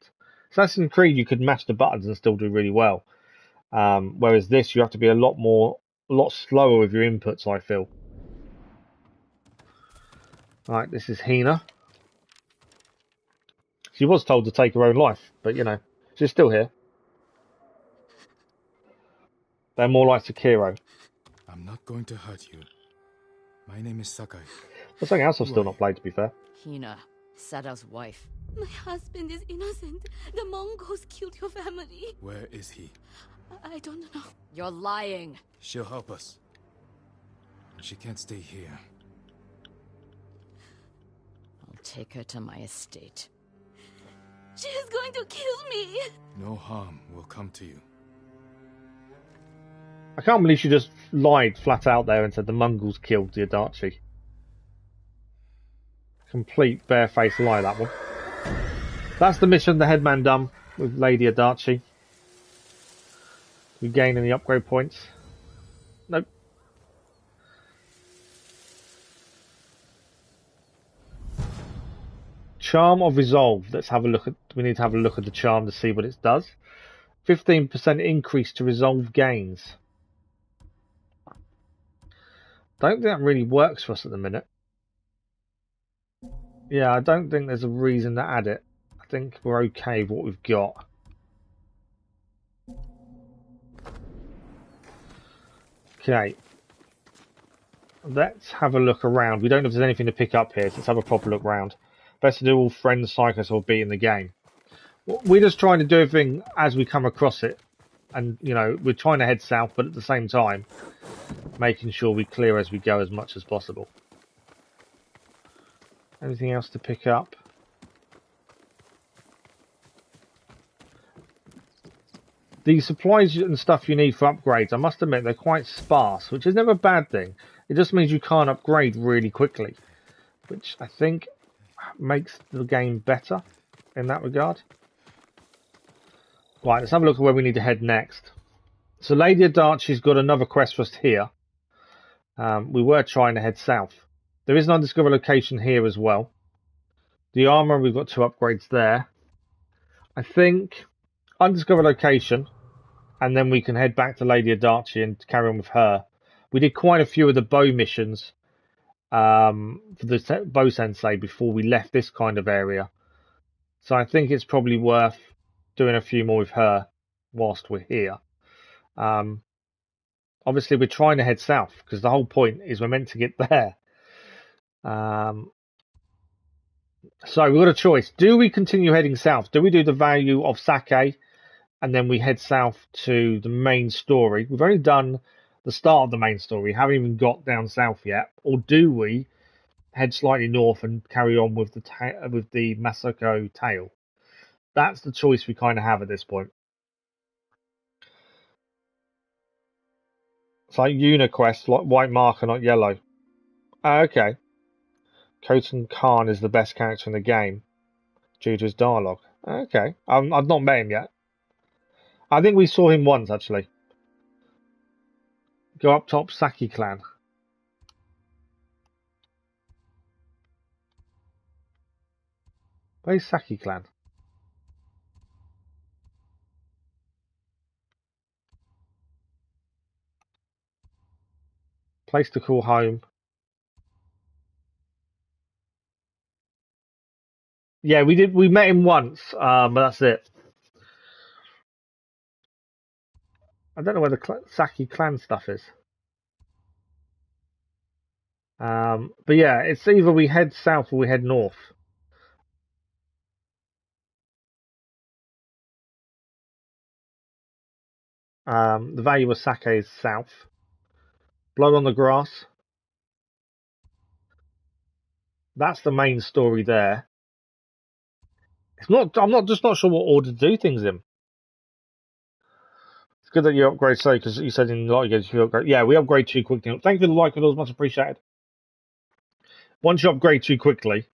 [SPEAKER 1] Assassin's Creed, you could mash the buttons and still do really well. Whereas this, you have to be a lot slower with your inputs, I feel. Right, this is Hina. She was told to take her own life, but you know, she's still here. They're more like Sekiro.
[SPEAKER 3] I'm not going to hurt you. My name is Sakai.
[SPEAKER 1] There's something else I've still not played, to be fair.
[SPEAKER 4] Hina, Sadao's wife.
[SPEAKER 13] My husband is innocent. The Mongols killed your family.
[SPEAKER 3] Where is he?
[SPEAKER 13] I don't know.
[SPEAKER 4] You're lying.
[SPEAKER 3] She'll help us. She can't stay here.
[SPEAKER 4] I'll take her to my estate.
[SPEAKER 13] She is going to kill me.
[SPEAKER 3] No harm will come to you.
[SPEAKER 1] I can't believe she just lied flat out there and said the Mongols killed the Adachi. Complete barefaced lie, that one. That's the mission the headman done with Lady Adachi. We gain any upgrade points? Nope. Charm of Resolve. Let's have a look at. We need to have a look at the charm to see what it does. 15% increase to resolve gains. Don't think that really works for us at the minute. Yeah, I don't think there's a reason to add it. I think we're okay with what we've got. Okay. Let's have a look around. We don't know if there's anything to pick up here, so let's have a proper look around. Best to do all friends, cyclists, or beat in the game. We're just trying to do everything as we come across it. And, you know, we're trying to head south, but at the same time, making sure we clear as we go as much as possible. Anything else to pick up? The supplies and stuff you need for upgrades, I must admit, they're quite sparse, which is never a bad thing. It just means you can't upgrade really quickly, which I think makes the game better in that regard. Right, let's have a look at where we need to head next. So Lady Adachi's got another quest for us here. We were trying to head south. There is an undiscovered location here as well. The armor, we've got 2 upgrades there. I think undiscovered location. and then we can head back to Lady Adachi and carry on with her. We did quite a few of the bow missions for the bow sensei before we left this kind of area. So I think it's probably worth doing a few more with her whilst we're here. Obviously, we're trying to head south because the whole point is we're meant to get there. So we've got a choice. Do we continue heading south? Do we do the value of sake and then we head south to the main story? We've only done the start of the main story. We haven't even got down south yet. Or do we head slightly north and carry on with the Masako tale? That's the choice we kind of have at this point. It's like UniQuest, like white marker, not yellow. Okay. Khotan Khan is the best character in the game due to his dialogue. Okay. I've not met him yet. I think we saw him once, actually. Go up top, Saki clan. Where's Saki clan? Place to call home. Yeah, we did. We met him once, but that's it. I don't know where the Saki clan stuff is. But yeah, it's either we head south or we head north. The value of sake is south. Blood on the grass. That's the main story there. It's not. I'm not sure what order to do things in. It's good that you upgrade so because you said in a lot of games you upgrade. Yeah, we upgrade too quickly. Thank you for the like, it was much appreciated. Once you upgrade too quickly,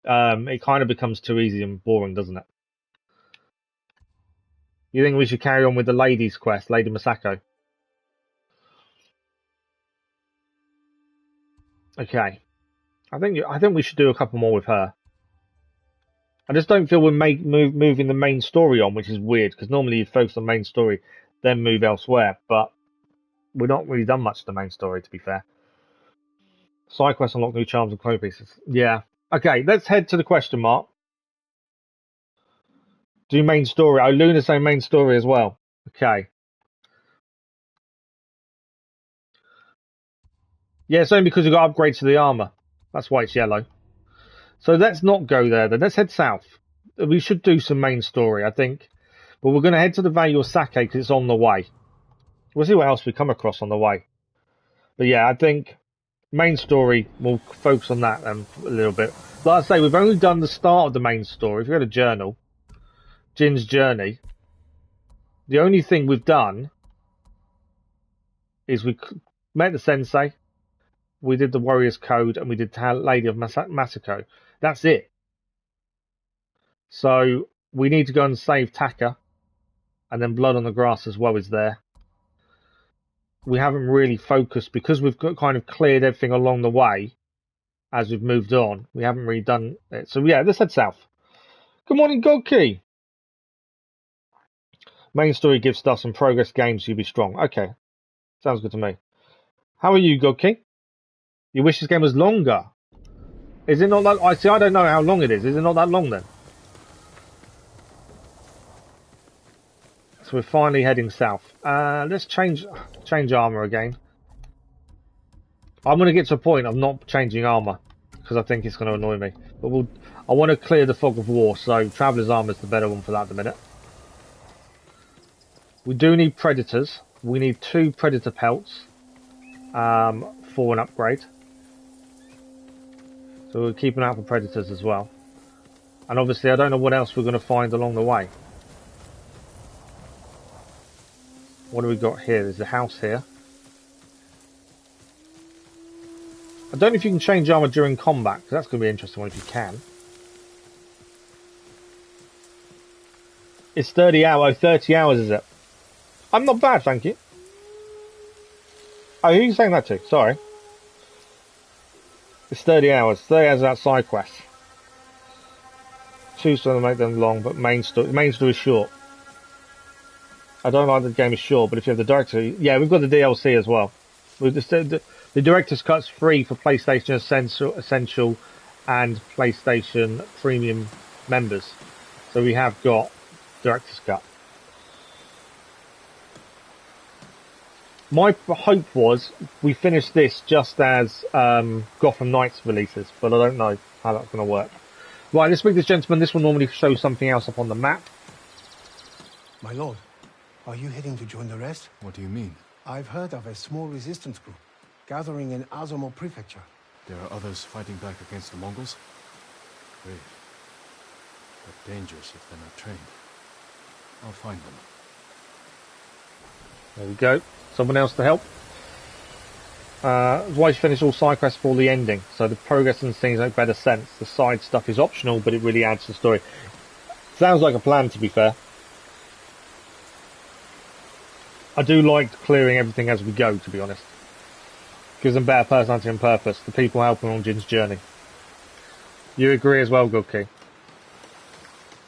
[SPEAKER 1] it kind of becomes too easy and boring, doesn't it? You think we should carry on with the ladies' quest, Lady Mosaka? Okay. I think we should do a couple more with her. I just don't feel we're moving the main story on, which is weird because normally you focus on the main story, then move elsewhere. But we're not really done much of the main story, to be fair. Side quests unlock new charms and clone pieces. Yeah. Okay, let's head to the question mark. Do main story. Oh, Luna's saying main story as well. Okay. Yeah, it's only because we've got upgrades to the armor. That's why it's yellow. So let's not go there then. Let's head south. We should do some main story, I think. But we're going to head to the Value of Sake because it's on the way. We'll see what else we come across on the way. But yeah, I think main story, we'll focus on that a little bit. Like I say, we've only done the start of the main story. If you go to journal, Jin's journey, the only thing we've done is we met the sensei, we did the warrior's code, and we did Lady of Masako. That's it. So we need to go and save Taka, and then Blood on the Grass as well is there. We haven't really focused because we've got kind of cleared everything along the way as we've moved on. We haven't really done it. So yeah, let's head south. Good morning, Godkey. Main story gives stuff some progress games, so you'll be strong. Okay, sounds good to me. How are you, Godkey? You wish this game was longer. Is it not that? I see. I don't know how long it is. Is it not that long then? So we're finally heading south. Let's change armor again. I'm going to get to a point of not changing armor because I think it's going to annoy me. But I want to clear the fog of war, so Traveler's armor is the better one for that at the minute. We do need predators. We need 2 predator pelts for an upgrade. So we're keeping out for predators as well. And obviously I don't know what else we're going to find along the way. What do we got here? There's a house here. I don't know if you can change armor during combat, because that's going to be an interesting one if you can. It's 30 hours. 30 hours, is it? I'm not bad, thank you. Oh, who are you saying that to? Sorry. It's 30 hours. 30 hours of that side quest. Choose to make them long, but main story is short. I don't like the game is short, but if you have the director, yeah, we've got the DLC as well. The director's cut's free for PlayStation Essential and PlayStation Premium members, so we have got director's cut. My hope was we finished this just as Gotham Knights releases, but I don't know how that's going to work. Right, let's speak to this gentleman. This will normally show something else up on the map.
[SPEAKER 14] My lord, are you heading to join the rest?
[SPEAKER 12] What do you mean?
[SPEAKER 14] I've heard of a small resistance group gathering in Azamo Prefecture.
[SPEAKER 12] There are others fighting back against the Mongols? Brave. But dangerous if they're not trained. I'll find them.
[SPEAKER 1] There we go. Someone else to help. Why you finish all side quests for the ending, so the progress and things make better sense. The side stuff is optional, but it really adds to the story. Sounds like a plan, to be fair. I do like clearing everything as we go, to be honest. Gives them better personality and purpose, the people helping on Jin's journey. You agree as well, Goodkey?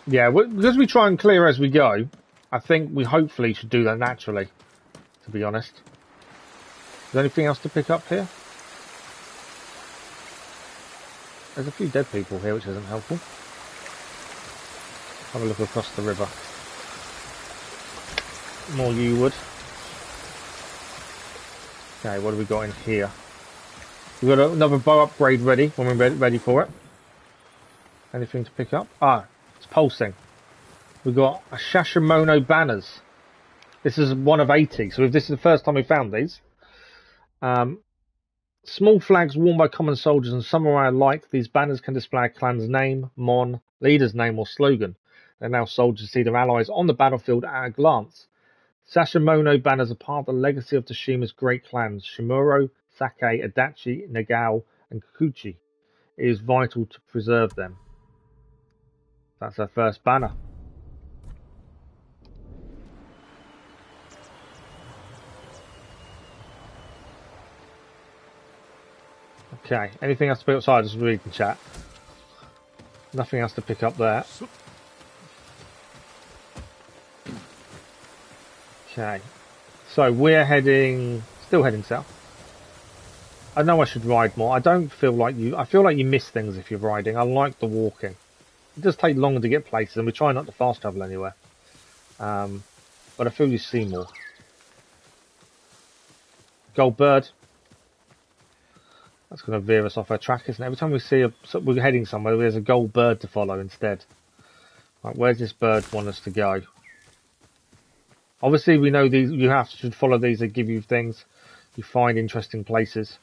[SPEAKER 1] Yeah, because we try and clear as we go, I think we hopefully should do that naturally, to be honest. Is there anything else to pick up here? There's a few dead people here, which isn't helpful. Have a look across the river. More yew wood. Okay, what have we got in here? We've got another bow upgrade ready when we're ready for it. Anything to pick up? Ah, it's pulsing. We've got a Shashimono banners. This is one of 80, so if this is the first time we found these. Small flags worn by common soldiers and samurai alike, these banners can display a clan's name, mon, leader's name or slogan. They allow soldiers to see their allies on the battlefield at a glance. Sashimono banners are part of the legacy of Tsushima's great clans, Shimuro, Sake, Adachi, Nagao, and Kikuchi. It is vital to preserve them. That's our first banner. Okay, anything else to pick up? Sorry, just read the chat. Nothing else to pick up there. Okay, so we're still heading south. I know I should ride more. I don't feel like I feel like you miss things if you're riding. I like the walking. It does take longer to get places, and we try not to fast travel anywhere. But I feel you see more. Gold bird. That's going to veer us off our track, isn't it? Every time we see we're heading somewhere, there's a gold bird to follow instead. Right, where's this bird want us to go? Obviously, we know these. You should follow these. They give you things. You find interesting places.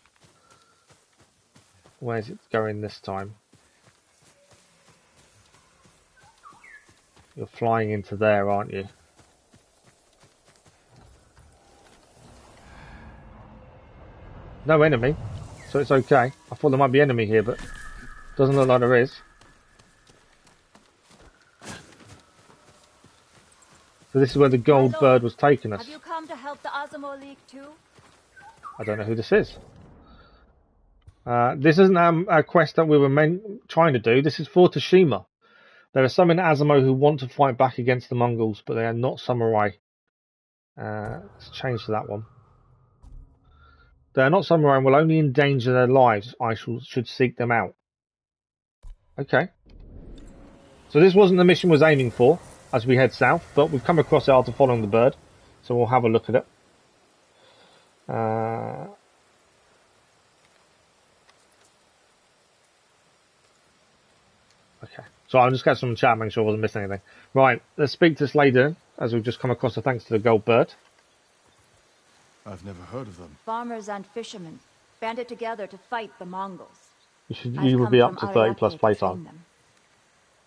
[SPEAKER 1] Where's it going this time? You're flying into there, aren't you? No enemy, so it's okay. I thought there might be enemy here, but doesn't look like there is. So this is where the gold bird was taking us.
[SPEAKER 9] Have you come to help the Azamo League too?
[SPEAKER 1] I don't know who this is. This isn't a quest that we were trying to do. This is for Tsushima. There are some in Azamo who want to fight back against the Mongols, but they are not samurai. Let's change to that one. They are not samurai and will only endanger their lives. I should seek them out. Okay. So this wasn't the mission was aiming for as we head south, but we've come across it after following the bird. So we'll have a look at it. Okay. So I'll just get some chat, make sure I wasn't missing anything. Right, let's speak to this lady as we've just come across her thanks to the gold bird.
[SPEAKER 12] I've never heard of them.
[SPEAKER 9] Farmers and fishermen banded together to fight the Mongols.
[SPEAKER 1] You will be up to 30 plus playtime.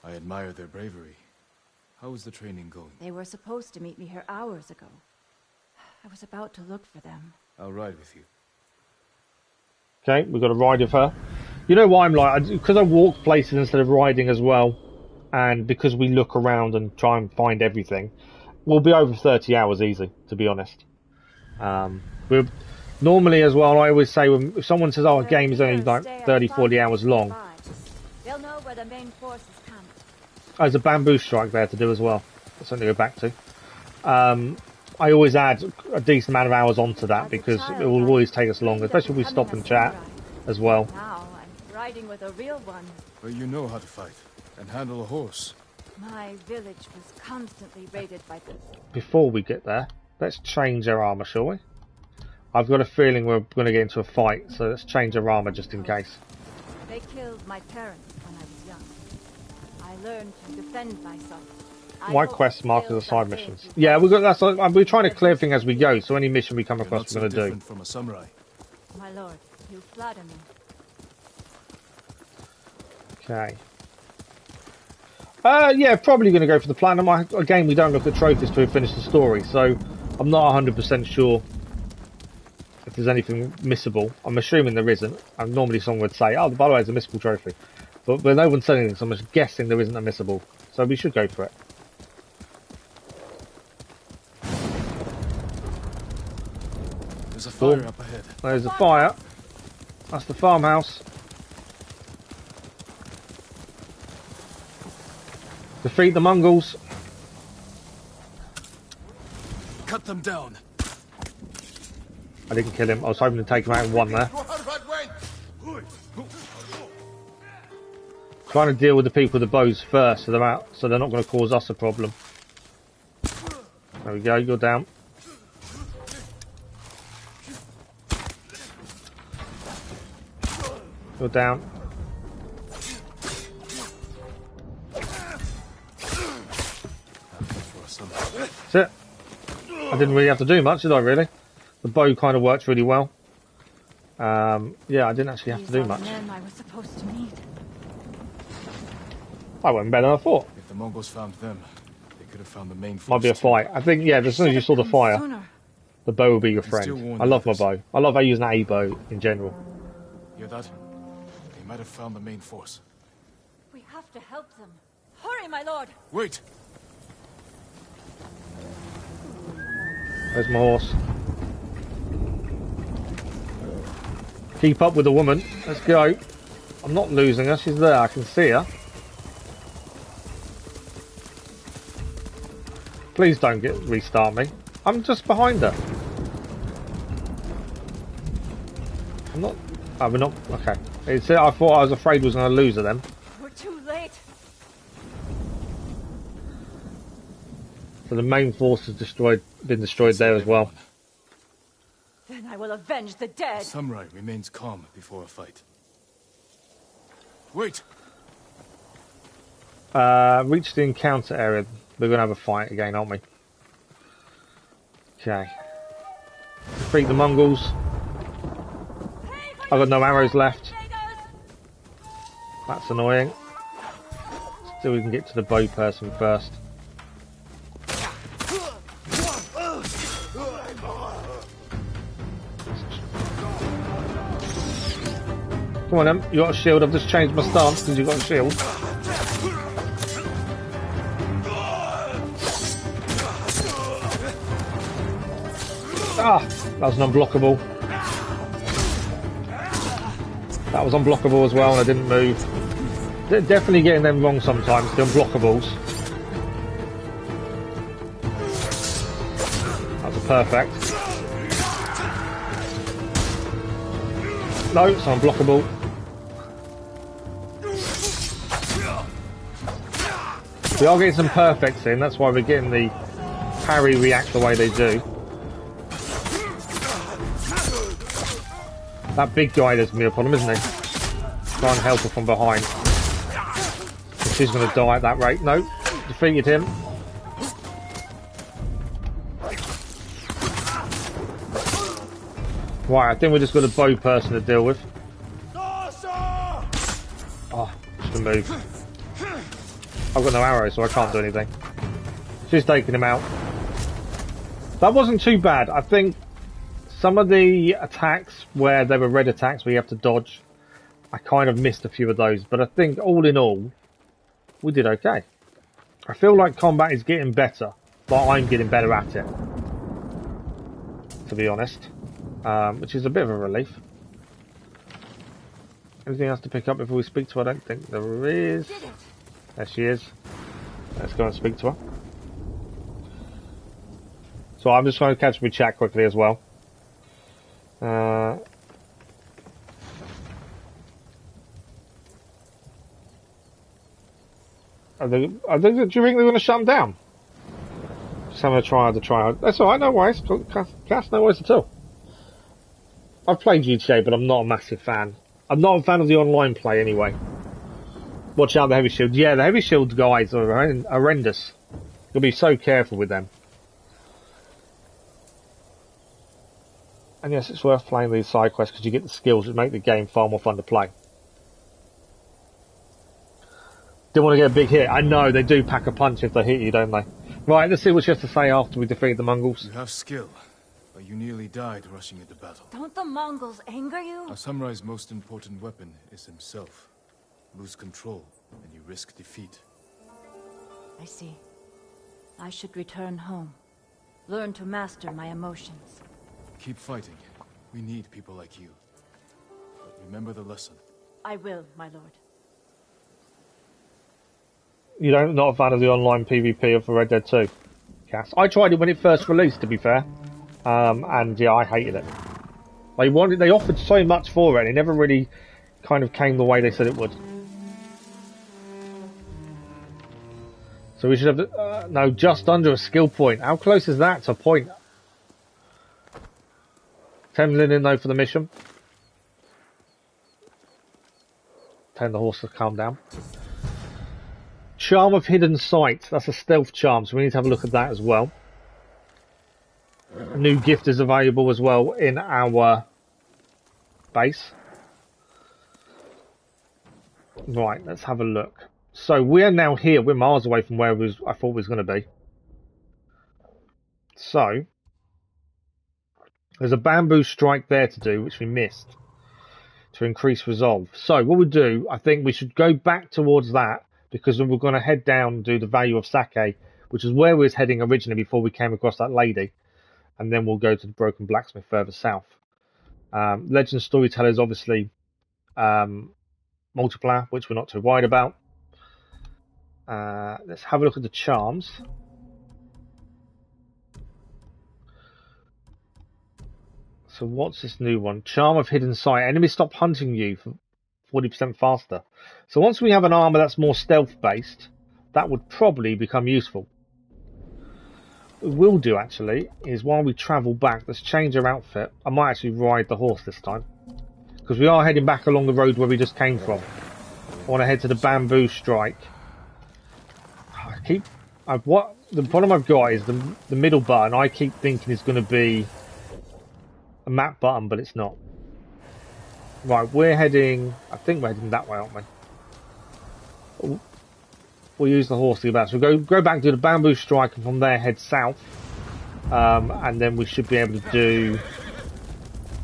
[SPEAKER 12] I admire their bravery. How is the training going?
[SPEAKER 9] They were supposed to meet me here hours ago. I was about to look for them.
[SPEAKER 12] I'll ride with you.
[SPEAKER 1] Okay, we've got a ride with her. You know why I'm like, because I walk places instead of riding as well, and because we look around and try and find everything, we'll be over 30 hours easy, to be honest. We're normally as well, I always say, if someone says, oh, a game is only like 30, 40 hours long,
[SPEAKER 9] they'll know where the main force is camped.
[SPEAKER 1] there's a bamboo strike there to do as well. That's something to go back to. I always add a decent amount of hours onto that because it will always take us longer, especially if we stop and chat as well.
[SPEAKER 9] Now I'm riding with a real one.
[SPEAKER 12] But you know how to fight and handle a horse.
[SPEAKER 9] My village was constantly raided by the...
[SPEAKER 1] Before we get there, let's change our armor, shall we? I've got a feeling we're going to get into a fight, so let's change our armor just in case.
[SPEAKER 9] They killed my parents when I was young. I learned to defend myself.
[SPEAKER 1] Why quest markers or side missions? Yeah, we're trying to clear things as we go, so any mission we come across we're going to do.
[SPEAKER 12] From a samurai.
[SPEAKER 9] My lord, you flatter me.
[SPEAKER 1] Okay. Yeah, probably going to go for the platinum. Again, we don't look at trophies till we finish the story, so I'm not 100% sure if there's anything missable. I'm assuming there isn't. And normally someone would say, oh, by the way, it's a missable trophy. But no one said anything, so I'm just guessing there isn't a missable. So we should go for it.
[SPEAKER 12] There's a fire up ahead.
[SPEAKER 1] There's a fire. That's the farmhouse. Defeat the Mongols.
[SPEAKER 12] Cut them down.
[SPEAKER 1] I didn't kill him. I was hoping to take him out in one there. Trying to deal with the people with the bows first, so they're not going to cause us a problem. There we go. You're down. You're down. That's it. I didn't really have to do much, did I, really? The bow kind of works really well. Yeah, I didn't actually have to do much.
[SPEAKER 9] Men I was supposed to meet.
[SPEAKER 1] I went better than I thought.
[SPEAKER 12] If the Mongols found them, they could have found the main force.
[SPEAKER 1] Might be a fight. I think, yeah, as soon as you saw the fire, the bow will be your friend. I love my bow. I love using a bow in general.
[SPEAKER 12] Hear that? They might have found the main force.
[SPEAKER 9] We have to help them. Hurry, my lord!
[SPEAKER 12] Wait!
[SPEAKER 1] Where's my horse? Keep up with the woman. Let's go. I'm not losing her. She's there. I can see her. Please don't restart me. I'm just behind her. I'm not... Oh, we're not... Okay. I thought I was afraid I was going to lose her then.
[SPEAKER 9] We're too late.
[SPEAKER 1] So the main force has been destroyed there as well.
[SPEAKER 9] Then I will avenge the dead.
[SPEAKER 12] Samurai remains calm before a fight. Wait!
[SPEAKER 1] Reach the encounter area. We're going to have a fight again, aren't we? Okay. Defeat the Mongols. I've got no arrows left. That's annoying. Still, we can get to the bow person first. Come on then, you got a shield. I've just changed my stance because you've got a shield. Ah, that was an unblockable. That was unblockable as well and I didn't move. They're definitely getting them wrong sometimes, the unblockables. That was a perfect. No, it's unblockable. We are getting some perfects in, that's why we're getting the parry react the way they do. That big guy there's me upon him, isn't he? Try and help her from behind. She's going to die at that rate. No, defeated him. Right, I think we just got a bow person to deal with. Oh, just a move. I've got no arrows, so I can't do anything. She's taking him out. That wasn't too bad. I think some of the attacks where they were red attacks where you have to dodge, I kind of missed a few of those. But I think all in all, we did okay. I feel like combat is getting better, but I'm getting better at it. To be honest. Which is a bit of a relief. Anything else to pick up before we speak to her? I don't think there is. There she is. Let's go and speak to her. So I'm just trying to catch my chat quickly as well. Do you think they're going to shut them down? Just having a try. That's alright, no worries. Cass, no worries at all. I've played GTA, but I'm not a massive fan. I'm not a fan of the online play anyway. Watch out, the Heavy Shield. Yeah, the Heavy Shield guys are horrendous. You'll be so careful with them. And yes, it's worth playing these side quests because you get the skills that make the game far more fun to play. Don't want to get a big hit. I know, they do pack a punch if they hit you, don't they? Right, let's see what she has to say after we defeat the Mongols.
[SPEAKER 3] You have skill, but you nearly died rushing into battle.
[SPEAKER 9] Don't the Mongols anger you?
[SPEAKER 3] A samurai's most important weapon is himself. Lose control, and you risk defeat.
[SPEAKER 9] I see. I should return home. Learn to master my emotions.
[SPEAKER 3] Keep fighting. We need people like you. But remember the lesson.
[SPEAKER 9] I will, my lord.
[SPEAKER 1] You don't not a fan of the online PvP of Red Dead 2, Cass? I tried it when it first released, to be fair, and yeah, I hated it. They offered so much for it, and it never really kind of came the way they said it would. So we should have no, just under a skill point. How close is that to a point? 10 million though for the mission. Tell the horse to calm down. Charm of Hidden Sight. That's a stealth charm, so we need to have a look at that as well. A new gift is available as well in our base. Right, let's have a look. So we're now here. We're miles away from where I thought we was going to be. So there's a bamboo strike there to do, which we missed, to increase resolve. So what we do, I think we should go back towards that, because we're going to head down and do the value of sake, which is where we was heading originally before we came across that lady. And then we'll go to the Broken Blacksmith further south. Legend Storyteller is obviously multiplayer, which we're not too worried about. Let's have a look at the charms. So what's this new one? Charm of Hidden Sight. Enemies stop hunting you for 40% faster. So once we have an armor that's more stealth based, that would probably become useful. What we'll do actually is while we travel back, let's change our outfit. I might actually ride the horse this time, because we are heading back along the road where we just came from. I want to head to the bamboo strike. What the problem I've got is the middle button. I keep thinking is going to be a map button, but it's not. Right, we're heading. I think we're heading that way, aren't we? We'll use the horse to get back. So we'll go back to the bamboo strike, and from there head south, and then we should be able to do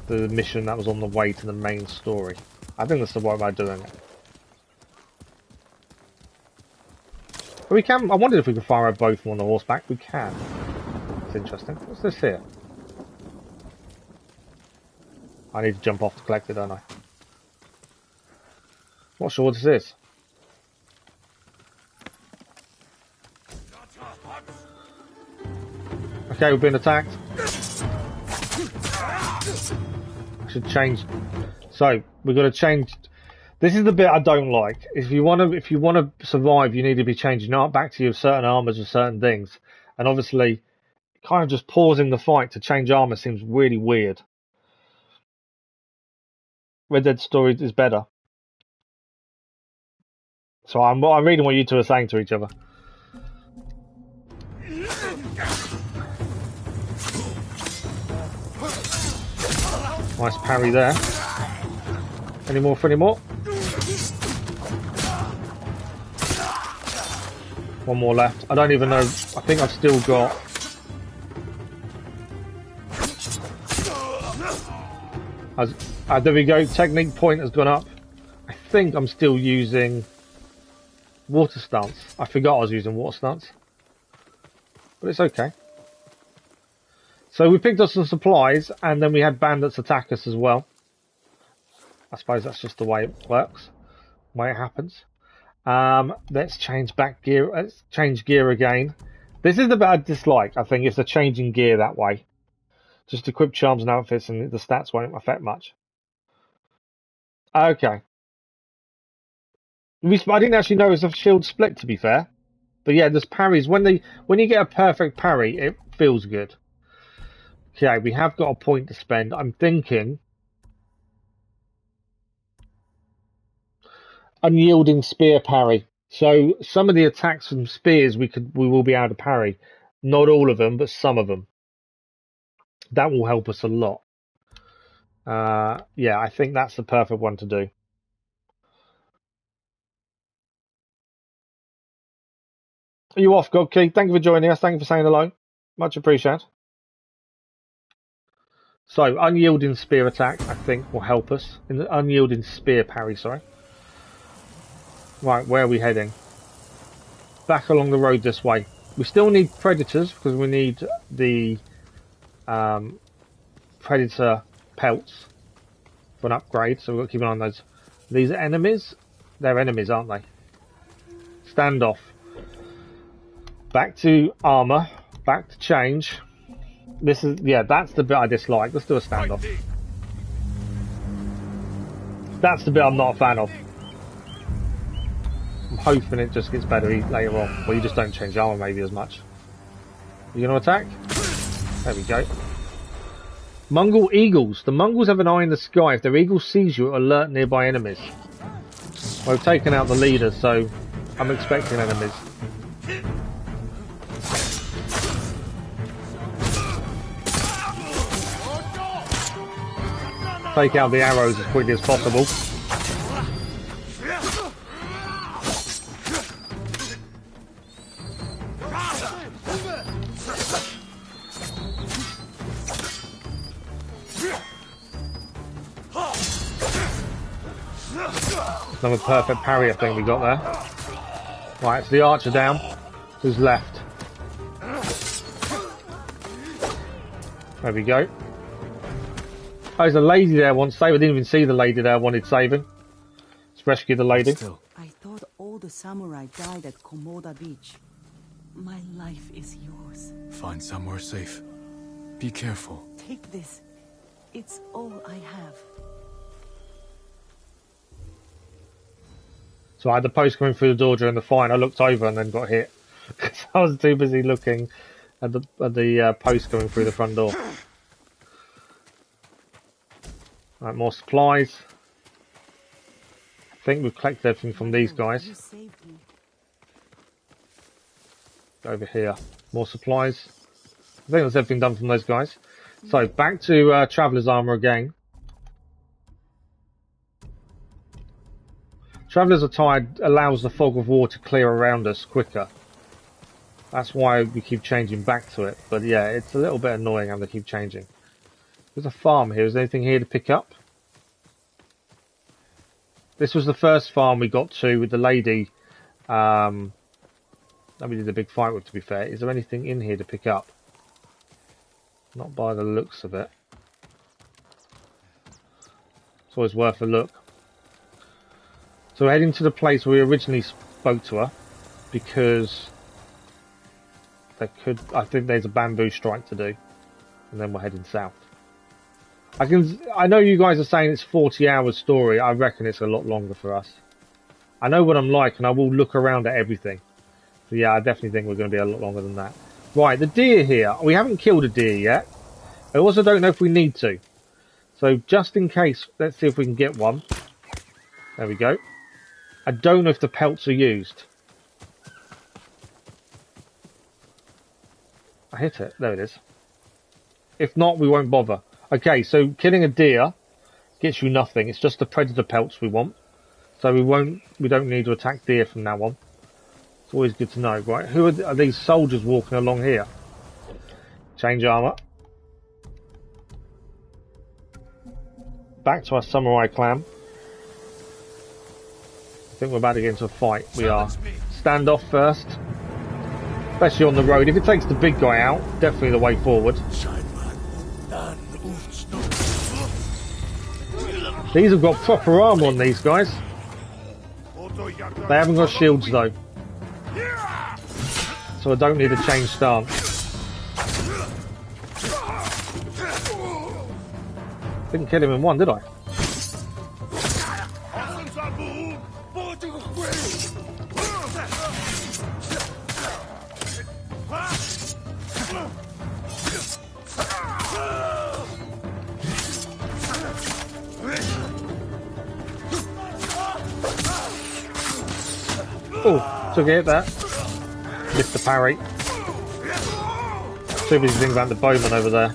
[SPEAKER 1] the mission that was on the way to the main story. I think that's the right way of doing it. But we can. I wondered if we could fire both on the horseback. We can. It's interesting. What's this here? I need to jump off to collect it, don't I? Not sure what this is. Okay, we've been attacked. I should change. So we've got to change. This is the bit I don't like. If you want to survive, you need to be changing back to your certain armors or certain things. And obviously, kind of just pausing the fight to change armor seems really weird. Red Dead Story is better. So I'm reading what you two are saying to each other. Nice parry there. Any more for any more? One more left. I don't even know. I think I've still got. There we go. Technique point has gone up. I think I'm still using water stance. I forgot I was using water stance. But it's okay. So we picked up some supplies, and then we had bandits attack us as well. I suppose that's just the way it works, the way it happens. Let's change back gear. Let's change gear again, This is the bit I dislike. I think it's the changing gear that way. Just equip charms and outfits and the stats won't affect much. Okay. I didn't actually know it was a shield split, to be fair. But yeah, there's parries. When you get a perfect parry, it feels good. Okay, we have got a point to spend. I'm thinking unyielding spear parry. So some of the attacks from spears we will be able to parry. Not all of them, but some of them. That will help us a lot. Yeah, I think that's the perfect one to do. Are you off, Godkey? Thank you for joining us. Thank you for saying hello. Much appreciated. So, unyielding spear attack, I think, will help us. In the unyielding spear parry, sorry. Right, where are we heading? Back along the road this way. We still need predators, because we need the predator pelts for an upgrade, so we've got to keep an eye on those. These are enemies? They're enemies, aren't they? Standoff. Back to armor. Back to change. This is, yeah, that's the bit I dislike. Let's do a standoff. That's the bit I'm not a fan of. I'm hoping it just gets better later on. Or you just don't change armor maybe as much. You going to attack? There we go. Mongol eagles. The Mongols have an eye in the sky. If their eagle sees you, it will alert nearby enemies. We've taken out the leader, so I'm expecting enemies. Take out the arrows as quickly as possible. Another perfect parry I think we got there. Right, it's the archer down. Who's left? There we go. Oh, there's a lady there wants saving. I didn't even see the lady there wanted saving. Let's rescue the lady.
[SPEAKER 15] I thought all the samurai died at Komoda Beach. My life is yours.
[SPEAKER 3] Find somewhere safe. Be careful.
[SPEAKER 15] Take this. It's all I have.
[SPEAKER 1] So I had the post coming through the door during the fight and I looked over and then got hit. Because I was too busy looking at the post coming through the front door. Right, more supplies. I think we've collected everything from these guys. Over here. More supplies. I think that's everything done from those guys. So, back to Traveller's Armour again. Traveller's Attire allows the fog of war to clear around us quicker. That's why we keep changing back to it. But yeah, it's a little bit annoying having to keep changing. There's a farm here. Is there anything here to pick up? This was the first farm we got to with the lady that we did a big fight with, to be fair. Is there anything in here to pick up? Not by the looks of it. It's always worth a look. So we're heading to the place where we originally spoke to her, because I think there's a bamboo strike to do, and then we're heading south. I know you guys are saying it's 40 hours story. I reckon it's a lot longer for us. I know what I'm like, and I will look around at everything. So yeah, I definitely think we're going to be a lot longer than that. Right, the deer here. We haven't killed a deer yet. I also don't know if we need to. So just in case, let's see if we can get one. There we go. I don't know if the pelts are used. I hit it. There it is. If not, we won't bother. Okay, so killing a deer gets you nothing. It's just the predator pelts we want. So we don't need to attack deer from now on. It's always good to know. Right, who are these soldiers walking along here? Change armor. Back to our samurai clan. I think we're about to get into a fight. We are. Stand off first. Especially on the road. If it takes the big guy out, definitely the way forward. These have got proper armor on these guys. They haven't got shields though. So so I don't need to change stance. Didn't kill him in one, did I? Oh, took a hit there. Missed the parry. Too busy thinking about the bowman over there.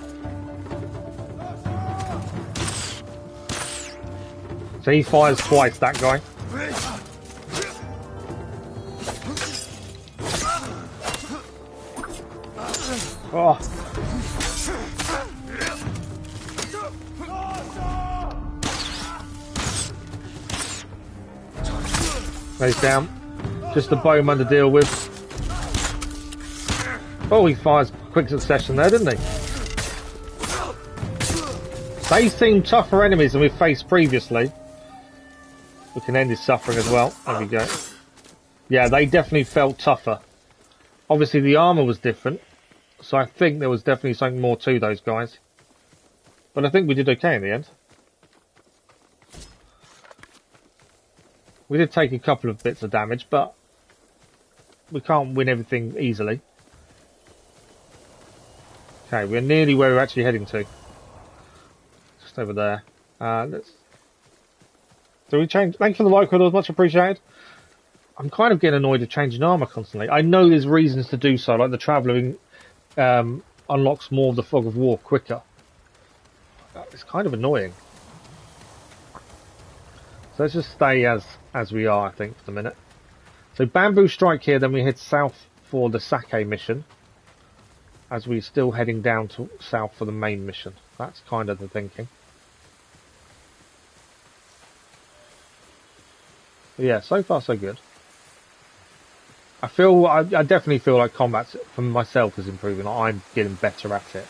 [SPEAKER 1] So he fires twice, that guy. Oh. He's down. Just the bowman to deal with. Oh, he fires quick succession there, didn't he? They seem tougher enemies than we've faced previously. We can end his suffering as well. There we go. Yeah, they definitely felt tougher. Obviously, the armour was different. So I think there was definitely something more to those guys. But I think we did okay in the end. We did take a couple of bits of damage, but we can't win everything easily. Okay, we're nearly where we're actually heading to. Just over there. Do we change? Thank you for the like, Riddles, much appreciated. I'm kind of getting annoyed of changing armour constantly. I know there's reasons to do so, like the travelling unlocks more of the fog of war quicker. It's kind of annoying. So let's just stay as we are, I think, for the minute. So Bamboo Strike here, then we head south for the Sake mission. As we're still heading down to south for the main mission. That's kind of the thinking. But yeah, so far so good. I definitely feel like combat for myself is improving. I'm getting better at it.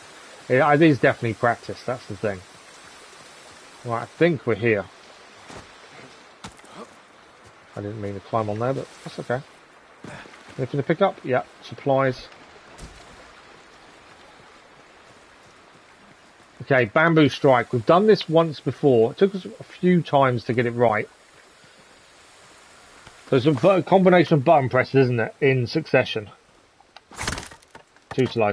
[SPEAKER 1] It is definitely practice, that's the thing. Right, I think we're here. I didn't mean to climb on there, but that's okay. Anything to pick up? Yeah, supplies. Okay, Bamboo Strike. We've done this once before. It took us a few times to get it right. So it's a combination of button presses, isn't it, in succession. Too slow.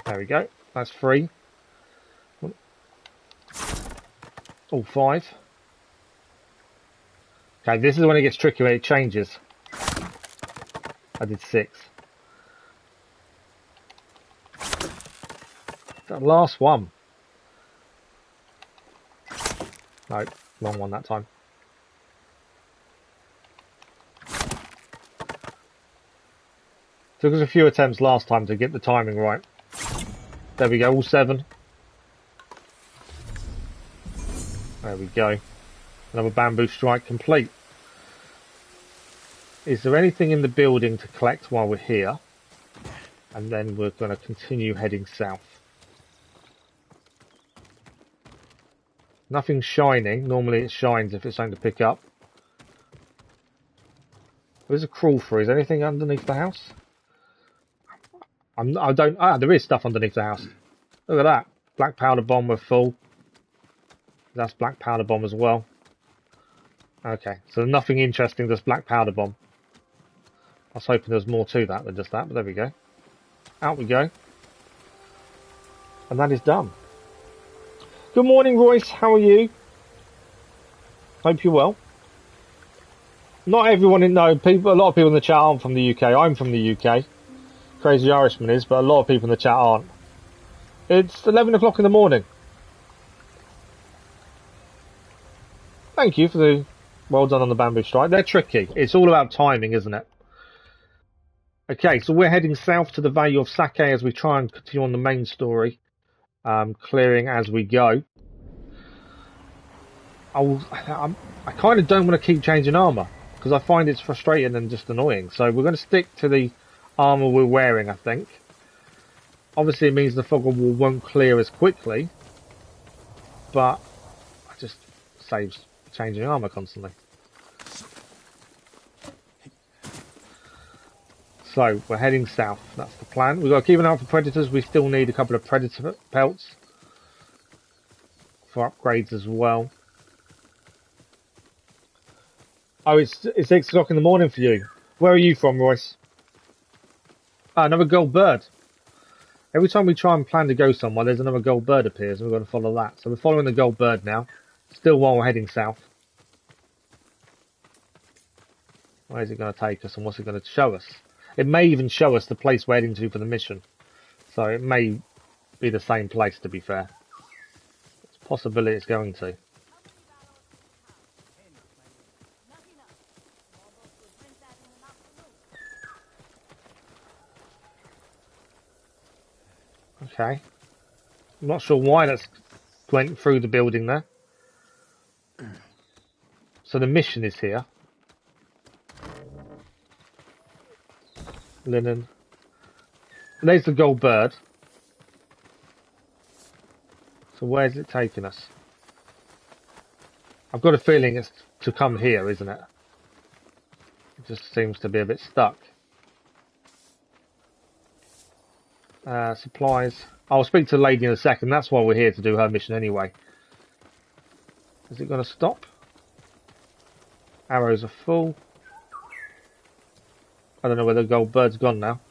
[SPEAKER 1] There we go. That's 3. All 5. Okay, this is when it gets tricky, when it changes. I did 6. That last one. No, wrong one that time. Took us a few attempts last time to get the timing right. There we go, all 7. There we go. Another Bamboo Strike complete. Is there anything in the building to collect while we're here? And then we're going to continue heading south. Nothing shining. Normally it shines if it's something to pick up. There's a crawl through. Is there anything underneath the house? There is stuff underneath the house. Look at that. Black powder bomb, we're full. That's black powder bomb as well. Okay, so nothing interesting, just black powder bomb. I was hoping there was more to that than just that, but there we go. Out we go. And that is done. Good morning, Royce. How are you? Hope you're well. Not everyone a lot of people in the chat aren't from the UK. I'm from the UK. Crazy Irishman is, but a lot of people in the chat aren't. It's 11 o'clock in the morning. Thank you for the well done on the Bamboo Strike. They're tricky. It's all about timing, isn't it? Okay, so we're heading south to the Valley of Sake as we try and continue on the main story. Clearing as we go. I kind of don't want to keep changing armour because I find it's frustrating and just annoying. So we're going to stick to the armour we're wearing, I think. Obviously it means the fog of war won't clear as quickly, but it just saves changing armour constantly. So we're heading south. That's the plan. We've got to keep an eye out for predators. We still need a couple of predator pelts for upgrades as well. Oh, it's 6 o'clock in the morning for you. Where are you from, Royce? Ah, another gold bird. Every time we try and plan to go somewhere, there's another gold bird appears, and we're going to follow that. So we're following the gold bird now. Still while we're heading south. Where is it going to take us, and what's it going to show us? It may even show us the place we're heading to for the mission. So it may be the same place, to be fair. It's a possibility it's going to. Okay. I'm not sure why that's went through the building there. So the mission is here. Linen. And there's the gold bird. So where's it taking us? I've got a feeling it's to come here, isn't it? It just seems to be a bit stuck. Supplies. I'll speak to the lady in a second. That's why we're here, to do her mission anyway. Is it going to stop? Arrows are full. I don't know where the gold bird's gone now.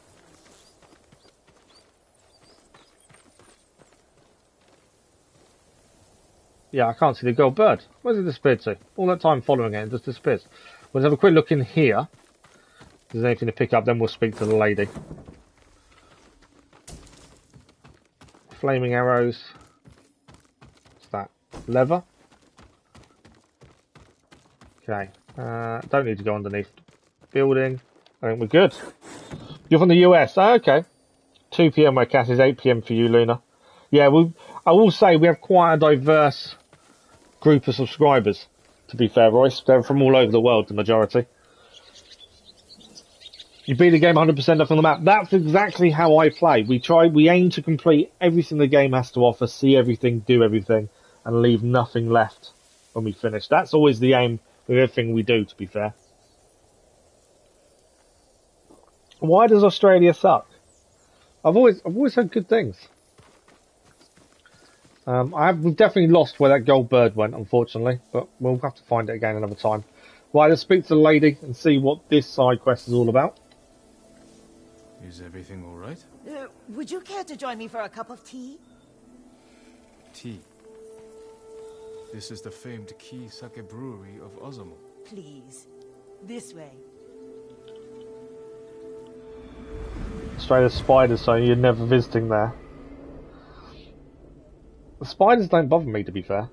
[SPEAKER 1] Yeah, I can't see the gold bird. Where's it disappeared to? All that time following it, it just disappears. Let's have a quick look in here. If there's anything to pick up, then we'll speak to the lady. Flaming arrows. What's that? Leather. Okay. Don't need to go underneath the building. I think we're good. You're from the US. Oh, okay. 2 PM where Cass is, 8 PM for you, Luna. Yeah, I will say we have quite a diverse group of subscribers, to be fair, Royce. They're from all over the world, the majority. You beat the game 100% off on the map. That's exactly how I play. We aim to complete everything the game has to offer, see everything, do everything, and leave nothing left when we finish. That's always the aim with everything we do, to be fair. Why does Australia suck? I've always had good things. We've definitely lost where that gold bird went, unfortunately, but we'll have to find it again another time. Right, let's speak to the lady and see what this side quest is all about.
[SPEAKER 12] Is everything all right?
[SPEAKER 16] Would you care to join me for a cup of tea?
[SPEAKER 12] Tea. This is the famed Key Sake Brewery of Ozumo.
[SPEAKER 16] Please. This way.
[SPEAKER 1] Australia's spiders, so you're never visiting there. The spiders don't bother me, to be fair.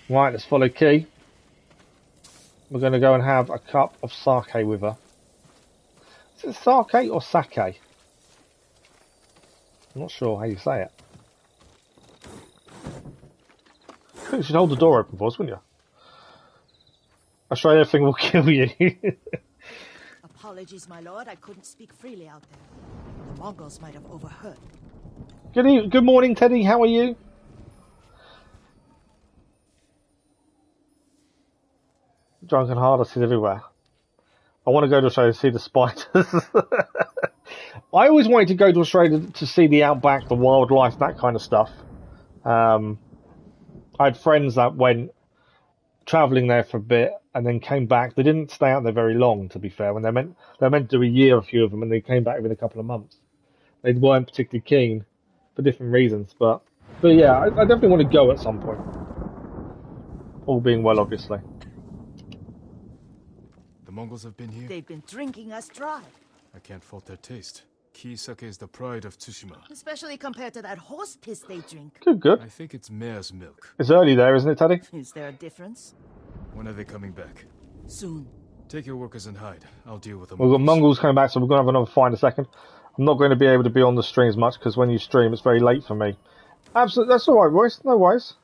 [SPEAKER 1] Right, let's follow Key. We're going to go and have a cup of sake with her. Is it sake or sake? I'm not sure how you say it. I think you should hold the door open for us, wouldn't you? Australia thing will kill you.
[SPEAKER 16] Apologies, my lord. I couldn't speak freely out there. The Mongols might have overheard.
[SPEAKER 1] Good morning, Teddy. How are you? Drunken hardasses everywhere. I want to go to Australia to see the spiders. I always wanted to go to Australia to see the outback, the wildlife, that kind of stuff. I had friends that went travelling there for a bit and then came back. They didn't stay out there very long, to be fair. When they meant to do a year, a few of them, and they came back within a couple of months. They weren't particularly keen for different reasons, but yeah, I definitely want to go at some point. All being well, obviously.
[SPEAKER 12] The Mongols have been here?
[SPEAKER 16] They've been drinking us dry.
[SPEAKER 12] I can't fault their taste. Key Sake is the pride of Tsushima.
[SPEAKER 16] Especially compared to that horse piss they drink.
[SPEAKER 1] Good.
[SPEAKER 12] I think it's mare's milk.
[SPEAKER 1] It's early there, isn't it, Teddy?
[SPEAKER 16] Is there a difference?
[SPEAKER 12] When are they coming back?
[SPEAKER 16] Soon.
[SPEAKER 12] Take your workers and hide. I'll deal with them.
[SPEAKER 1] We've got Mongols coming back, so we're going to have another fight in a second. I'm not going to be able to be on the stream as much, because when you stream, it's very late for me. Absolutely, that's alright, Royce. No worries.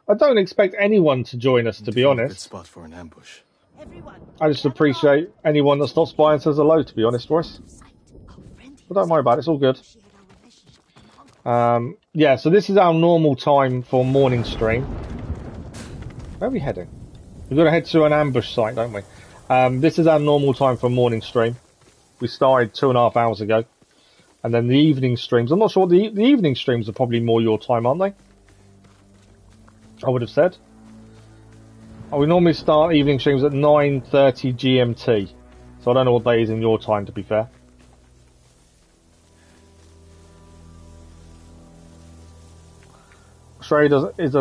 [SPEAKER 1] I don't expect anyone to join us, to be honest.
[SPEAKER 12] Good spot for an ambush.
[SPEAKER 1] I just appreciate anyone that stops by and says hello, to be honest, Royce. But don't worry about it, it's all good. Yeah, so this is our normal time for morning stream. Where are we heading? We've got to head to an ambush site, don't we? This is our normal time for a morning stream. We started 2.5 hours ago. And then the evening streams. I'm not sure. The evening streams are probably more your time, aren't they? I would have said. Oh, we normally start evening streams at 9:30 GMT. So I don't know what day is in your time, to be fair. Australia is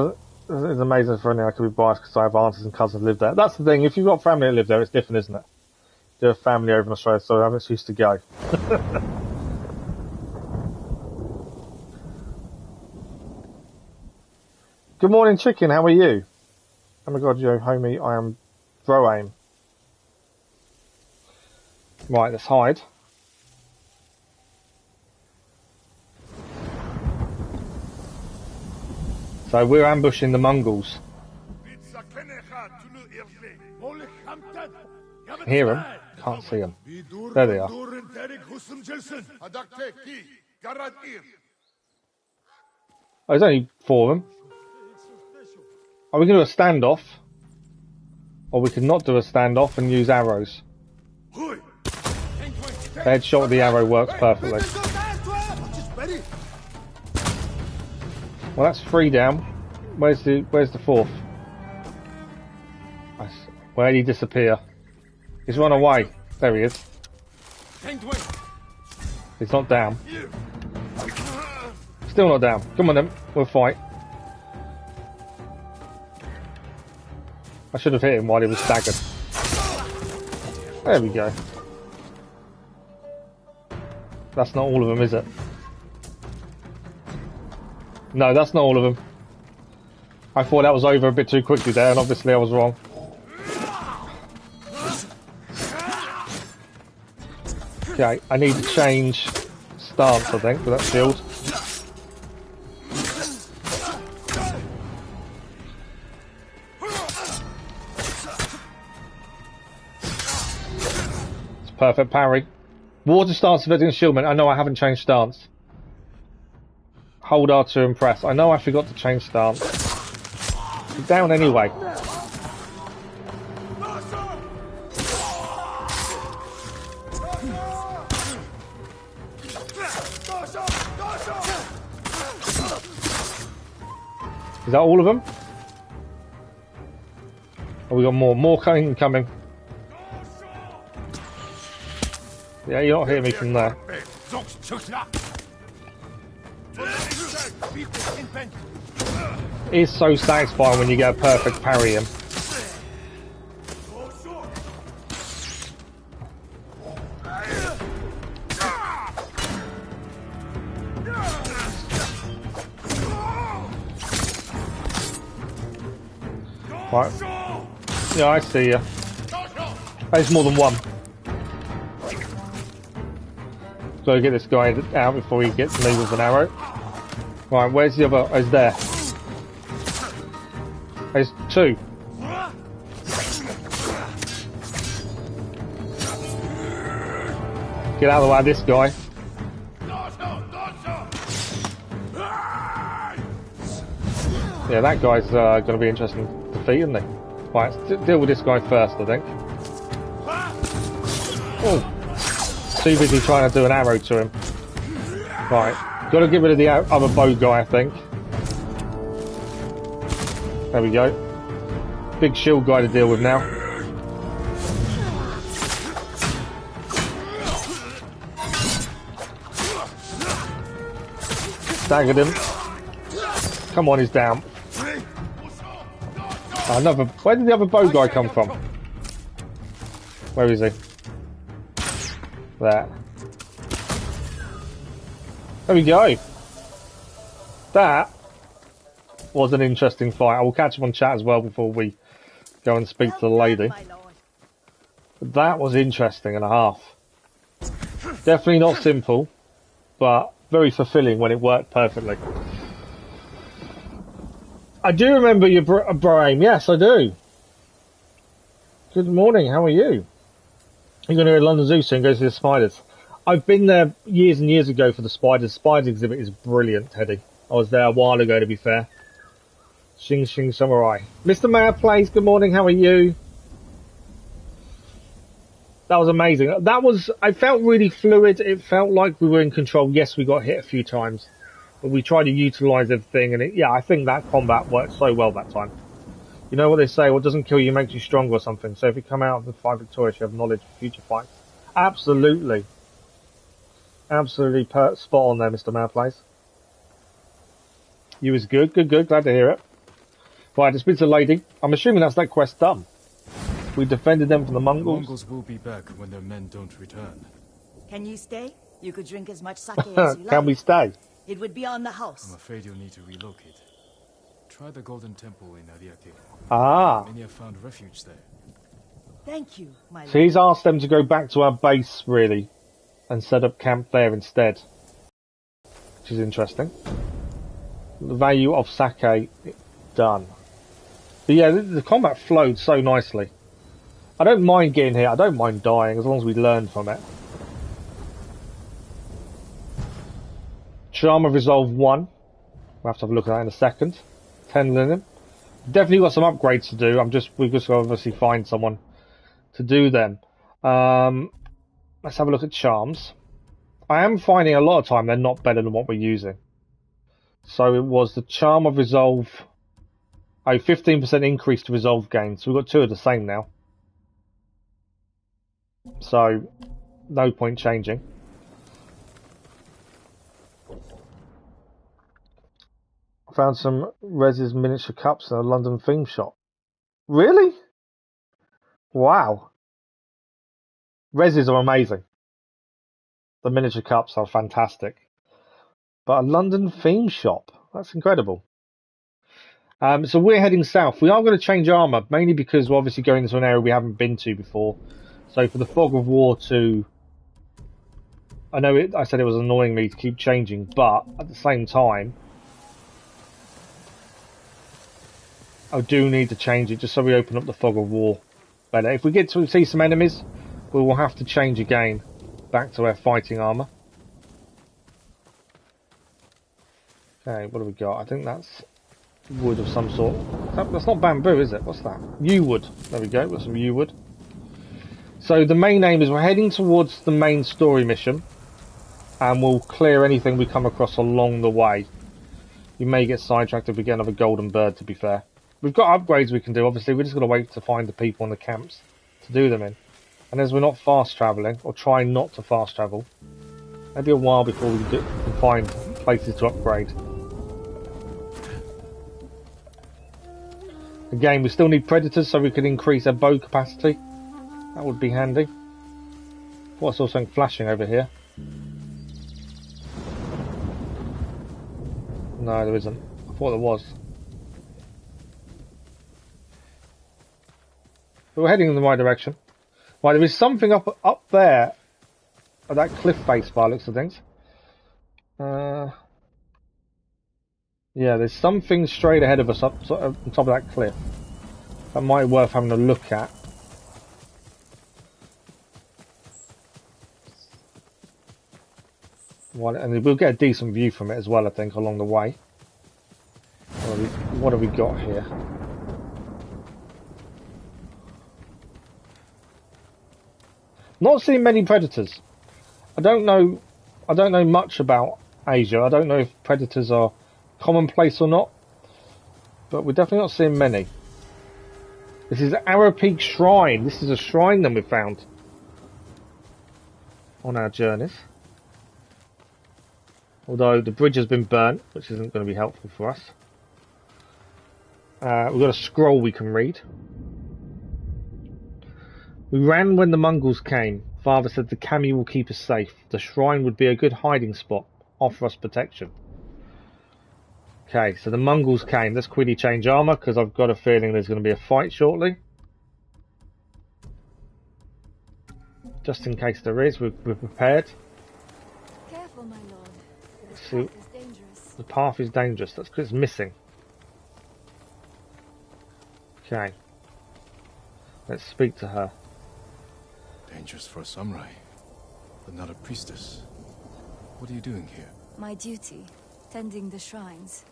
[SPEAKER 1] amazing for anything. I could be biased because I have aunts and cousins live there. That's the thing. If you've got family that live there, it's different, isn't it? You have family over in Australia, so I'm just used to go. Good morning, chicken. How are you? Oh my god, yo, homie, I am Broaim. Right, let's hide. So we're ambushing the Mongols. Hear them? Can't see them. There they are. Oh, there's only 4 of them. Are we going to do a standoff? Or we could not do a standoff and use arrows. The headshot with the arrow works perfectly. Well, that's 3 down. Where's the 4th? Where did he disappear? He's run away. There he is. He's not down. Still not down. Come on then, we'll fight. I should have hit him while he was staggered. There we go. That's not all of them, is it? No, that's not all of them. I thought that was over a bit too quickly there, and obviously I was wrong. Okay, I need to change stance, I think, with that shield. It's perfect parry. Water stance affecting shieldment. I know I haven't changed stance. Hold R to impress. I know I forgot to change stance. You're down anyway. Is that all of them? Oh, we got more. More coming. Yeah, you're not hitting me from there. It is so satisfying when you get a perfect parry in. Right. Yeah, I see you. There's more than one. Gotta get this guy out before he gets me with an arrow. Right, where's the other? Oh, he's there. There's 2. Get out of the way of this guy. Yeah, that guy's going to be interesting to defeat, isn't he? Right, let's deal with this guy first, I think. Oh, too busy trying to do an arrow to him. Right, got to get rid of the other bow guy, I think. There we go. Big shield guy to deal with now. Staggered him. Come on, he's down. Another. Where did the other bow guy come from? Where is he? There. There we go. That was an interesting fight. I will catch him on chat as well before we go and speak to the lady. But that was interesting and a half. Definitely not simple, but very fulfilling when it worked perfectly. I do remember your Brian. Yes, I do. Good morning. How are you? You're going to go to London Zoo soon and go see the spiders. I've been there years and years ago for the spiders. Spiders exhibit is brilliant, Teddy. I was there a while ago, to be fair. Shing Shing Samurai. Mr. Mayor Plays, good morning, how are you? That was amazing. I felt really fluid. It felt like we were in control. Yes, we got hit a few times, but we tried to utilise everything, and I think that combat worked so well that time. You know what they say, what doesn't kill you makes you stronger or something. So if you come out of the fight victorious, you have knowledge for future fights. Absolutely. Absolutely spot on there, Mr. Mayor Plays. You was good, good, good. Glad to hear it. Right, it's been to Lady. I'm assuming that's that quest done. We defended them from the Mongols.
[SPEAKER 3] The Mongols will be back when their men don't return.
[SPEAKER 16] Can you stay? You could drink as much sake as you like.
[SPEAKER 1] Can we stay?
[SPEAKER 16] It would be on the house.
[SPEAKER 3] I'm afraid you'll need to relocate. Try the Golden Temple in Ariake.
[SPEAKER 1] Ah.
[SPEAKER 3] Many have found refuge there.
[SPEAKER 16] Thank you, my
[SPEAKER 1] So he's asked them to go back to our base, really, and set up camp there instead. Which is interesting. The value of sake done. But yeah, the combat flowed so nicely. I don't mind getting hit, I don't mind dying, as long as we learn from it. Charm of Resolve 1. We'll have to have a look at that in a second. 10 linen. Definitely got some upgrades to do. We've just got to obviously find someone to do them. Let's have a look at charms. I am finding a lot of time they're not better than what we're using. So it was the Charm of Resolve. 15% increase to resolve gain. So we've got two of the same now. So no point changing. I found some Rez's miniature cups in a London theme shop. Really? Wow. Rez's are amazing. The miniature cups are fantastic. But a London theme shop? That's incredible. So we're heading south. We are going to change armour, mainly because we're obviously going into an area we haven't been to before. So for the Fog of War to... I know I said it was annoying me to keep changing, but at the same time, I do need to change it just so we open up the Fog of War better. If we get to see some enemies, we will have to change again back to our fighting armour. Okay, what do we got? I think that's wood of some sort. That's not bamboo, is it? What's that? Yew wood. There we go, got some yew wood. So the main aim is we're heading towards the main story mission, and we'll clear anything we come across along the way. We may get sidetracked if we get another golden bird, to be fair. We've got upgrades we can do, obviously. We're just going to wait to find the people in the camps to do them in. And as we're not fast travelling, or trying not to fast travel, maybe a while before we can find places to upgrade. Again, we still need predators so we can increase our bow capacity. That would be handy. I saw something flashing over here. No, there isn't. I thought there was. But we're heading in the right direction. Right, there is something up there at that cliff face by the looks of things. Yeah, there's something straight ahead of us up on top of that cliff. That might be worth having a look at. And we'll get a decent view from it as well, I think, along the way. What have we got here? Not seeing many predators. I don't know much about Asia. I don't know if predators are commonplace or not, but we're definitely not seeing many. This is Arrow Peak Shrine. This is a shrine that we found on our journeys. Although the bridge has been burnt, which isn't going to be helpful for us. We've got a scroll we can read. We ran when the Mongols came. Father said the Kami will keep us safe. The shrine would be a good hiding spot. Offer us protection. Okay, so the Mongols came. Let's quickly change armour because I've got a feeling there's going to be a fight shortly. Just in case there is, we're prepared.
[SPEAKER 9] Careful, my lord.
[SPEAKER 1] So, the path is dangerous. That's because it's missing. Okay. Let's speak to her.
[SPEAKER 3] Dangerous for a samurai, but not a priestess. What are you doing here?
[SPEAKER 9] My duty, tending the shrines.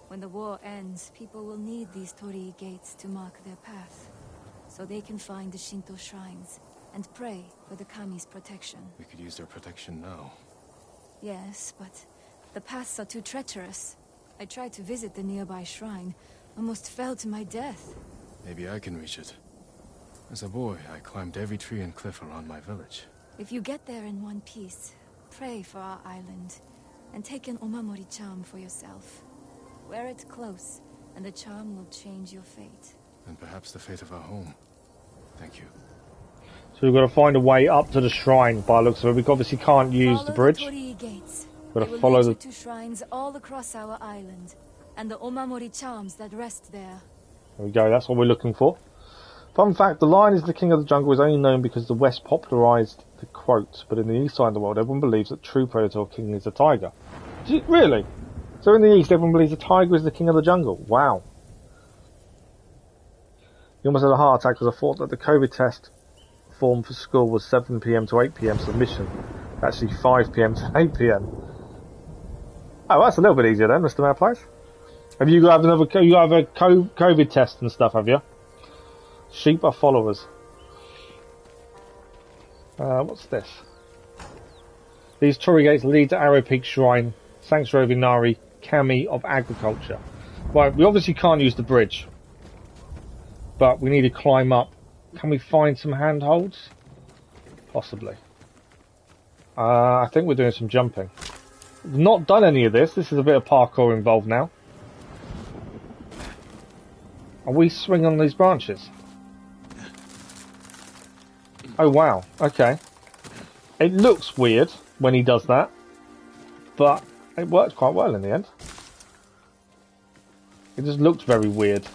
[SPEAKER 9] When the war ends, people will need these torii gates to mark their path, so they can find the Shinto shrines and pray for the kami's protection.
[SPEAKER 12] We could use their protection now.
[SPEAKER 9] Yes, but the paths are too treacherous. I tried to visit the nearby shrine, almost fell to my death.
[SPEAKER 12] Maybe I can reach it. As a boy, I climbed every tree and cliff around my village.
[SPEAKER 9] If you get there in one piece, pray for our island, and take an omamori charm for yourself. Wear it close, and the charm will change your fate.
[SPEAKER 12] And perhaps the fate of our home. Thank you.
[SPEAKER 1] So we've got to find a way up to the shrine by the looks of it. We obviously can't use the bridge. We've got to follow the...
[SPEAKER 9] to shrines all across our island, and the omamori charms that rest there.
[SPEAKER 1] There we go, that's what we're looking for. Fun fact, the lion is the king of the jungle is only known because the West popularised the quote, but in the east side of the world everyone believes that true predator or king is a tiger. Really? So in the east everyone believes a tiger is the king of the jungle. Wow. He almost had a heart attack because I thought that the COVID test form for school was 7 PM to 8 PM submission. Actually 5 PM to 8 PM. Oh, that's a little bit easier then, Mr. Mayorplace. Have you got another? You have a COVID test and stuff, have you? Sheep are followers. What's this? These torii gates lead to Arrow Peak Shrine, Sanctuary of Inari, Kami of Agriculture. Right, we obviously can't use the bridge, but we need to climb up. Can we find some handholds? Possibly. I think we're doing some jumping. We've not done any of this. This is a bit of parkour involved now. Are we swinging on these branches? Oh wow, okay. It looks weird when he does that, but it works quite well in the end. It just looked very weird.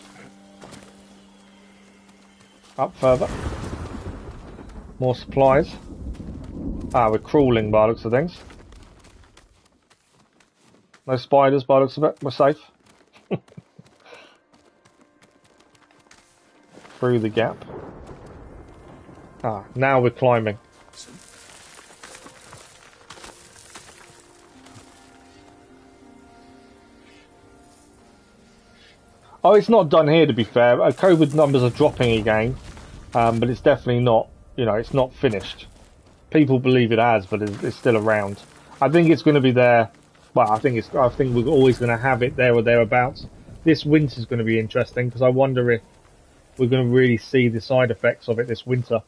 [SPEAKER 1] Up further. More supplies. Ah, we're crawling by the looks of things. No spiders by the looks of it, we're safe. Through the gap. Ah, now we're climbing. Oh, it's not done here to be fair. COVID numbers are dropping again, but it's definitely not, you know, it's not finished. People believe it has, but it's still around. I think it's going to be there. Well, I think we're always going to have it there or thereabouts. This winter's going to be interesting because I wonder if we're going to really see the side effects of it this winter.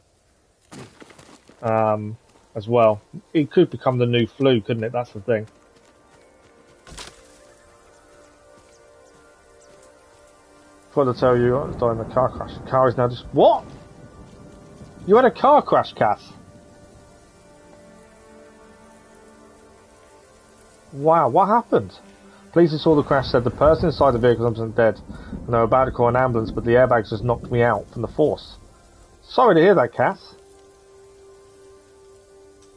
[SPEAKER 1] As well. It could become the new flu, couldn't it? That's the thing. Forgot to tell you, I was dying in a car crash. The car is now just... What? You had a car crash, Cass? Wow, what happened? Police who saw the crash said the person inside the vehicle wasn't dead, and they were about to call an ambulance, but the airbags just knocked me out from the force. Sorry to hear that, Cass.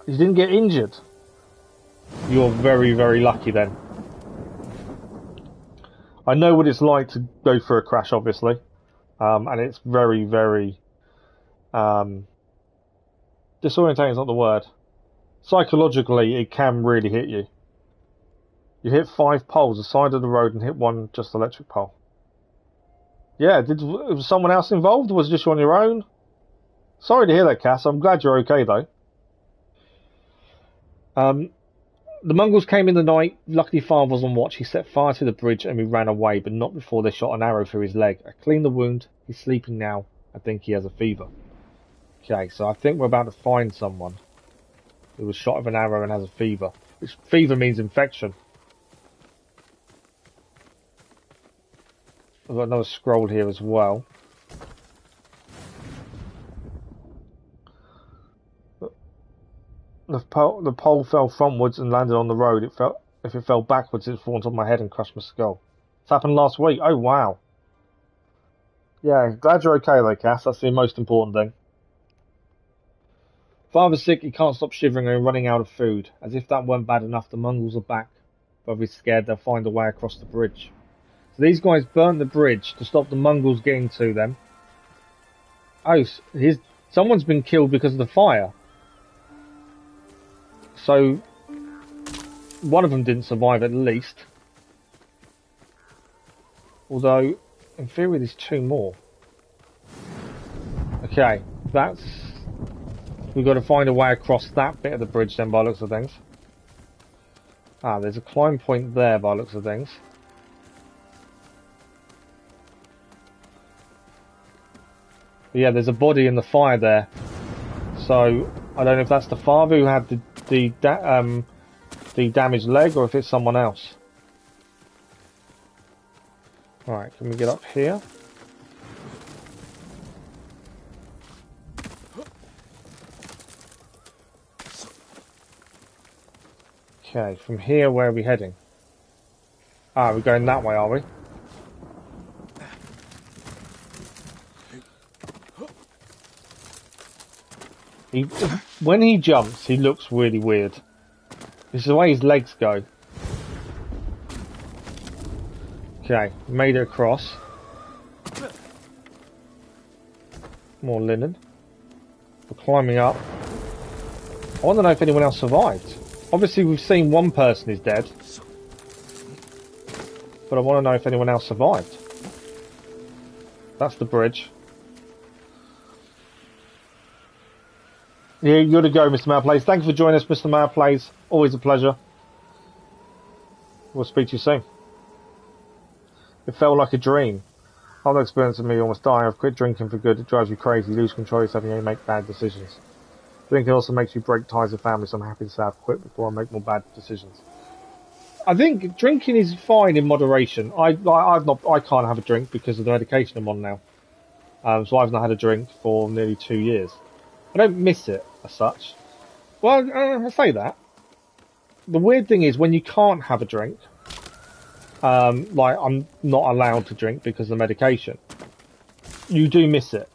[SPEAKER 1] You didn't get injured. You're very, very lucky then. I know what it's like to go through a crash, obviously. And it's very, very... disorientating is not the word. Psychologically, it can really hit you. You hit 5 poles, the side of the road, and hit one just electric pole. Yeah, was someone else involved, or was it just you on your own? Sorry to hear that, Cass. I'm glad you're okay, though. The Mongols came in the night. Luckily, Father was on watch. He set fire to the bridge and we ran away, but not before they shot an arrow through his leg. I cleaned the wound. He's sleeping now. I think he has a fever. Okay, so I think we're about to find someone who was shot with an arrow and has a fever. Which fever means infection. I've got another scroll here as well. The pole fell frontwards and landed on the road. If it fell backwards, it'd fall on top of my head and crush my skull. This happened last week. Oh, wow. Yeah, glad you're okay though, Cass. That's the most important thing. Father's sick. He can't stop shivering and running out of food. As if that weren't bad enough, the Mongols are back. But he's scared they'll find a way across the bridge. So these guys burnt the bridge to stop the Mongols getting to them. Oh, someone's been killed because of the fire. So, one of them didn't survive at least. Although, in theory, there's 2 more. Okay, that's... We've got to find a way across that bit of the bridge then, by the looks of things. Ah, there's a climb point there, by the looks of things. But yeah, there's a body in the fire there. So, I don't know if that's the father who had the damaged leg, or if it's someone else. Right, can we get up here? Okay, from here, where are we heading? Ah, we're going that way, are we? When he jumps, he looks really weird. This is the way his legs go. Okay, made it across. More linen. We're climbing up. I want to know if anyone else survived. Obviously, we've seen one person is dead. But I want to know if anyone else survived. That's the bridge. Yeah, you're to go, Mr. Malplays. Thank you for joining us, Mr. Malplays. Always a pleasure. We'll speak to you soon. It felt like a dream. I've experienced me almost dying. I've quit drinking for good. It drives you crazy. You lose control of yourself and you make bad decisions. Drinking also makes you break ties with family, so I'm happy to say I've quit before I make more bad decisions. I think drinking is fine in moderation. I can't have a drink because of the medication I'm on now. So I've not had a drink for nearly 2 years. I don't miss it as such. Well, I say that. The weird thing is when you can't have a drink, like I'm not allowed to drink because of the medication, you do miss it.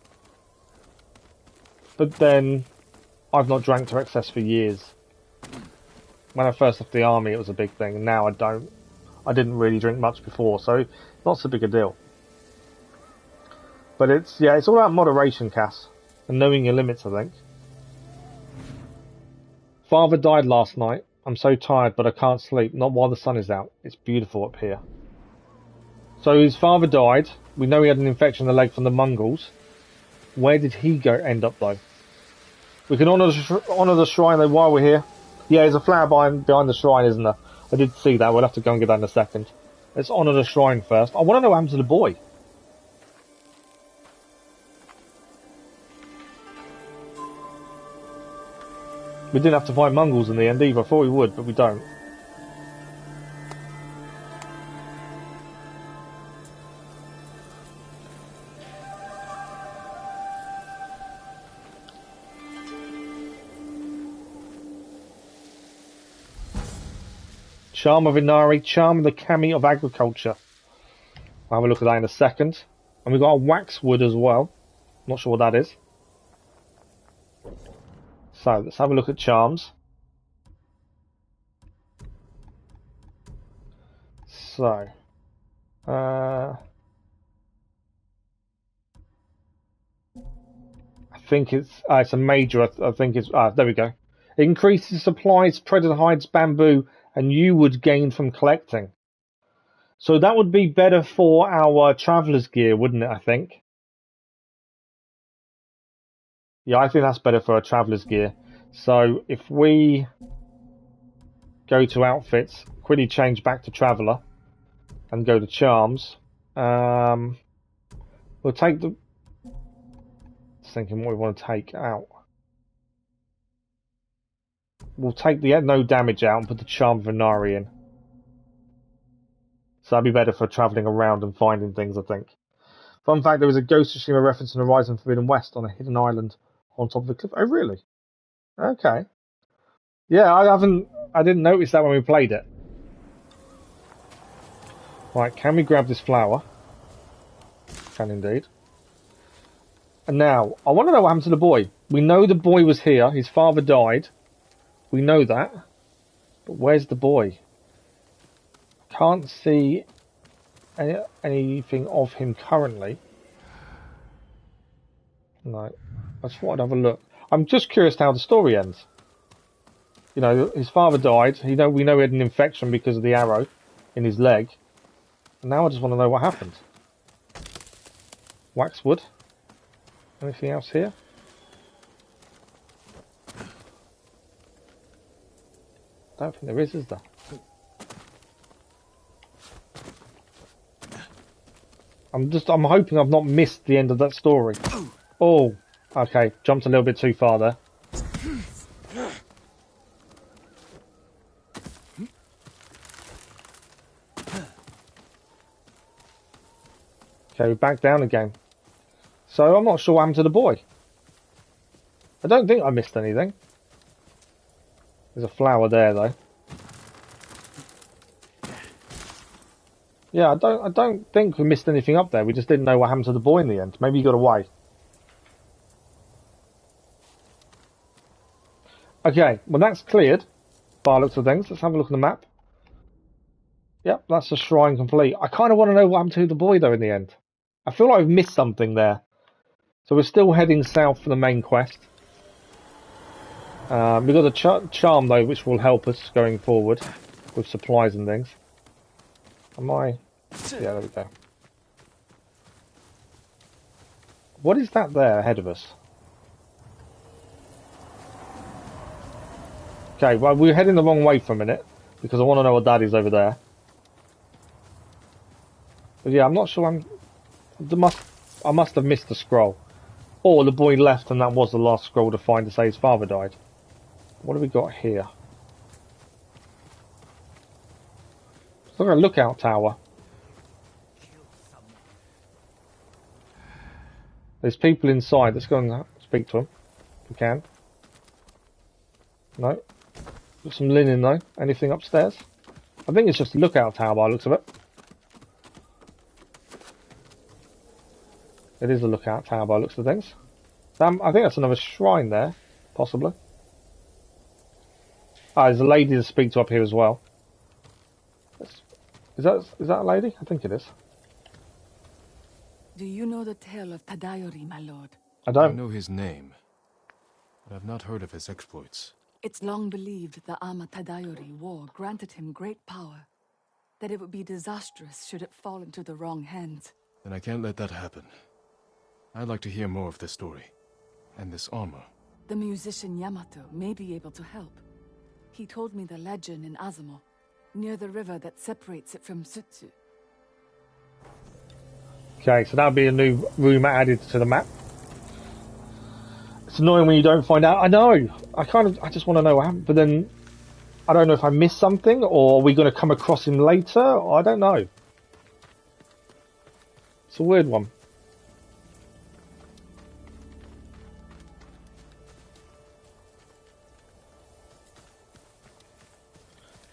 [SPEAKER 1] But then I've not drank to excess for years. When I first left the army, it was a big thing, and now I don't. I didn't really drink much before, so not so big a deal. But it's all about moderation, Cass, and knowing your limits, I think. Father died last night. I'm so tired, but I can't sleep, not while the sun is out. It's beautiful up here. So his father died. We know he had an infection in the leg from the Mongols. Where did he end up, though? We can honour the shrine, though, while we're here. Yeah, there's a flower behind the shrine, isn't there? I did see that. We'll have to go and get that in a second. Let's honour the shrine first. I want to know what happened to the boy. We didn't have to fight Mongols in the end either. I thought we would, but we don't. Charm of Inari, Charm of the Kami of Agriculture. I'll have a look at that in a second. And we've got a waxwood as well. Not sure what that is. So, let's have a look at charms. So, I think it's a major. I think it's there we go. It increases supplies, predator hides, bamboo, and you would gain from collecting. So that would be better for our traveller's gear, wouldn't it? I think. Yeah, I think that's better for our traveller's gear. So if we go to outfits, quickly change back to traveller, and go to charms, we'll take the... Just thinking what we want to take out. We'll take the no damage out and put the charm of Inari in. So that'd be better for travelling around and finding things, I think. Fun fact, there was a Ghost of Tsushima reference in Horizon Forbidden West on a hidden island on top of the cliff. Oh, really? Okay. Yeah, I didn't notice that when we played it. Right, can we grab this flower? Can indeed. And now, I want to know what happened to the boy. We know the boy was here. His father died. We know that. But where's the boy? Can't see anything of him currently. No. I just thought I'd have a look. I'm just curious how the story ends. You know, his father died. We know he had an infection because of the arrow in his leg. Now I just want to know what happened. Waxwood. Anything else here? I don't think there is there? I'm hoping I've not missed the end of that story. Oh, okay, jumped a little bit too far there. Okay, we're back down again. So I'm not sure what happened to the boy. I don't think I missed anything. There's a flower there though. Yeah, I don't think we missed anything up there. We just didn't know what happened to the boy in the end. Maybe he got away. Okay, well that's cleared. By the looks of things. Let's have a look at the map. Yep, that's the shrine complete. I kind of want to know what happened to the boy though in the end. I feel like I've missed something there. So we're still heading south for the main quest. We've got a charm though, which will help us going forward with supplies and things. Am I? Yeah, there we go. What is that there ahead of us? Okay, well we're heading the wrong way for a minute because I want to know what that is over there. But yeah, I'm not sure. I must have missed the scroll, or the boy left and that was the last scroll to find to say his father died. What have we got here? It's like a lookout tower. There's people inside. Let's go and speak to them if we can. No. Got some linen though. Anything upstairs? I think it's just a lookout tower by the looks of it. It is a lookout tower by the looks of things. I think that's another shrine there, possibly. Ah, there's a lady to speak to up here as well. Is that a lady? I think it is.
[SPEAKER 17] Do you know the tale of Tadayori, my lord?
[SPEAKER 12] I know his name, but I've not heard of his exploits.
[SPEAKER 17] It's long believed the Ama Tadayori war granted him great power, that it would be disastrous should it fall into the wrong hands.
[SPEAKER 12] Then I can't let that happen. I'd like to hear more of this story, and this armor.
[SPEAKER 17] The musician Yamato may be able to help. He told me the legend in Azamo, near the river that separates it from Sutsu.
[SPEAKER 1] Okay, so that'll be a new room added to the map. It's annoying when you don't find out. I know. I just want to know what happened, but then I don't know if I missed something, or are we going to come across him later? Or I don't know. It's a weird one.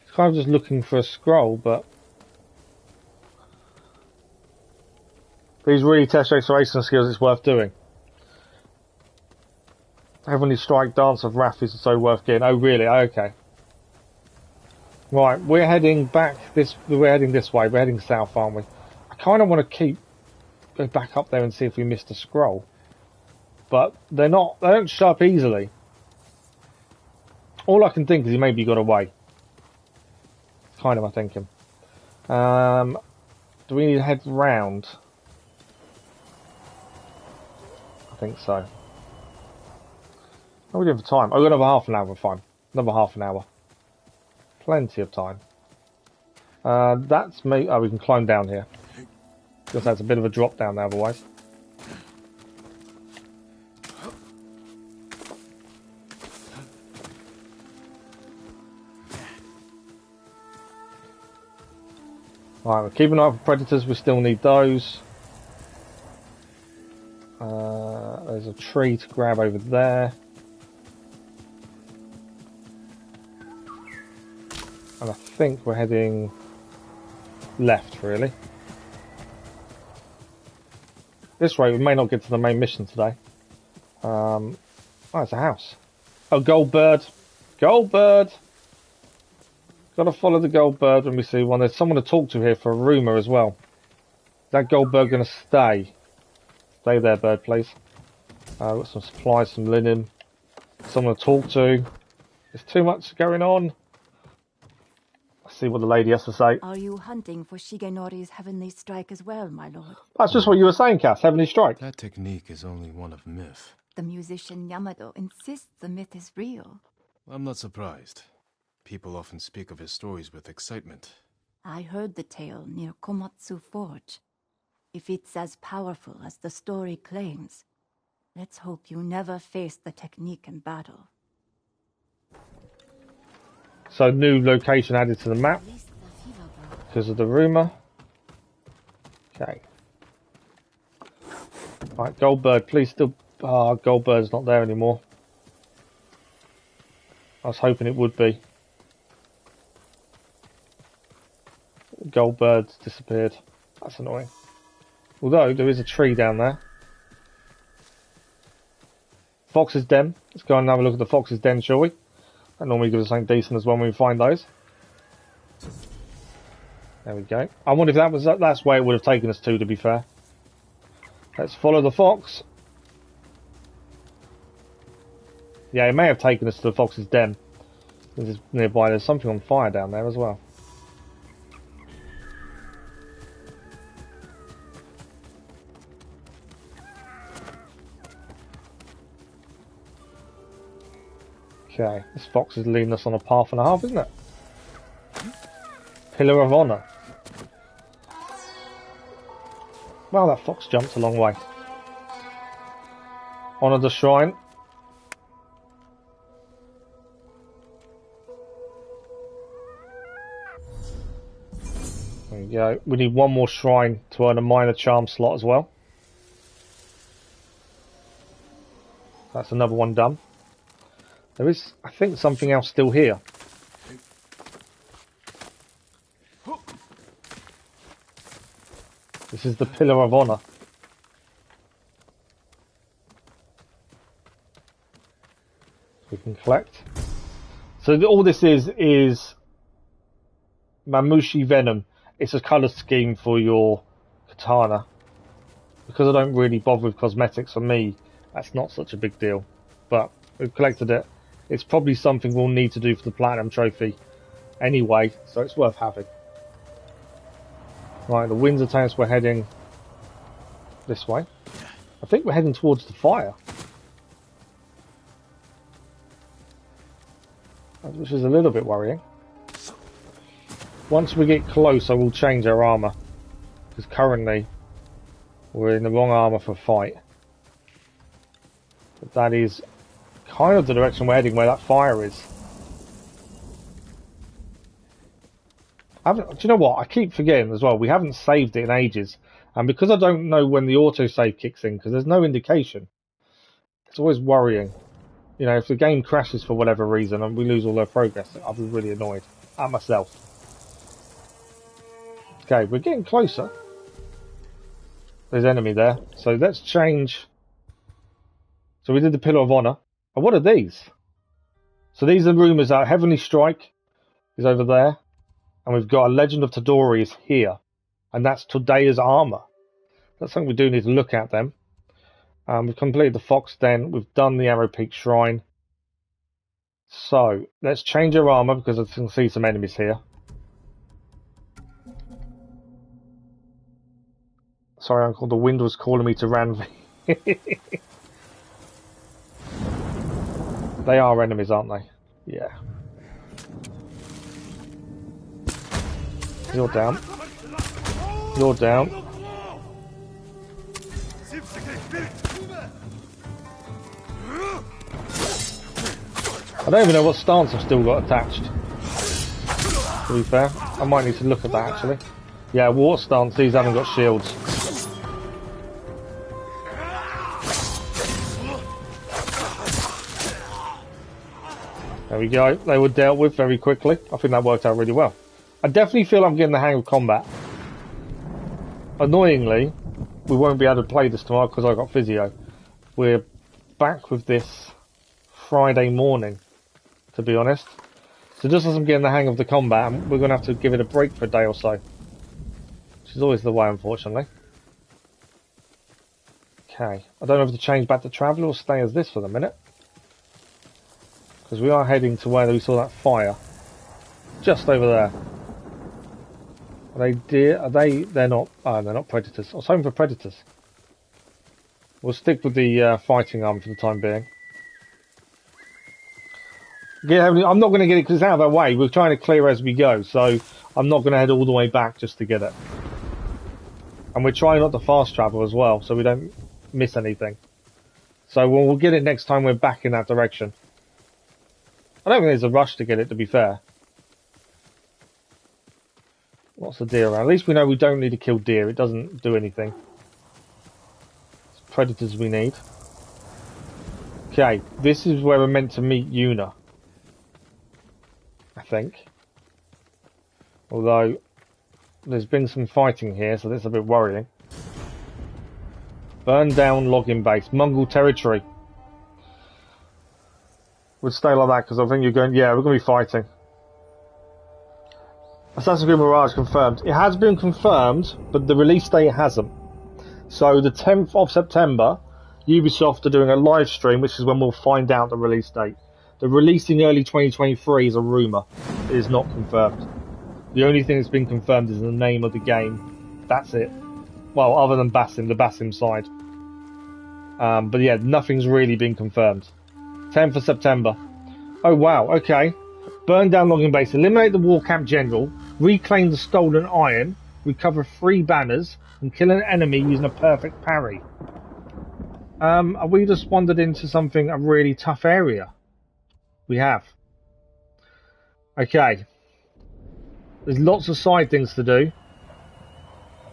[SPEAKER 1] It's kind of just looking for a scroll, but these really test exploration skills. It's worth doing. Heavenly Strike, Dance of Wrath is so worth getting. Oh, really? Okay. Right, we're heading back we're heading this way. We're heading south, aren't we? I kind of want to go back up there and see if we missed a scroll. But they don't show up easily. All I can think is he maybe got away. Kind of my thinking. Do we need to head round? I think so. What are we doing for time? Oh, we've got another half an hour, we're fine. Another half an hour. Plenty of time. That's me. Oh, we can climb down here. Because that's a bit of a drop down there otherwise. Alright, we're keeping an eye out for predators. We still need those. There's a tree to grab over there. And I think we're heading left, really. This way, we may not get to the main mission today. Oh, it's a house. Oh, gold bird. Gold bird! Gotta follow the gold bird when we see one. There's someone to talk to here for a rumour as well. Is that gold bird gonna stay? Stay there, bird, please. Got some supplies, some linen. Someone to talk to. There's too much going on. see what the lady has to say.
[SPEAKER 9] Are you hunting for Shigenori's heavenly strike as well, my lord?
[SPEAKER 1] That's just what you were saying, Cass. Heavenly strike.
[SPEAKER 12] That technique is only one of myth.
[SPEAKER 9] The musician Yamato insists the myth is real.
[SPEAKER 12] I'm not surprised. People often speak of his stories with excitement.
[SPEAKER 9] I heard the tale near Komatsu Forge. If it's as powerful as the story claims, let's hope you never face the technique in battle.
[SPEAKER 1] So new location added to the map because of the rumor. Okay. Right, Goldbird, please still... Ah, Goldbird's not there anymore. I was hoping it would be. Goldbird's disappeared. That's annoying. Although, there is a tree down there. Fox's Den. Let's go and have a look at the Fox's Den, shall we? That normally gives us something decent as well when we find those. There we go. I wonder if that's where it would have taken us to be fair. Let's follow the fox. Yeah, it may have taken us to the Fox's Den. This is nearby. There's something on fire down there as well. Okay, this fox is leading us on a path and a half, isn't it? Pillar of Honor. Wow, that fox jumps a long way. Honor the shrine. There we go. We need one more shrine to earn a minor charm slot as well. That's another one done. There is, I think, something else still here. This is the Pillar of Honor. We can collect. So all this is Mamushi Venom. It's a colour scheme for your katana. Because I don't really bother with cosmetics, for me, that's not such a big deal. But we've collected it. It's probably something we'll need to do for the Platinum Trophy anyway, so it's worth having. Right, the winds are telling us we're heading this way. I think we're heading towards the fire. Which is a little bit worrying. Once we get closer, we'll change our armour. Because currently, we're in the wrong armour for fight. But that is kind of the direction we're heading, where that fire is. Do you know what? I keep forgetting as well, we haven't saved it in ages. And because I don't know when the autosave kicks in, because there's no indication, it's always worrying. You know, if the game crashes for whatever reason and we lose all our progress, I'll be really annoyed at myself. Okay, we're getting closer. There's enemy there. So let's change. So we did the Pillar of Honor. And what are these? So these are rumours that Heavenly Strike is over there. And we've got a Legend of Tadori is here. And that's Todea's armour. That's something we do need to look at then. We've completed the Fox Den. We've done the Arrow Peak Shrine. So let's change our armour because I can see some enemies here. Sorry, Uncle, the wind was calling me to Ranvi. They are enemies, aren't they? Yeah. You're down. You're down. I don't even know what stance I've still got attached. To be fair, I might need to look at that actually. Yeah, water stance, these haven't got shields. There we go, they were dealt with very quickly. I think that worked out really well. I definitely feel I'm getting the hang of combat. Annoyingly, we won't be able to play this tomorrow because I got physio. We're back with this Friday morning, to be honest. So just as I'm getting the hang of the combat, we're going to have to give it a break for a day or so. Which is always the way, unfortunately. Okay, I don't know if to change back to Traveller or stay as this for the minute. Because we are heading to where we saw that fire. Just over there. Are they deer? Are they? They're not. Oh, they're not predators. I was hoping for predators. We'll stick with the fighting arm for the time being. Yeah, I'm not going to get it because it's out of our way. We're trying to clear as we go, so I'm not going to head all the way back just to get it. And we're trying not to fast travel as well, so we don't miss anything. So we'll get it next time we're back in that direction. I don't think there's a rush to get it, to be fair. Lots of deer around. At least we know we don't need to kill deer. It doesn't do anything. It's predators we need. Okay, this is where we're meant to meet Yuna. I think. Although, there's been some fighting here, so that's a bit worrying. Burn down logging base. Mongol territory. We'll stay like that because I think you're going... Yeah, we're going to be fighting. Assassin's Creed Mirage confirmed. It has been confirmed, but the release date hasn't. So the 10th of September, Ubisoft are doing a live stream, which is when we'll find out the release date. The release in early 2023 is a rumour. It is not confirmed. The only thing that's been confirmed is the name of the game. That's it. Well, other than Basim, the Basim side. But yeah, nothing's really been confirmed. 10th of September. Oh wow, okay. Burn down logging base, eliminate the war camp general, reclaim the stolen iron, recover 3 banners, and kill an enemy using a perfect parry. Are we just wandered into a really tough area? We have. Okay. There's lots of side things to do.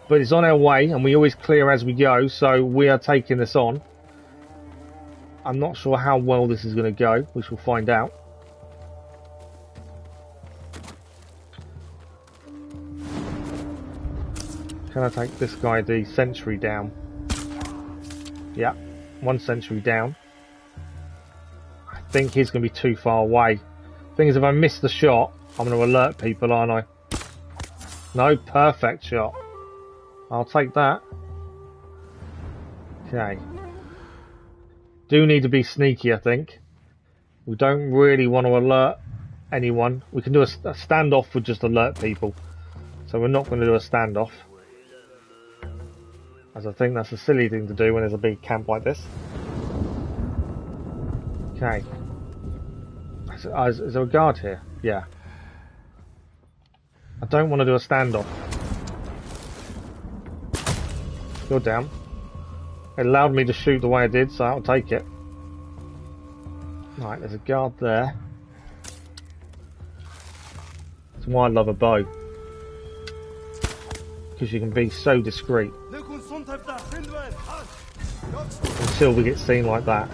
[SPEAKER 1] But it's on our way, and we always clear as we go, so we are taking this on. I'm not sure how well this is going to go, which we'll find out. Can I take this guy, the sentry, down? Yeah, 1 sentry down. I think he's going to be too far away. Thing is, if I miss the shot, I'm going to alert people, aren't I? No, perfect shot. I'll take that. Okay. Do need to be sneaky, I think. We don't really want to alert anyone. We can do a standoff with just alert people. So we're not going to do a standoff. As I think that's a silly thing to do when there's a big camp like this. Okay. Is there a guard here? Yeah. I don't want to do a standoff. You're down. It allowed me to shoot the way I did, so I'll take it. Right, there's a guard there. That's why I love a bow. Because you can be so discreet. Until we get seen like that.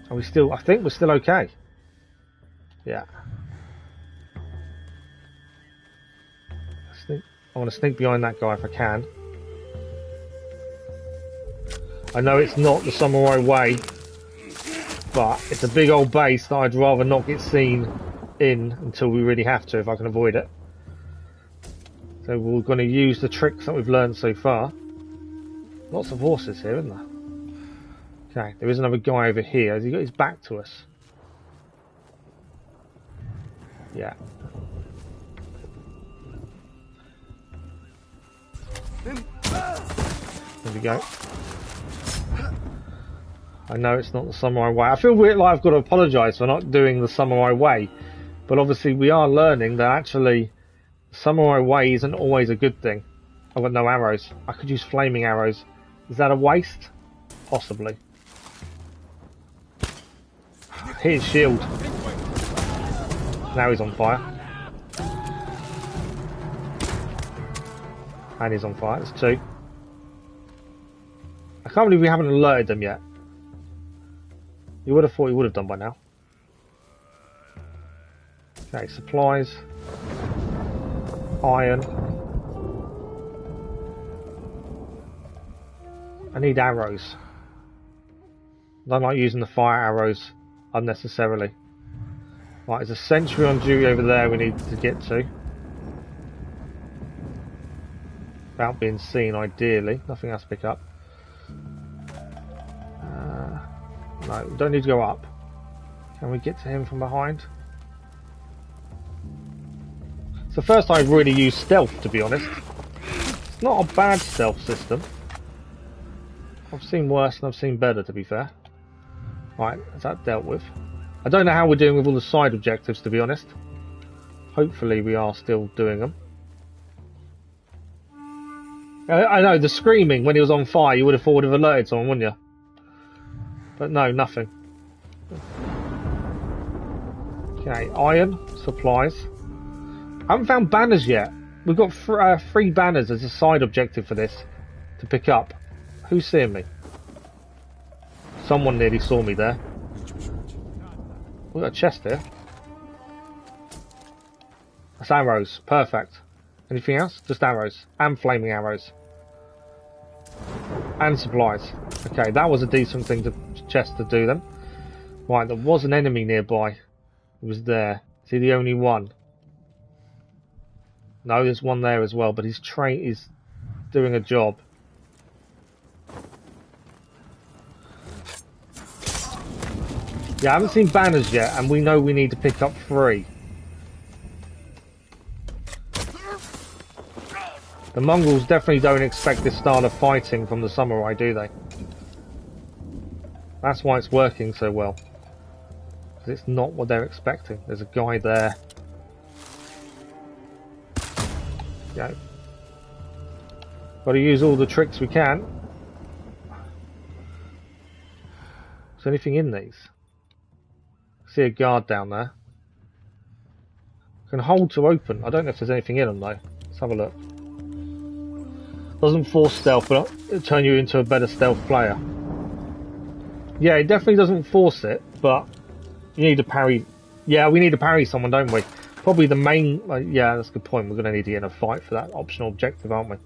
[SPEAKER 1] Are we still... I think we're still okay. Yeah. I want to sneak behind that guy if I can. I know it's not the samurai way, but it's a big old base that I'd rather not get seen in until we really have to, if I can avoid it. So we're going to use the tricks that we've learned so far. Lots of horses here, isn't there? Okay, there is another guy over here. Has he got his back to us? Yeah. There we go. I know it's not the samurai way. I feel weird, like I've got to apologise for not doing the samurai way. But obviously we are learning that actually the samurai way isn't always a good thing. I've got no arrows. I could use flaming arrows. Is that a waste? Possibly. Hit his shield. Now he's on fire. And he's on fire. That's 2. I can't believe we haven't alerted them yet. You would have thought you would have done by now. Okay, supplies. Iron. I need arrows. I don't like using the fire arrows unnecessarily. Right, there's a sentry on duty over there we need to get to. Without being seen, ideally. Nothing else to pick up. No, we don't need to go up. Can we get to him from behind? It's the first time I've really used stealth, to be honest. It's not a bad stealth system. I've seen worse and I've seen better, to be fair. Right, is that dealt with? I don't know how we're doing with all the side objectives, to be honest. Hopefully we are still doing them. I know, the screaming when he was on fire, you would have thought would have alerted someone, wouldn't you? But no, nothing. Okay, iron, supplies. I haven't found banners yet. We've got 3 banners as a side objective for this to pick up. Who's seeing me? Someone nearly saw me there. We've got a chest here. That's arrows. Perfect. Anything else? Just arrows. And flaming arrows. And supplies. Okay, that was a decent thing to chest to do then. Right, there was an enemy nearby. He was there. Is he the only one? No, there's one there as well, but his train is doing a job. Yeah, I haven't seen banners yet, and we know we need to pick up 3. The Mongols definitely don't expect this style of fighting from the samurai, do they? That's why it's working so well. Because it's not what they're expecting. There's a guy there. Yeah. Got to use all the tricks we can. Is there anything in these? See a guard down there. Can hold to open. I don't know if there's anything in them though. Let's have a look. Doesn't force stealth, but it'll turn you into a better stealth player. Yeah, it definitely doesn't force it, but you need to parry. Yeah, we need to parry someone, don't we? Probably the main. Yeah, that's a good point. We're going to need to get in a fight for that optional objective, aren't we?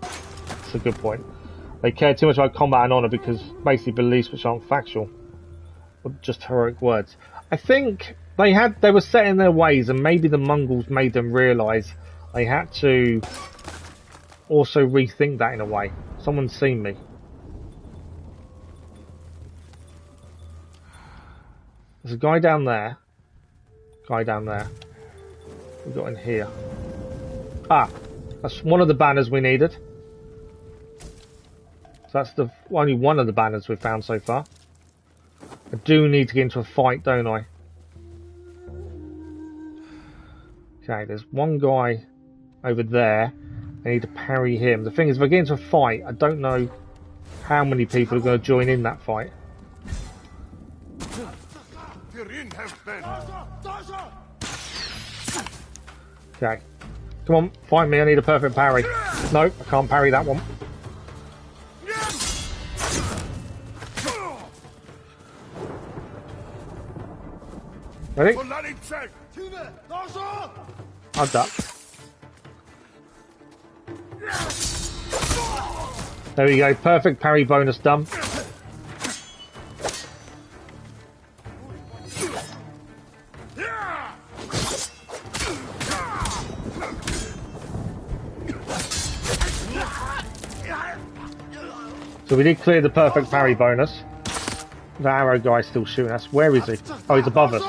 [SPEAKER 1] That's a good point. They care too much about combat and honour because basically beliefs which aren't factual. Just heroic words. I think they were set in their ways, and maybe the Mongols made them realise they had to also rethink that in a way. Someone's seen me. There's a guy down there. Guy down there. We got in here. Ah, that's one of the banners we needed. So that's the only one of the banners we've found so far. I do need to get into a fight, don't I? Okay, there's one guy over there. I need to parry him. The thing is, if I get into a fight, I don't know how many people are going to join in that fight. Okay. Come on, fight me. I need a perfect parry. No, I can't parry that one. Ready? I'll duck. There we go. Perfect parry bonus done. So we did clear the perfect parry bonus. The arrow guy's still shooting us. Where is he? Oh, he's above us.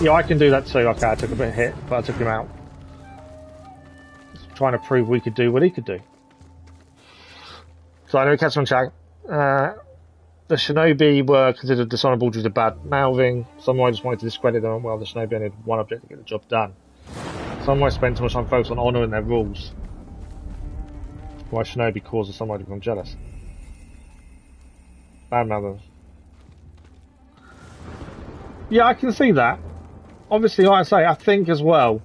[SPEAKER 1] Yeah, I can do that too. Okay, I took a bit of hit, but I took him out. Just trying to prove we could do what he could do. So I know catch on chat. The shinobi were considered dishonourable due to bad mouthing. Samurai just wanted to discredit them. Well, the shinobi only had one object to get the job done. Samurai spent too much time focused on honour and their rules. Why shinobi caused the samurai to become jealous? Bad mouthing. Yeah, I can see that. Obviously, like I say, I think as well,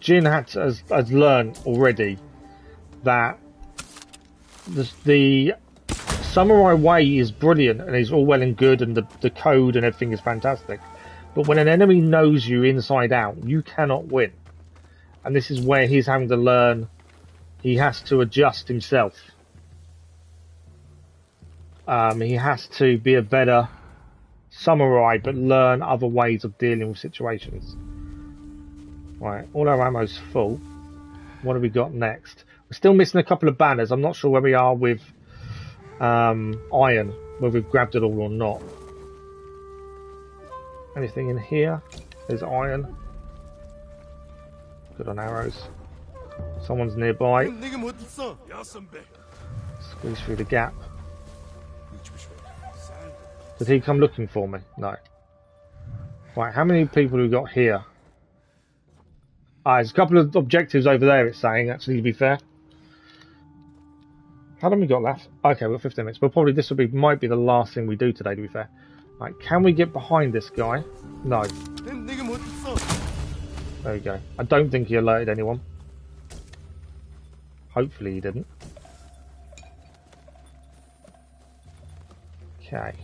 [SPEAKER 1] Jin has learned already that the samurai way is brilliant and is all well and good, and the code and everything is fantastic. But when an enemy knows you inside out, you cannot win. And this is where he's having to learn. He has to adjust himself. He has to be a better samurai, but learn other ways of dealing with situations. Right, all our ammo's full. What have we got next? We're still missing a couple of banners. I'm not sure where we are with iron, whether we've grabbed it all or not. Anything in here? There's iron. Good on arrows. Someone's nearby. Squeeze through the gap. Did he come looking for me? No. Right, how many people have we got here? There's a couple of objectives over there, it's saying, actually, to be fair. How long have we got left? Okay, we've got 15 minutes. But probably this might be the last thing we do today, to be fair. Right, can we get behind this guy? No. There we go. I don't think he alerted anyone. Hopefully he didn't. Okay.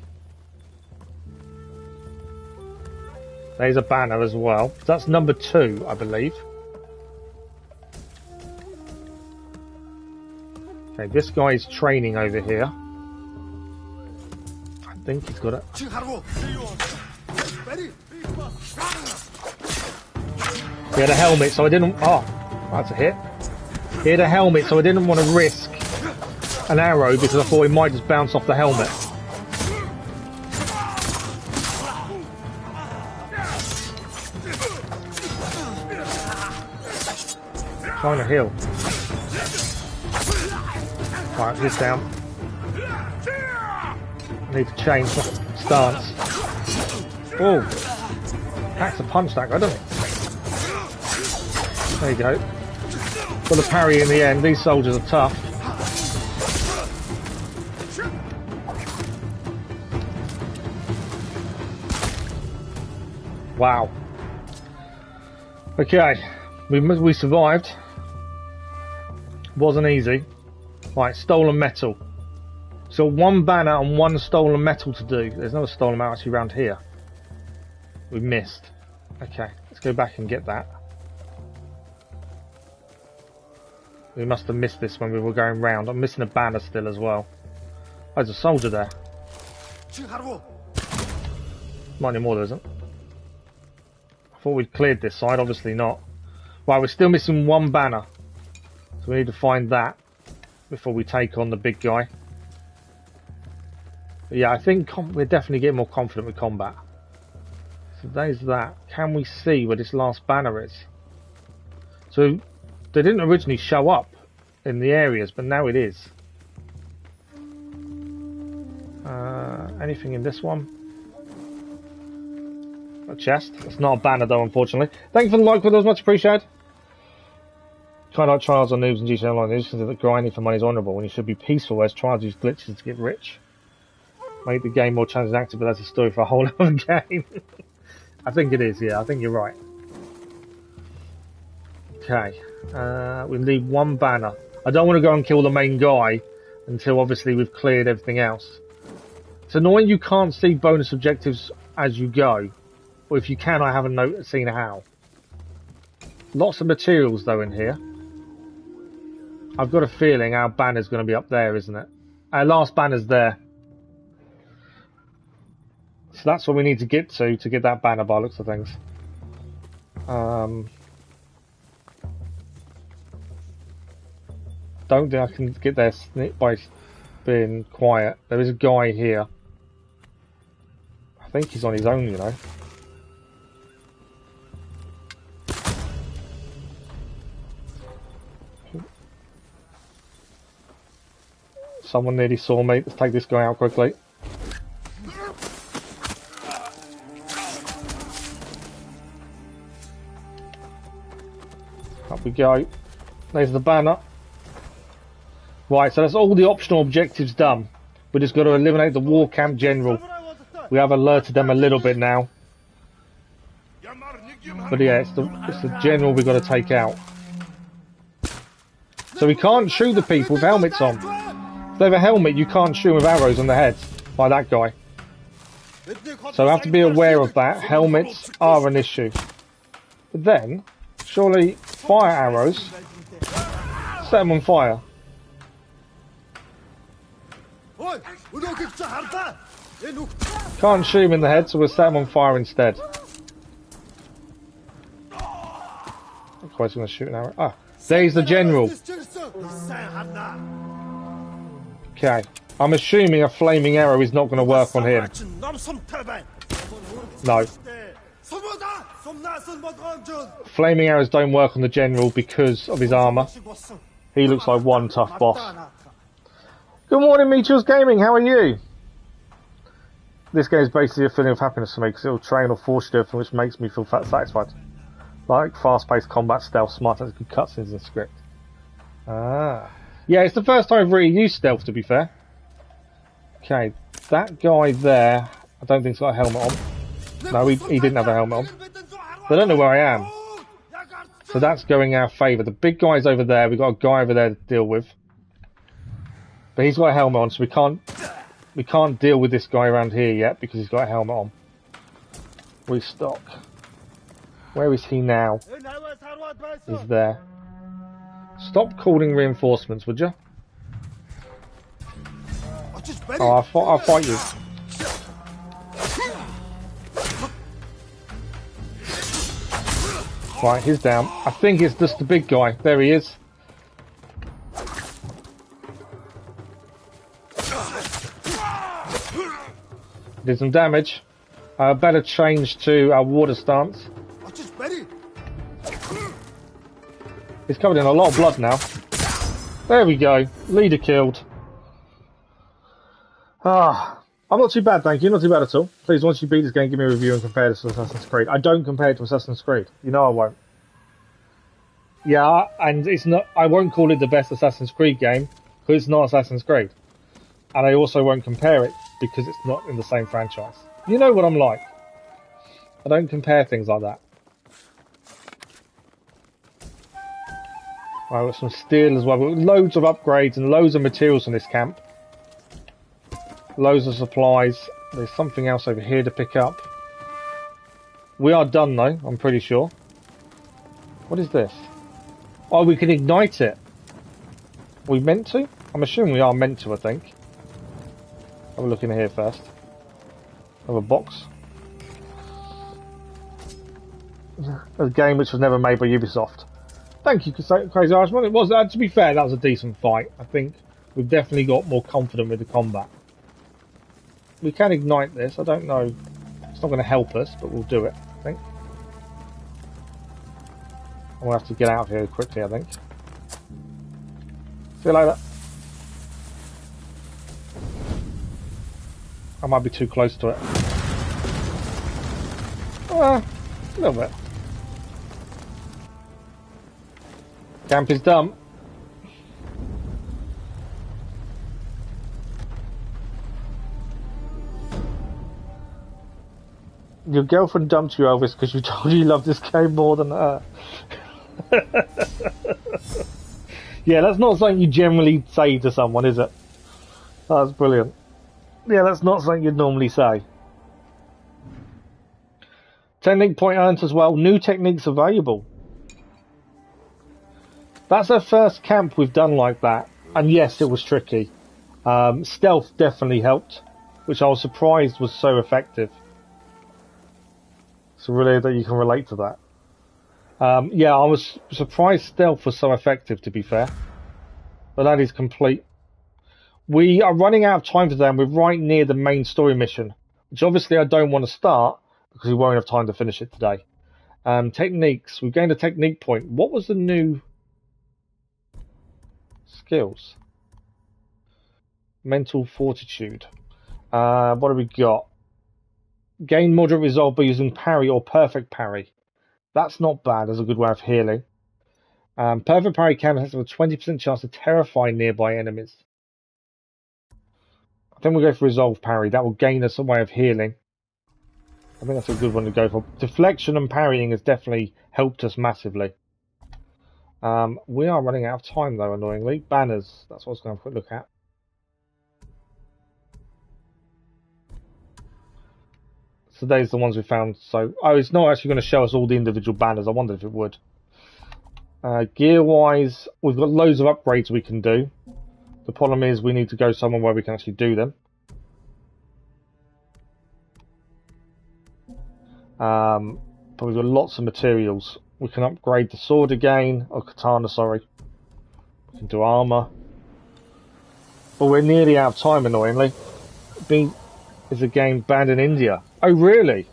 [SPEAKER 1] There's a banner as well. That's number 2, I believe. Okay, this guy is training over here. I think he's got it. He had a helmet, so I didn't... Oh, that's a hit. He had a helmet, so I didn't want to risk an arrow because I thought he might just bounce off the helmet. Trying to heal. Right, this down. I need to change my stance. Oh, packs a punch that guy, doesn't he? There you go. Got a parry in the end. These soldiers are tough. Wow. Okay, we survived. Wasn't easy. Right, stolen metal. So 1 banner and 1 stolen metal to do. There's no stolen metal actually around here. We missed. Okay, let's go back and get that. We must have missed this when we were going round. I'm missing a banner still as well. Oh, there's a soldier there. Not anymore, there isn't. I thought we'd cleared this side, obviously not. Right, we're still missing 1 banner. So we need to find that before we take on the big guy. But yeah, I think we're definitely getting more confident with combat. So there's that. Can we see where this last banner is? So they didn't originally show up in the areas, but now it is. Anything in this one? A chest. It's not a banner though, unfortunately. Thank you for the like, that was much appreciated. Kind of like trials on noobs and GTA Online. They just consider that grinding for money is honourable when you should be peaceful, whereas trials use glitches to get rich. Make the game more challenging and active, but that's a story for a whole other game. I think it is, yeah, I think you're right. Okay, we need 1 banner. I don't want to go and kill the main guy until obviously we've cleared everything else. It's annoying you can't see bonus objectives as you go. Or if you can, I haven't seen how. Lots of materials though in here. I've got a feeling our banner's going to be up there, isn't it? Our last banner's there. So that's what we need to get to get that banner by looks of things. Don't think I can get there by being quiet. There is a guy here. I think he's on his own, you know. Someone nearly saw me. Let's take this guy out quickly. Up we go. There's the banner. Right, so that's all the optional objectives done. We just got to eliminate the war camp general. We have alerted them a little bit now. But yeah, it's the general we've got to take out. So we can't shoot the people with helmets on. If they have a helmet, you can't shoot with arrows on the heads, like that guy. So I have to be aware of that. Helmets are an issue. But then, surely fire arrows, set them on fire. Can't shoot him in the head, so we'll set him on fire instead. Of course, I'm going to shoot an arrow. Ah, there's the general. Okay, I'm assuming a flaming arrow is not going to work on him. No. Flaming arrows don't work on the general because of his armour. He looks like one tough boss. Good morning, Meteors Gaming, how are you? This game is basically a feeling of happiness for me because it will train or force you to do everything which makes me feel satisfied. Like fast-paced combat, stealth, smart and good cutscenes and script. Ah. Yeah, it's the first time I've really used stealth, to be fair. Okay, that guy there, I don't think he's got a helmet on. No, he didn't have a helmet on. They don't know where I am. So that's going in our favour. The big guy's over there. We've got a guy over there to deal with. But he's got a helmet on, so we can't deal with this guy around here yet because he's got a helmet on. Restock. Where is he now? He's there. Stop calling reinforcements, would you? Oh, I'll fight you. Right, he's down. I think it's just the big guy. There he is. Did some damage. Better change to our water stance. He's covered in a lot of blood now. There we go. Leader killed. Ah, I'm not too bad, thank you. Not too bad at all. Please, once you beat this game, give me a review and compare this to Assassin's Creed. I don't compare it to Assassin's Creed. You know I won't. Yeah, and it's not. I won't call it the best Assassin's Creed game because it's not Assassin's Creed. And I also won't compare it because it's not in the same franchise. You know what I'm like. I don't compare things like that. Right, we've got some steel as well. We've got loads of upgrades and loads of materials in this camp. Loads of supplies. There's something else over here to pick up. We are done though, I'm pretty sure. What is this? Oh, we can ignite it. Are we meant to? I'm assuming we are meant to, I think. Have a look in here first. Have a box. A game which was never made by Ubisoft. Thank you, Crazy Irishman. It was, to be fair, that was a decent fight. I think we've definitely got more confident with the combat. We can ignite this. I don't know. It's not going to help us, but we'll do it, I think. We'll have to get out of here quickly, I think. See you later. I might be too close to it. A little bit. Camp is done. Your girlfriend dumped you, Elvis, because you told you loved this game more than her. Yeah, that's not something you generally say to someone, is it? That's brilliant. Yeah, that's not something you'd normally say. Technique point earned as well. New techniques available. That's our first camp we've done like that. And yes, it was tricky. Stealth definitely helped, which I was surprised was so effective. So really that you can relate to that. Yeah, I was surprised stealth was so effective, to be fair. But that is complete. We are running out of time today and we're right near the main story mission, which obviously I don't want to start because we won't have time to finish it today. Techniques. We've gained a technique point. What was the new skills? Mental fortitude. What have we got? Gain moderate resolve by using parry or perfect parry. That's not bad as a good way of healing. Perfect parry can has a 20% chance to terrify nearby enemies. I think we'll go for resolve parry. That will gain us a way of healing. I think that's a good one to go for. Deflection and parrying has definitely helped us massively. We are running out of time though, annoyingly. Banners. That's what I was going to have a quick look at. So those are the ones we found. So, oh, it's not actually going to show us all the individual banners. I wondered if it would. Gear-wise, we've got loads of upgrades we can do. The problem is we need to go somewhere where we can actually do them. But we've got lots of materials. We can upgrade the sword again, or katana, sorry. We can do armour. But we're nearly out of time, annoyingly. Is a game banned in India? Oh, really?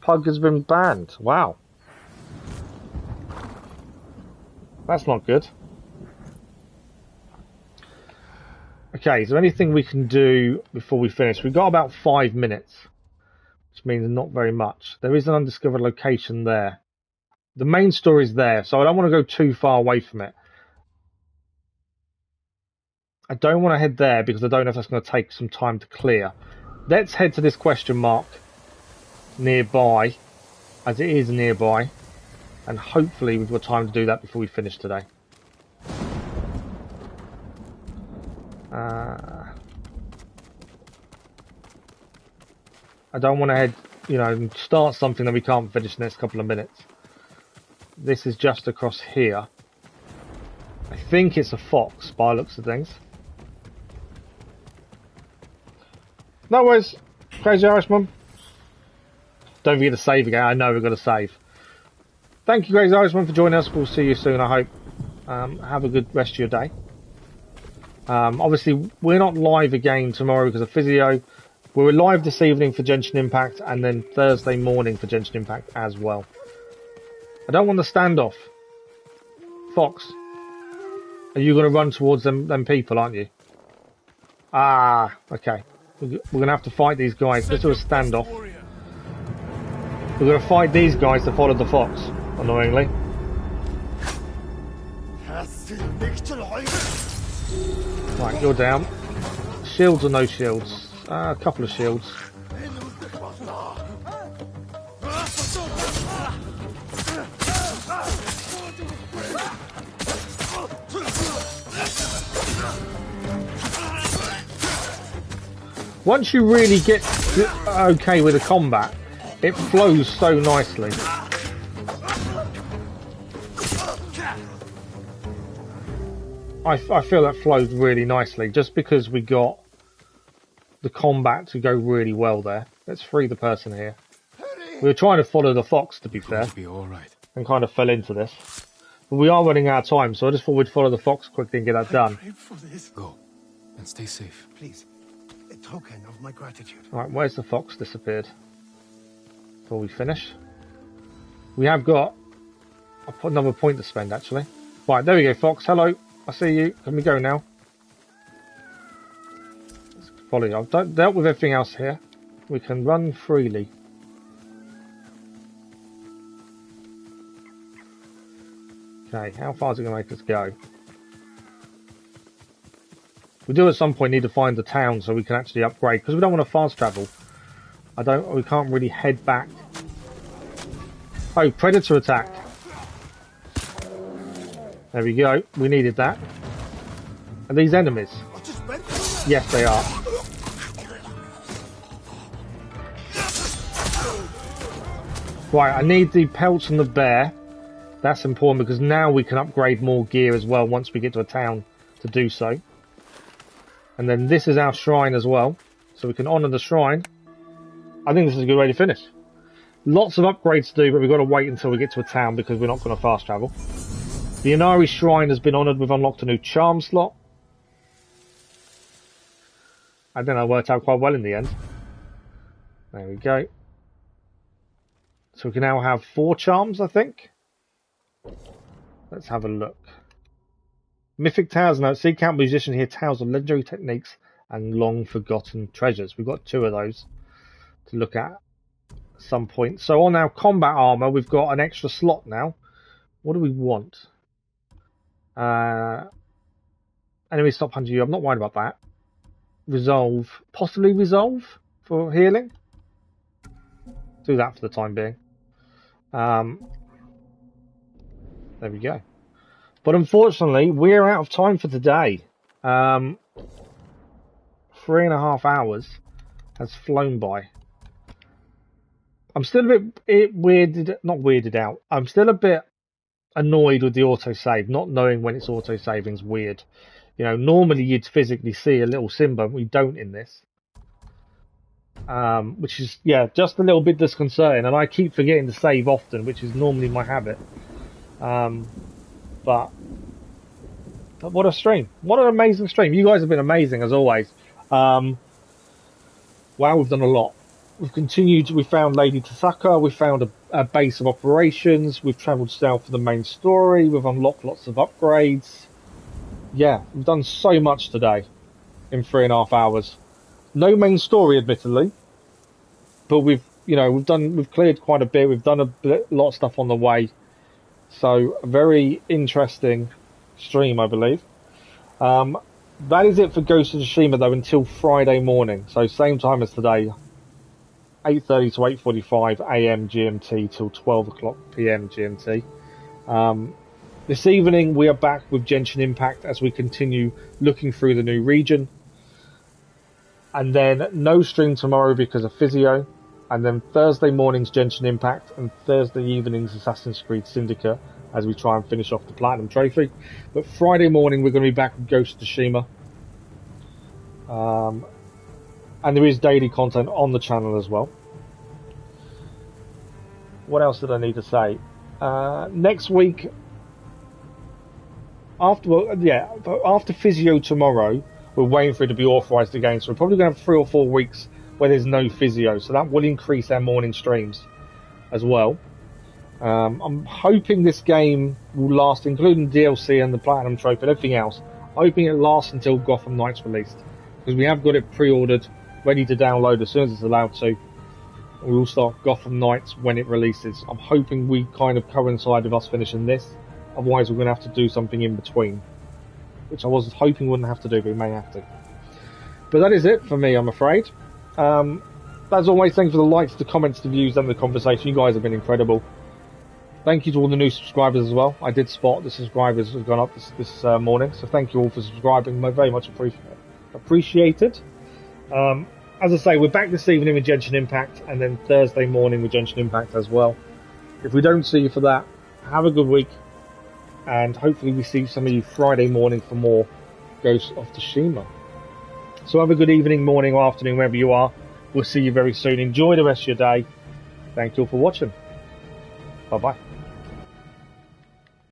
[SPEAKER 1] Pug has been banned. Wow. That's not good. Okay, is there anything we can do before we finish? We've got about 5 minutes, which means not very much. There is an undiscovered location there. The main story's there, so I don't want to go too far away from it. I don't want to head there because I don't know if that's going to take some time to clear. Let's head to this question mark nearby, as it is nearby, and hopefully we've got time to do that before we finish today. I don't want to head, and start something that we can't finish in the next couple of minutes. This is just across here. I think it's a fox by the looks of things. No worries, Crazy Irishman. Don't forget to save again. I know we've got to save. Thank you, Crazy Irishman, for joining us. We'll see you soon, I hope. Have a good rest of your day. Obviously, we're not live again tomorrow because of physio. We're live this evening for Genshin Impact and then Thursday morning for Genshin Impact as well. I don't want the standoff. Fox, are you going to run towards them people, aren't you? Ah, okay. We're going to have to fight these guys. Let's do a standoff. We're going to fight these guys to follow the fox, annoyingly. Right, you're down. Shields or no shields? A couple of shields. Once you really get okay with the combat, it flows so nicely. I feel that flows really nicely, just because we got the combat to go really well there. Let's free the person here. We were trying to follow the fox, to be fair, and kind of fell into this. But we are running out of time, so I just thought we'd follow the fox quickly and get that done.
[SPEAKER 3] Go, and stay safe.
[SPEAKER 14] Please, a token of my gratitude.
[SPEAKER 1] Right, where's the fox disappeared? Before we finish. We have got another point to spend, actually. Right, there we go, fox. Hello, I see you. Can we go now? Let's follow you. I've dealt with everything else here. We can run freely. Okay, how far is it going to make us go? We do at some point need to find the town so we can actually upgrade, because we don't want to fast travel. We can't really head back. Oh, predator attack. There we go. We needed that. Are these enemies? Yes, they are. Right, I need the pelts from the bear. That's important because now we can upgrade more gear as well once we get to a town to do so. And then this is our shrine as well, so we can honour the shrine. I think this is a good way to finish. Lots of upgrades to do, but we've got to wait until we get to a town because we're not going to fast travel. The Inari shrine has been honoured. We've unlocked a new charm slot. I think that worked out quite well in the end. There we go. So we can now have 4 charms, I think. Let's have a look. Mythic Tales note. Sea Camp musician here tales of legendary techniques and long forgotten treasures. We've got 2 of those to look at some point. So on our combat armor, we've got an extra slot now. What do we want? Enemy stop hunting you. I'm not worried about that. Resolve. Possibly resolve for healing. Do that for the time being. There we go. But unfortunately, we're out of time for today. 3.5 hours has flown by. I'm still a bit not weirded out. I'm still a bit annoyed with the autosave. Not knowing when it's autosaving is weird. You know, normally you'd physically see a little symbol, but we don't in this. Which is, yeah, just a little bit disconcerting. And I keep forgetting to save often, which is normally my habit. But what a stream. What an amazing stream. You guys have been amazing as always. Wow, we've done a lot. we've continued. We found Lady Mosaka. We found a base of operations. We've travelled south for the main story. We've unlocked lots of upgrades. Yeah, we've done so much today in 3.5 hours. No main story, admittedly, but we've cleared quite a bit. We've done a lot of stuff on the way. So a very interesting stream, I believe. That is it for Ghost of Tsushima though until Friday morning. So same time as today, 8:30 to 8:45 a.m. GMT till 12 o'clock p.m. GMT. This evening we are back with Genshin Impact as we continue looking through the new region. And then no stream tomorrow because of physio. And then Thursday morning's Genshin Impact and Thursday evening's Assassin's Creed Syndicate as we try and finish off the Platinum Trophy. But Friday morning we're going to be back with Ghost of Tsushima. And there is daily content on the channel as well. What else did I need to say? Next week, after physio tomorrow, we're waiting for it to be authorised again. So we're probably going to have 3 or 4 weeks where there's no physio. So that will increase our morning streams as well. I'm hoping this game will last, including DLC and the Platinum Trophy and everything else. I'm hoping it lasts until Gotham Knights released. Because we have got it pre-ordered, ready to download as soon as it's allowed to. We will start Gotham Knights when it releases. I'm hoping we kind of coincide with us finishing this. Otherwise we're going to have to do something in between. Which I was hoping we wouldn't have to do, but we may have to. But that is it for me, I'm afraid. As always, thank you for the likes, the comments, the views and the conversation. You guys have been incredible. Thank you to all the new subscribers as well. I did spot the subscribers have gone up this morning. So thank you all for subscribing. Very much appreciated. As I say, we're back this evening with Genshin Impact, and then Thursday morning with Genshin Impact as well. If we don't see you for that, have a good week, and hopefully we see some of you Friday morning for more Ghost of Tsushima. So have a good evening, morning or afternoon, wherever you are. We'll see you very soon. Enjoy the rest of your day. Thank you all for watching. Bye-bye.